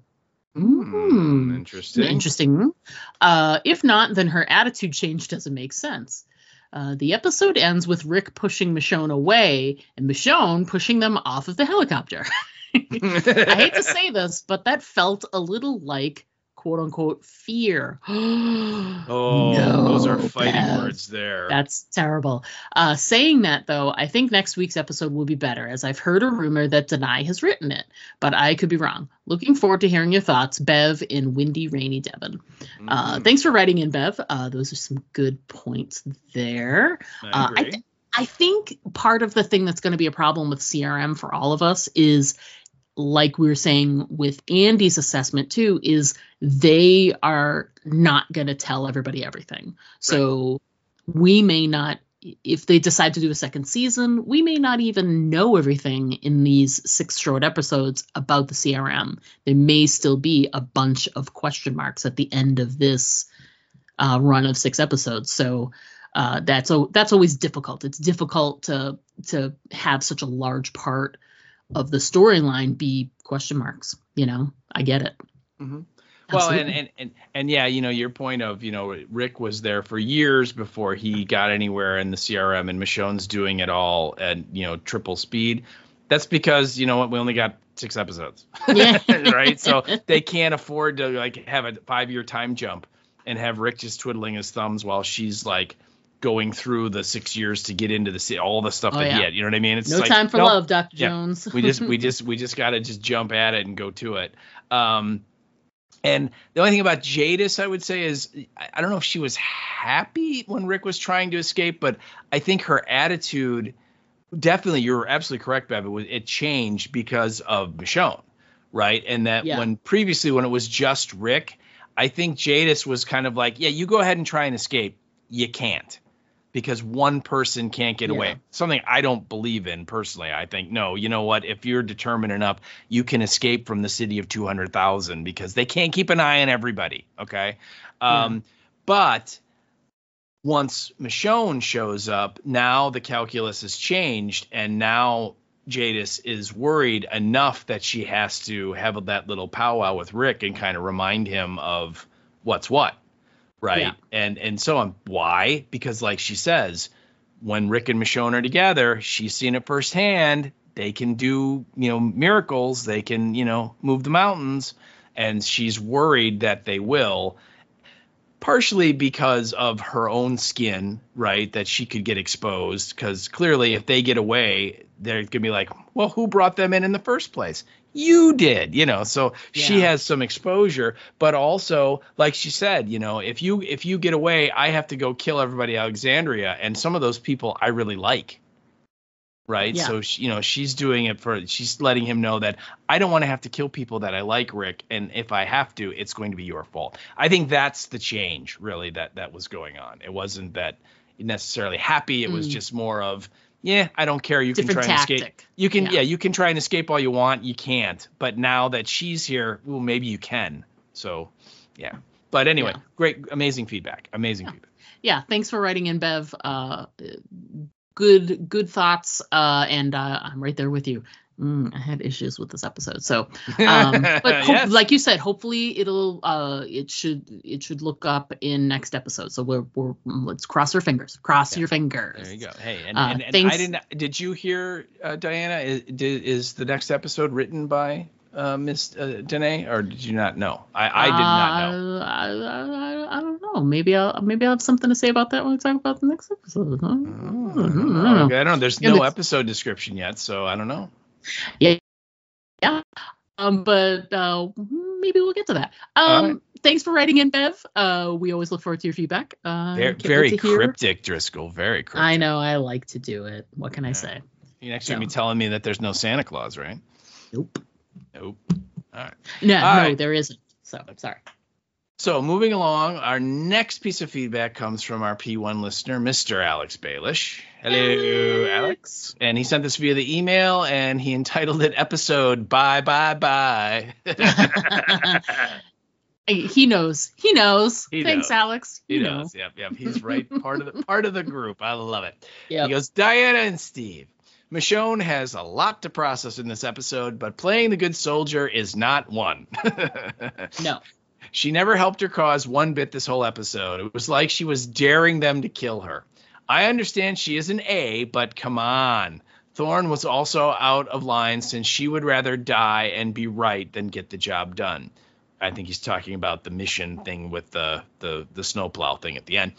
Interesting. If not, then her attitude change doesn't make sense. The episode ends with Rick pushing Michonne away and Michonne pushing them off of the helicopter. I hate to say this, but that felt a little like quote unquote fear. Those are fighting words there. That's terrible. Saying that, though, I think next week's episode will be better, as I've heard a rumor that Denai has written it, but I could be wrong. Looking forward to hearing your thoughts, Bev in windy, rainy Devon. Thanks for writing in, Bev. Those are some good points there. I think part of the thing that's going to be a problem with CRM for all of us is, like we were saying with Andy's assessment too, is they are not going to tell everybody everything. Right. So we may not, if they decide to do a second season, we may not even know everything in these 6 short episodes about the CRM. There may still be a bunch of question marks at the end of this run of 6 episodes. So that's always difficult. It's difficult to have such a large part of the storyline be question marks. You know, I get it. Well, and yeah, you know, your point of, you know, Rick was there for years before he got anywhere in the CRM, and Michonne's doing it all at, you know, triple speed. That's because, you know what, we only got 6 episodes, right? So they can't afford to like have a 5-year time jump and have Rick just twiddling his thumbs while she's like going through the 6 years to get into all the stuff he had. You know what I mean? It's no time for love, Dr. Jones. we just got to just jump at it and go to it. And the only thing about Jadis, I would say, is I don't know if she was happy when Rick was trying to escape, but I think her attitude, definitely, you're absolutely correct, Bev, it changed because of Michonne, right? And that when it was just Rick, I think Jadis was kind of like, yeah, you go ahead and try and escape. You can't. because one person can't get away. Something I don't believe in personally. I think, no, you know what? If you're determined enough, you can escape from the city of 200,000 because they can't keep an eye on everybody. Okay. But once Michonne shows up, now the calculus has changed, and now Jadis is worried enough that she has to have that little powwow with Rick and kind of remind him of what's what. Right. And so on. Why? Because like she says, when Rick and Michonne are together, she's seen it firsthand. They can do, miracles. They can, move the mountains. And she's worried that they will, partially because of her own skin, right? That she could get exposed, because clearly if they get away, they're going to be like, well, who brought them in the first place? You did, so she has some exposure, but also, like she said, if you get away, I have to go kill everybody in Alexandria. And some of those people I really like. Right. Yeah. So, she's doing it she's letting him know that I don't want to have to kill people that I like, Rick. And if I have to, it's going to be your fault. I think that's the change, really, that was going on. It wasn't that necessarily happy. It was just more of, I don't care. You can try and escape. You can, you can try and escape all you want. You can't. But now that she's here, well, maybe you can. So, yeah. But anyway, great, amazing feedback. Feedback. Yeah. Thanks for writing in, Bev. Good thoughts. And I'm right there with you. I had issues with this episode. So, but like you said, hopefully it should look up in next episode. So let's cross our fingers. Cross your fingers. There you go. Hey, and I did you hear, Diana, is the next episode written by Miss Danae, or did you not know? I did not know. I don't know. Maybe I'll have something to say about that when we talk about the next episode. I don't know. Okay, I don't know. There's no episode description yet, so I don't know. Yeah. But maybe we'll get to that. Right. Thanks for writing in, Bev. We always look forward to your feedback. Very cryptic, Driscoll. Very cryptic. I know. I like to do it. What can I say? You're next going to be telling me that there's no Santa Claus, right? Nope. All right. No, there isn't. So I'm sorry. So moving along, our next piece of feedback comes from our P1 listener, Mr. Alex Baelish. Hello, Alex. And he sent this via the email, and he entitled it episode Bye, Bye, Bye. He knows. Thanks, Alex. He knows. Yep. He's right. Part of the group. I love it. Yep. He goes, Diana and Steve. Michonne has a lot to process in this episode, but playing the good soldier is not one. No. She never helped her cause one bit this whole episode. It was like she was daring them to kill her. I understand she is an A, but come on. Thorne was also out of line since she would rather die and be right than get the job done. I think he's talking about the mission thing with the snowplow thing at the end.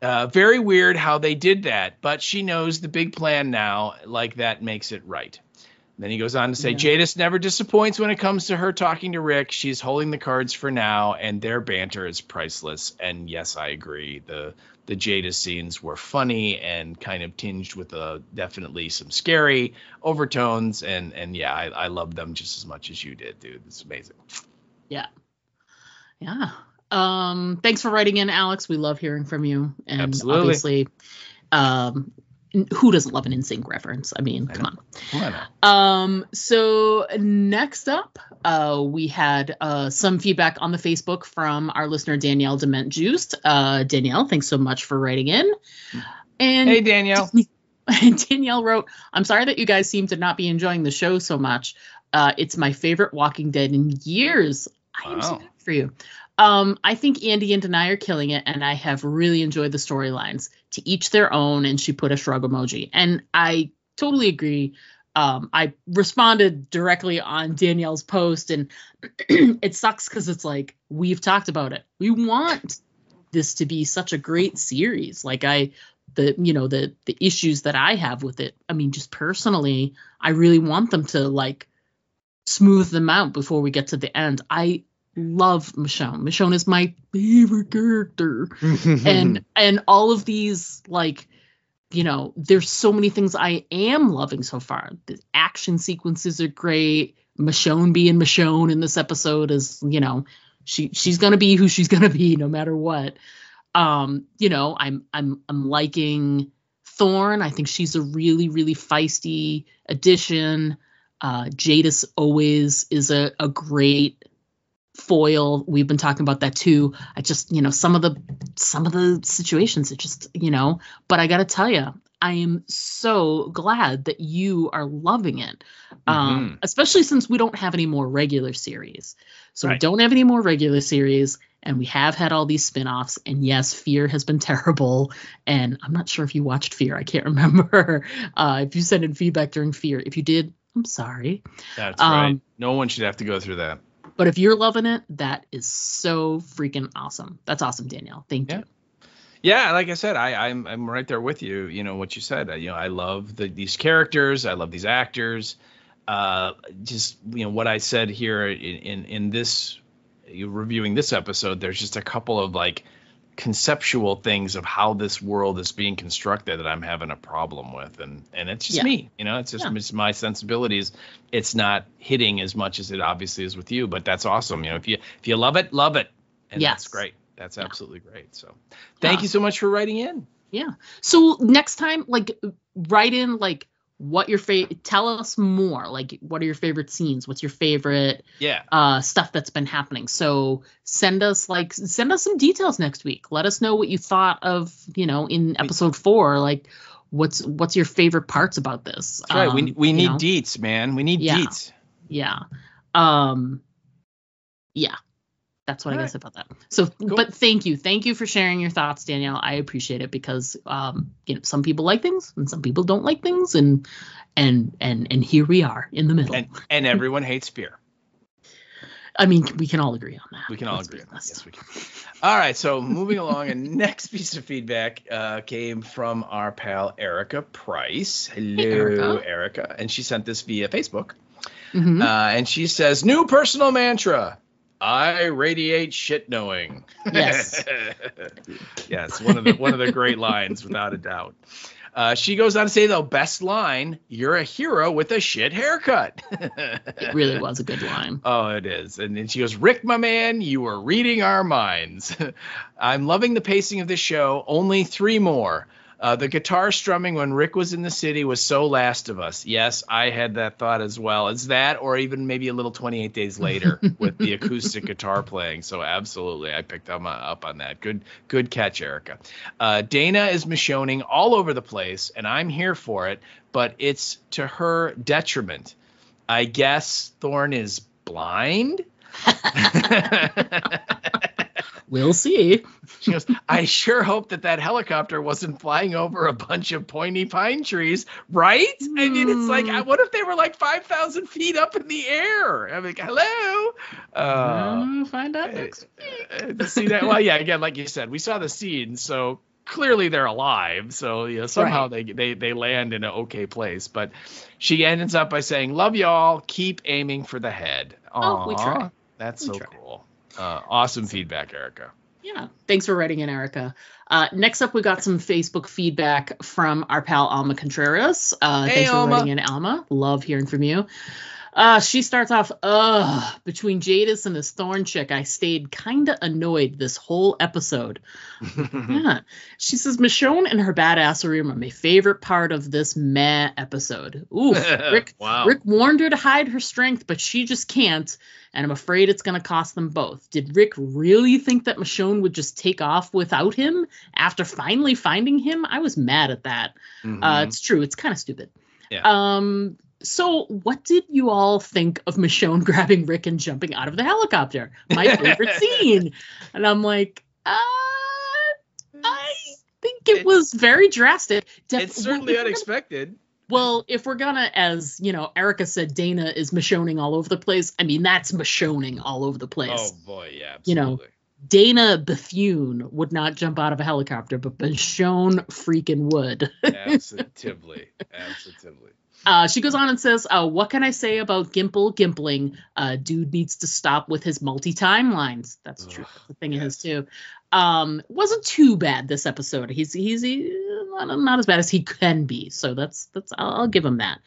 Very weird how they did that, but she knows the big plan now, like that makes it right. Then he goes on to say, Jadis never disappoints when it comes to her talking to Rick. She's holding the cards for now, and their banter is priceless. And yes, I agree. The Jadis scenes were funny and kind of tinged with definitely some scary overtones. And I love them just as much as you did, dude. It's amazing. Yeah. Thanks for writing in, Alex. We love hearing from you. And obviously, who doesn't love an NSYNC reference? I mean, come on. So next up, we had some feedback on the Facebook from our listener, Danielle Dement Juiced. Danielle, thanks so much for writing in. And hey, Danielle. Danielle wrote, I'm sorry that you guys seem to not be enjoying the show so much. It's my favorite Walking Dead in years. I am so happy for you. I think Andy and Denai are killing it, and I have really enjoyed the storylines. To each their own, and she put a shrug emoji. And I totally agree. I responded directly on Danielle's post, and it sucks because it's like, we've talked about it. We want this to be such a great series. Like the issues that I have with it. I mean, just personally, I really want them to like smooth them out before we get to the end. I love Michonne. Michonne is my favorite character. and all of these, like, there's so many things I am loving so far. The action sequences are great. Michonne being Michonne in this episode is, she's going to be who she's going to be no matter what. You know, I'm liking Thorne. I think she's a really, really feisty addition. Jadis always is a great foil. We've been talking about that too. I just, you know, some of the situations, it just, you know, but I got to tell you, I am so glad that you are loving it. Especially since we don't have any more regular series. So we don't have any more regular series, and we have had all these spin-offs, and yes, Fear has been terrible. And I'm not sure if you watched Fear. I can't remember if you sent in feedback during Fear. If you did, I'm sorry. That's right. No one should have to go through that. But if you're loving it, that is so freaking awesome. That's awesome, Danielle. Thank you. Yeah, like I said, I'm right there with you. You know what you said. You know, I love these characters. I love these actors. Just, you know, what I said here in this, reviewing this episode, there's just a couple of like conceptual things of how this world is being constructed that I'm having a problem with, and it's just me, you know, it's just it's my sensibilities. It's not hitting as much as it obviously is with you, but that's awesome. You know, if you love it, and that's great. That's absolutely great. So thank you so much for writing in. Yeah. So next time, like, write in like what your tell us more, like what are your favorite scenes, what's your favorite stuff that's been happening. So send us some details next week. Let us know what you thought of, you know, in episode 4, like what's your favorite parts about this. That's right. We need deets, man. We need deets. That's what I guess about that. So, cool. But thank you for sharing your thoughts, Danielle. I appreciate it, because you know, some people like things and some people don't like things, and here we are in the middle. And everyone hates Fear. I mean, we can all agree on that. We can all agree on that. Yes, we can. All right, so moving along, and next piece of feedback came from our pal Erica Price. Hello, Erica. And she sent this via Facebook. And she says, new personal mantra: I radiate shit knowing. Yes. Yes, one of the great lines, without a doubt. She goes on to say, though, best line, you're a hero with a shit haircut. It really was a good line. Oh, it is. And then she goes, Rick, my man, you are reading our minds. I'm loving the pacing of this show. Only 3 more. The guitar strumming when Rick was in the city was so Last of Us. Yes, I had that thought as well. It's that, or even maybe a little 28 Days Later with the acoustic guitar playing. So absolutely, I picked up on that. Good catch, Erica. Dana is Michonneing all over the place, and I'm here for it, but it's to her detriment. I guess Thorne is blind? We'll see. She goes, I sure hope that helicopter wasn't flying over a bunch of pointy pine trees, right? I mean, it's like, what if they were like 5,000 feet up in the air? I'm like, hello? Find out next week. See that? Well, yeah, again, like you said, we saw the scene, so clearly they're alive. So, you know, somehow they land in an okay place. But she ends up by saying, love y'all, keep aiming for the head. Oh, we try. That's so cool. Awesome feedback, Erica. Yeah. Thanks for writing in, Erica. Next up, we got some Facebook feedback from our pal Alma Contreras. Thanks for writing in, Alma. Love hearing from you. She starts off, between Jadis and this Thorne chick, I stayed kind of annoyed this whole episode. Yeah. She says, Michonne and her badassery are my favorite part of this meh episode. Oof. Rick warned her to hide her strength, but she just can't, and I'm afraid it's going to cost them both. Did Rick really think that Michonne would just take off without him after finally finding him? I was mad at that. It's true. It's kind of stupid. Yeah. So what did you all think of Michonne grabbing Rick and jumping out of the helicopter? My favorite scene. And I'm like, I think it was very drastic. It's certainly unexpected. Well, if we're gonna, as you know, Erica said, Dana is Michonneing all over the place. I mean, that's Michonneing all over the place. Oh boy, yeah, absolutely. You know, Dana Bethune would not jump out of a helicopter, but Michonne freaking would. Absolutely. She goes on and says, what can I say about Gimpling? Dude needs to stop with his multi-timelines. That's true. That's the thing of his too. Wasn't too bad this episode. He's not as bad as he can be. So that's I'll give him that.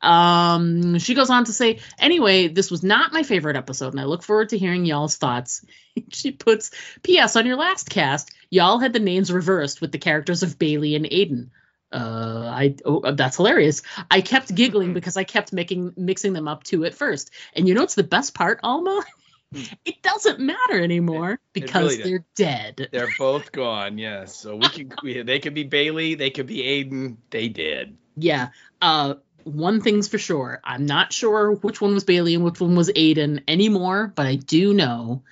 She goes on to say, anyway, this was not my favorite episode, and I look forward to hearing y'all's thoughts. She puts, P.S. on your last cast, y'all had the names reversed with the characters of Bailey and Aiden. That's hilarious. I kept giggling because I kept mixing them up too at first. And you know what's the best part, Alma? It doesn't matter anymore because they're dead. They're both gone, yes. So they could be Bailey, they could be Aiden. They did. Yeah. One thing's for sure. I'm not sure which one was Bailey and which one was Aiden anymore, but I do know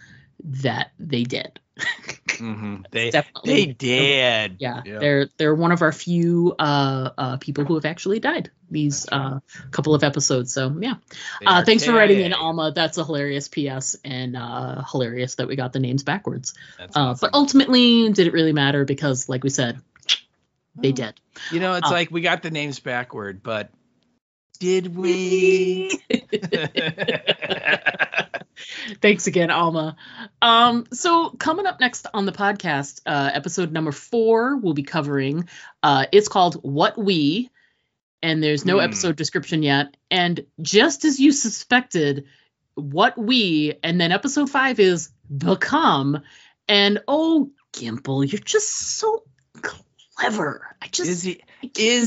that they did. Mm-hmm. They did. Yeah. They're one of our few people who have actually died these couple of episodes. So yeah. Thanks for writing in, Alma. That's a hilarious PS, and hilarious that we got the names backwards. Awesome. But ultimately, did it really matter? Because like we said, they did. You know, it's like we got the names backward, but did we? Thanks again, Alma. So coming up next on the podcast, episode number 4, we'll be covering. It's called What We, and there's no episode description yet. And just as you suspected, What We, and then episode 5 is Become. And oh, Gimple, you're just so clever. Is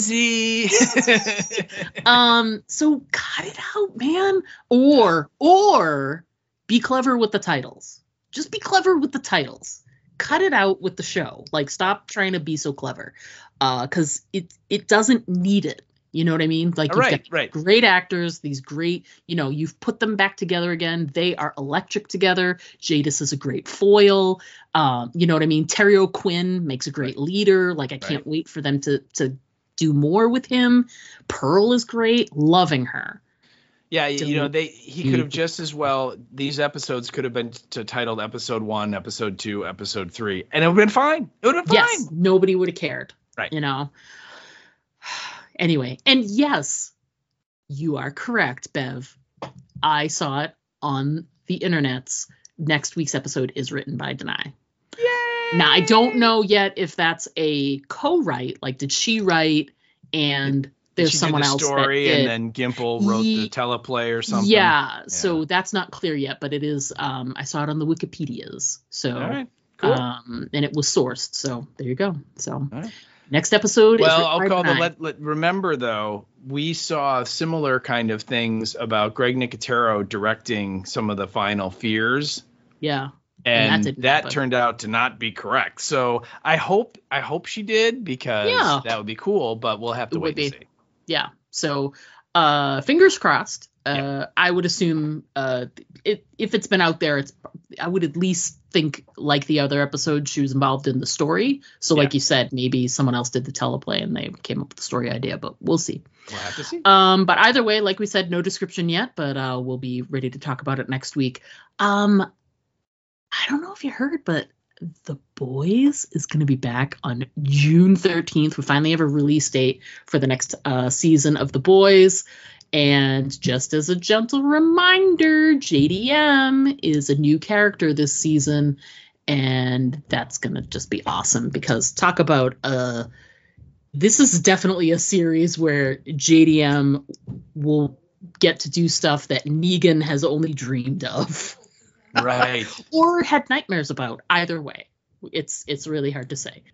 he? So cut it out, man. Or be clever with the titles. Just be clever with the titles. Cut it out with the show. Like, stop trying to be so clever. Because it doesn't need it. You know what I mean? Like, you've got great actors, these great, you've put them back together again. They are electric together. Jadis is a great foil. You know what I mean? Terry O'Quinn makes a great leader. Like, I can't wait for them to do more with him. Pearl is great. Loving her. Yeah, he could have just as well, these episodes could have been titled episode 1, episode 2, episode 3, and it would have been fine. It would have been fine. Yes, nobody would have cared. Right. Anyway, and yes, you are correct, Bev. I saw it on the internets. Next week's episode is written by Denai. Yay! Now, I don't know yet if that's a co-write. Like, did she write and there's someone else story that did. And then Gimple wrote the teleplay or something? Yeah, so that's not clear yet, but it is. I saw it on the Wikipedias. So, all right, cool. And it was sourced. So there you go. So. All right. Next episode. Remember though, we saw similar kind of things about Greg Nicotero directing some of the final Fears. Yeah. And that turned out to not be correct. So I hope she did, because that would be cool, but we'll have to wait and see. Yeah. So fingers crossed. I would assume if it's been out there, I would at least think, like the other episode, she was involved in the story. So like you said, maybe someone else did the teleplay and they came up with the story idea, but we'll see. We'll have to see. But either way, like we said, no description yet, but we'll be ready to talk about it next week. I don't know if you heard, but The Boys is going to be back on June 13th. We finally have a release date for the next season of The Boys. And just as a gentle reminder, JDM is a new character this season, and that's going to just be awesome, because talk about this is definitely a series where JDM will get to do stuff that Negan has only dreamed of. Right. Or had nightmares about. Either way. It's really hard to say.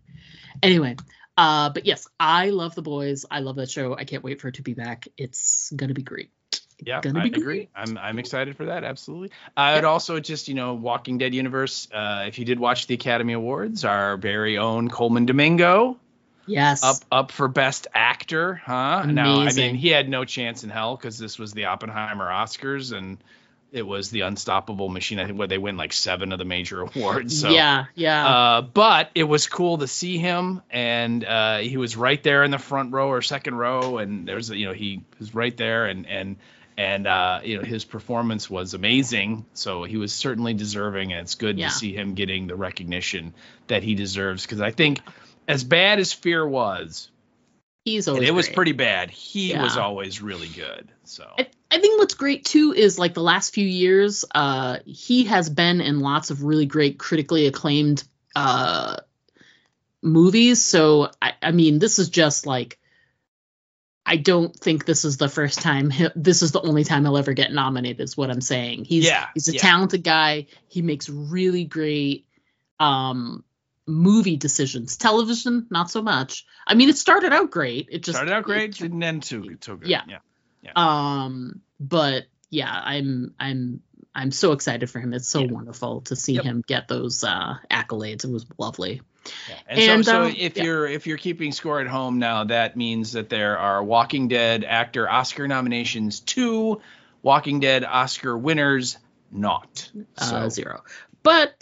Anyway, but yes, I love The Boys. I love that show. I can't wait for it to be back. It's gonna be great. Yeah, I agree. I'm excited for that. Absolutely. I would also just, Walking Dead universe. If you did watch the Academy Awards, our very own Coleman Domingo. Yes. Up for Best Actor, huh? Amazing. Now, I mean, he had no chance in hell, because this was the Oppenheimer Oscars, and it was the Unstoppable Machine. I think where they win like 7 of the major awards. So, yeah. But it was cool to see him, and he was right there in the front row or second row, and there's he was right there, and his performance was amazing. So he was certainly deserving, and it's good to see him getting the recognition that he deserves, because I think as bad as Fear was, it was pretty bad. He was always really good. So I think what's great too is, like, the last few years, he has been in lots of really great critically acclaimed movies. So I mean, this is just like, I don't think this is the first time. This is the only time he'll ever get nominated, is what I'm saying. He's a talented guy. He makes really great movie decisions. Television, not so much. I mean, it started out great. Didn't end too good. Yeah. But yeah, I'm so excited for him. It's so wonderful to see him get those accolades. It was lovely. Yeah. And so if you're keeping score at home now, that means that there are Walking Dead actor Oscar nominations, 2 Walking Dead Oscar winners, not 0. But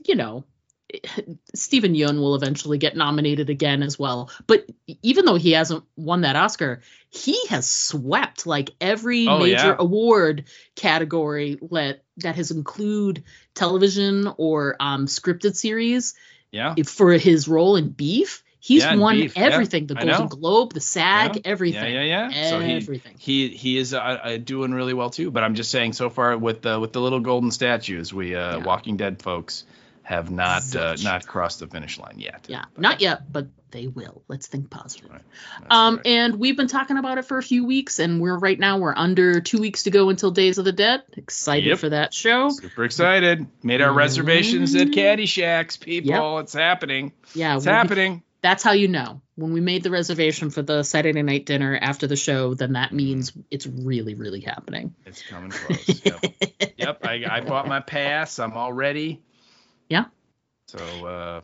Stephen Yeun will eventually get nominated again as well. But even though he hasn't won that Oscar, he has swept like every major award category that has include television or scripted series. Yeah. For his role in Beef, he's won everything. The Golden Globe, the SAG, everything. Yeah. Everything. So he is doing really well too. But I'm just saying, so far with the little golden statues, we Walking Dead folks have not crossed the finish line yet. Yeah, not yet, but they will. Let's think positive. Right. And we've been talking about it for a few weeks, and we're under 2 weeks to go until Days of the Dead. Excited for that show. Super excited. Made our reservations at Caddyshack's, people. Yep. It's happening. Yeah, it's happening. That's how you know. When we made the reservation for the Saturday night dinner after the show, then that means it's really, really happening. It's coming close. Yep. I bought my pass. I'm all ready. Yeah. So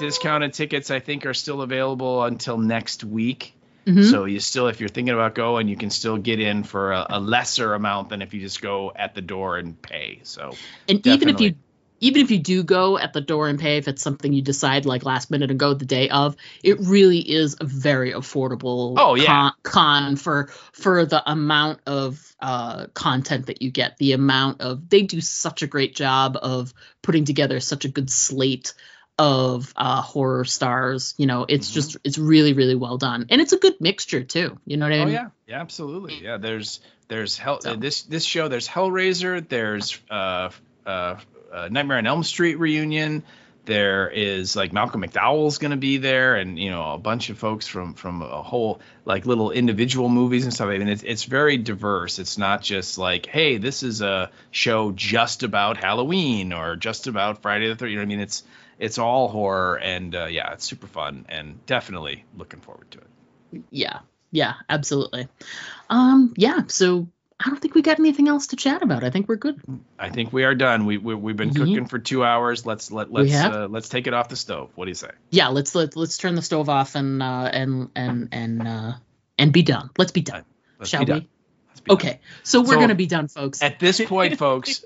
discounted tickets I think are still available until next week. Mm-hmm. So if you're thinking about going, you can still get in for a lesser amount than if you just go at the door and pay. So even if you do go at the door and pay, if it's something you decide like last minute and go the day of, it really is a very affordable con for the amount of content that you get. They do such a great job of putting together such a good slate of horror stars. It's really, really well done, and it's a good mixture too. You know what I mean? Yeah, absolutely. Yeah, there's this show. There's Hellraiser. There's Nightmare on Elm Street reunion. There is like Malcolm McDowell's going to be there, and a bunch of folks from a whole like little individual movies and stuff. I mean, it's very diverse. It's not just like, hey, this is a show just about Halloween or just about Friday the 13th. I mean, it's all horror, and it's super fun, and definitely looking forward to it. Yeah, absolutely. So I don't think we got anything else to chat about. I think we're good. I think we are done. We've been cooking for 2 hours. Let's take it off the stove. What do you say? Yeah, let's turn the stove off and be done. Let's be done. Shall we? Okay. So we're going to be done, folks. At this point, folks,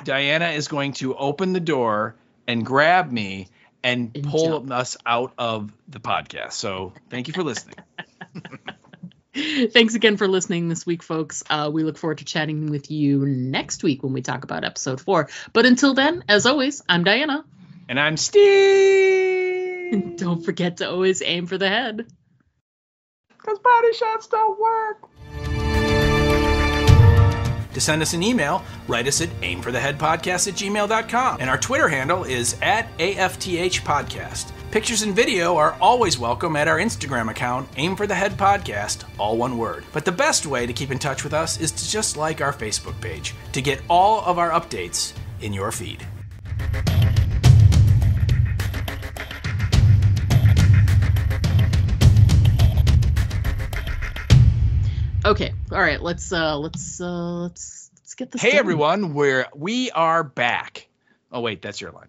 Diana is going to open the door and grab me and pull us out of the podcast. So thank you for listening. Thanks again for listening this week, folks. We look forward to chatting with you next week when we talk about episode 4. But until then, as always, I'm Diana. And I'm Steve. Don't forget to always aim for the head. Because body shots don't work. To send us an email, write us at aimfortheheadpodcast@gmail.com. And our Twitter handle is @AFTHpodcast. Pictures and video are always welcome at our Instagram account, Aim for the Head Podcast, all one word. But the best way to keep in touch with us is to just like our Facebook page to get all of our updates in your feed. Okay, all right, let's get this. Hey done. everyone, we are back. Oh wait, that's your line.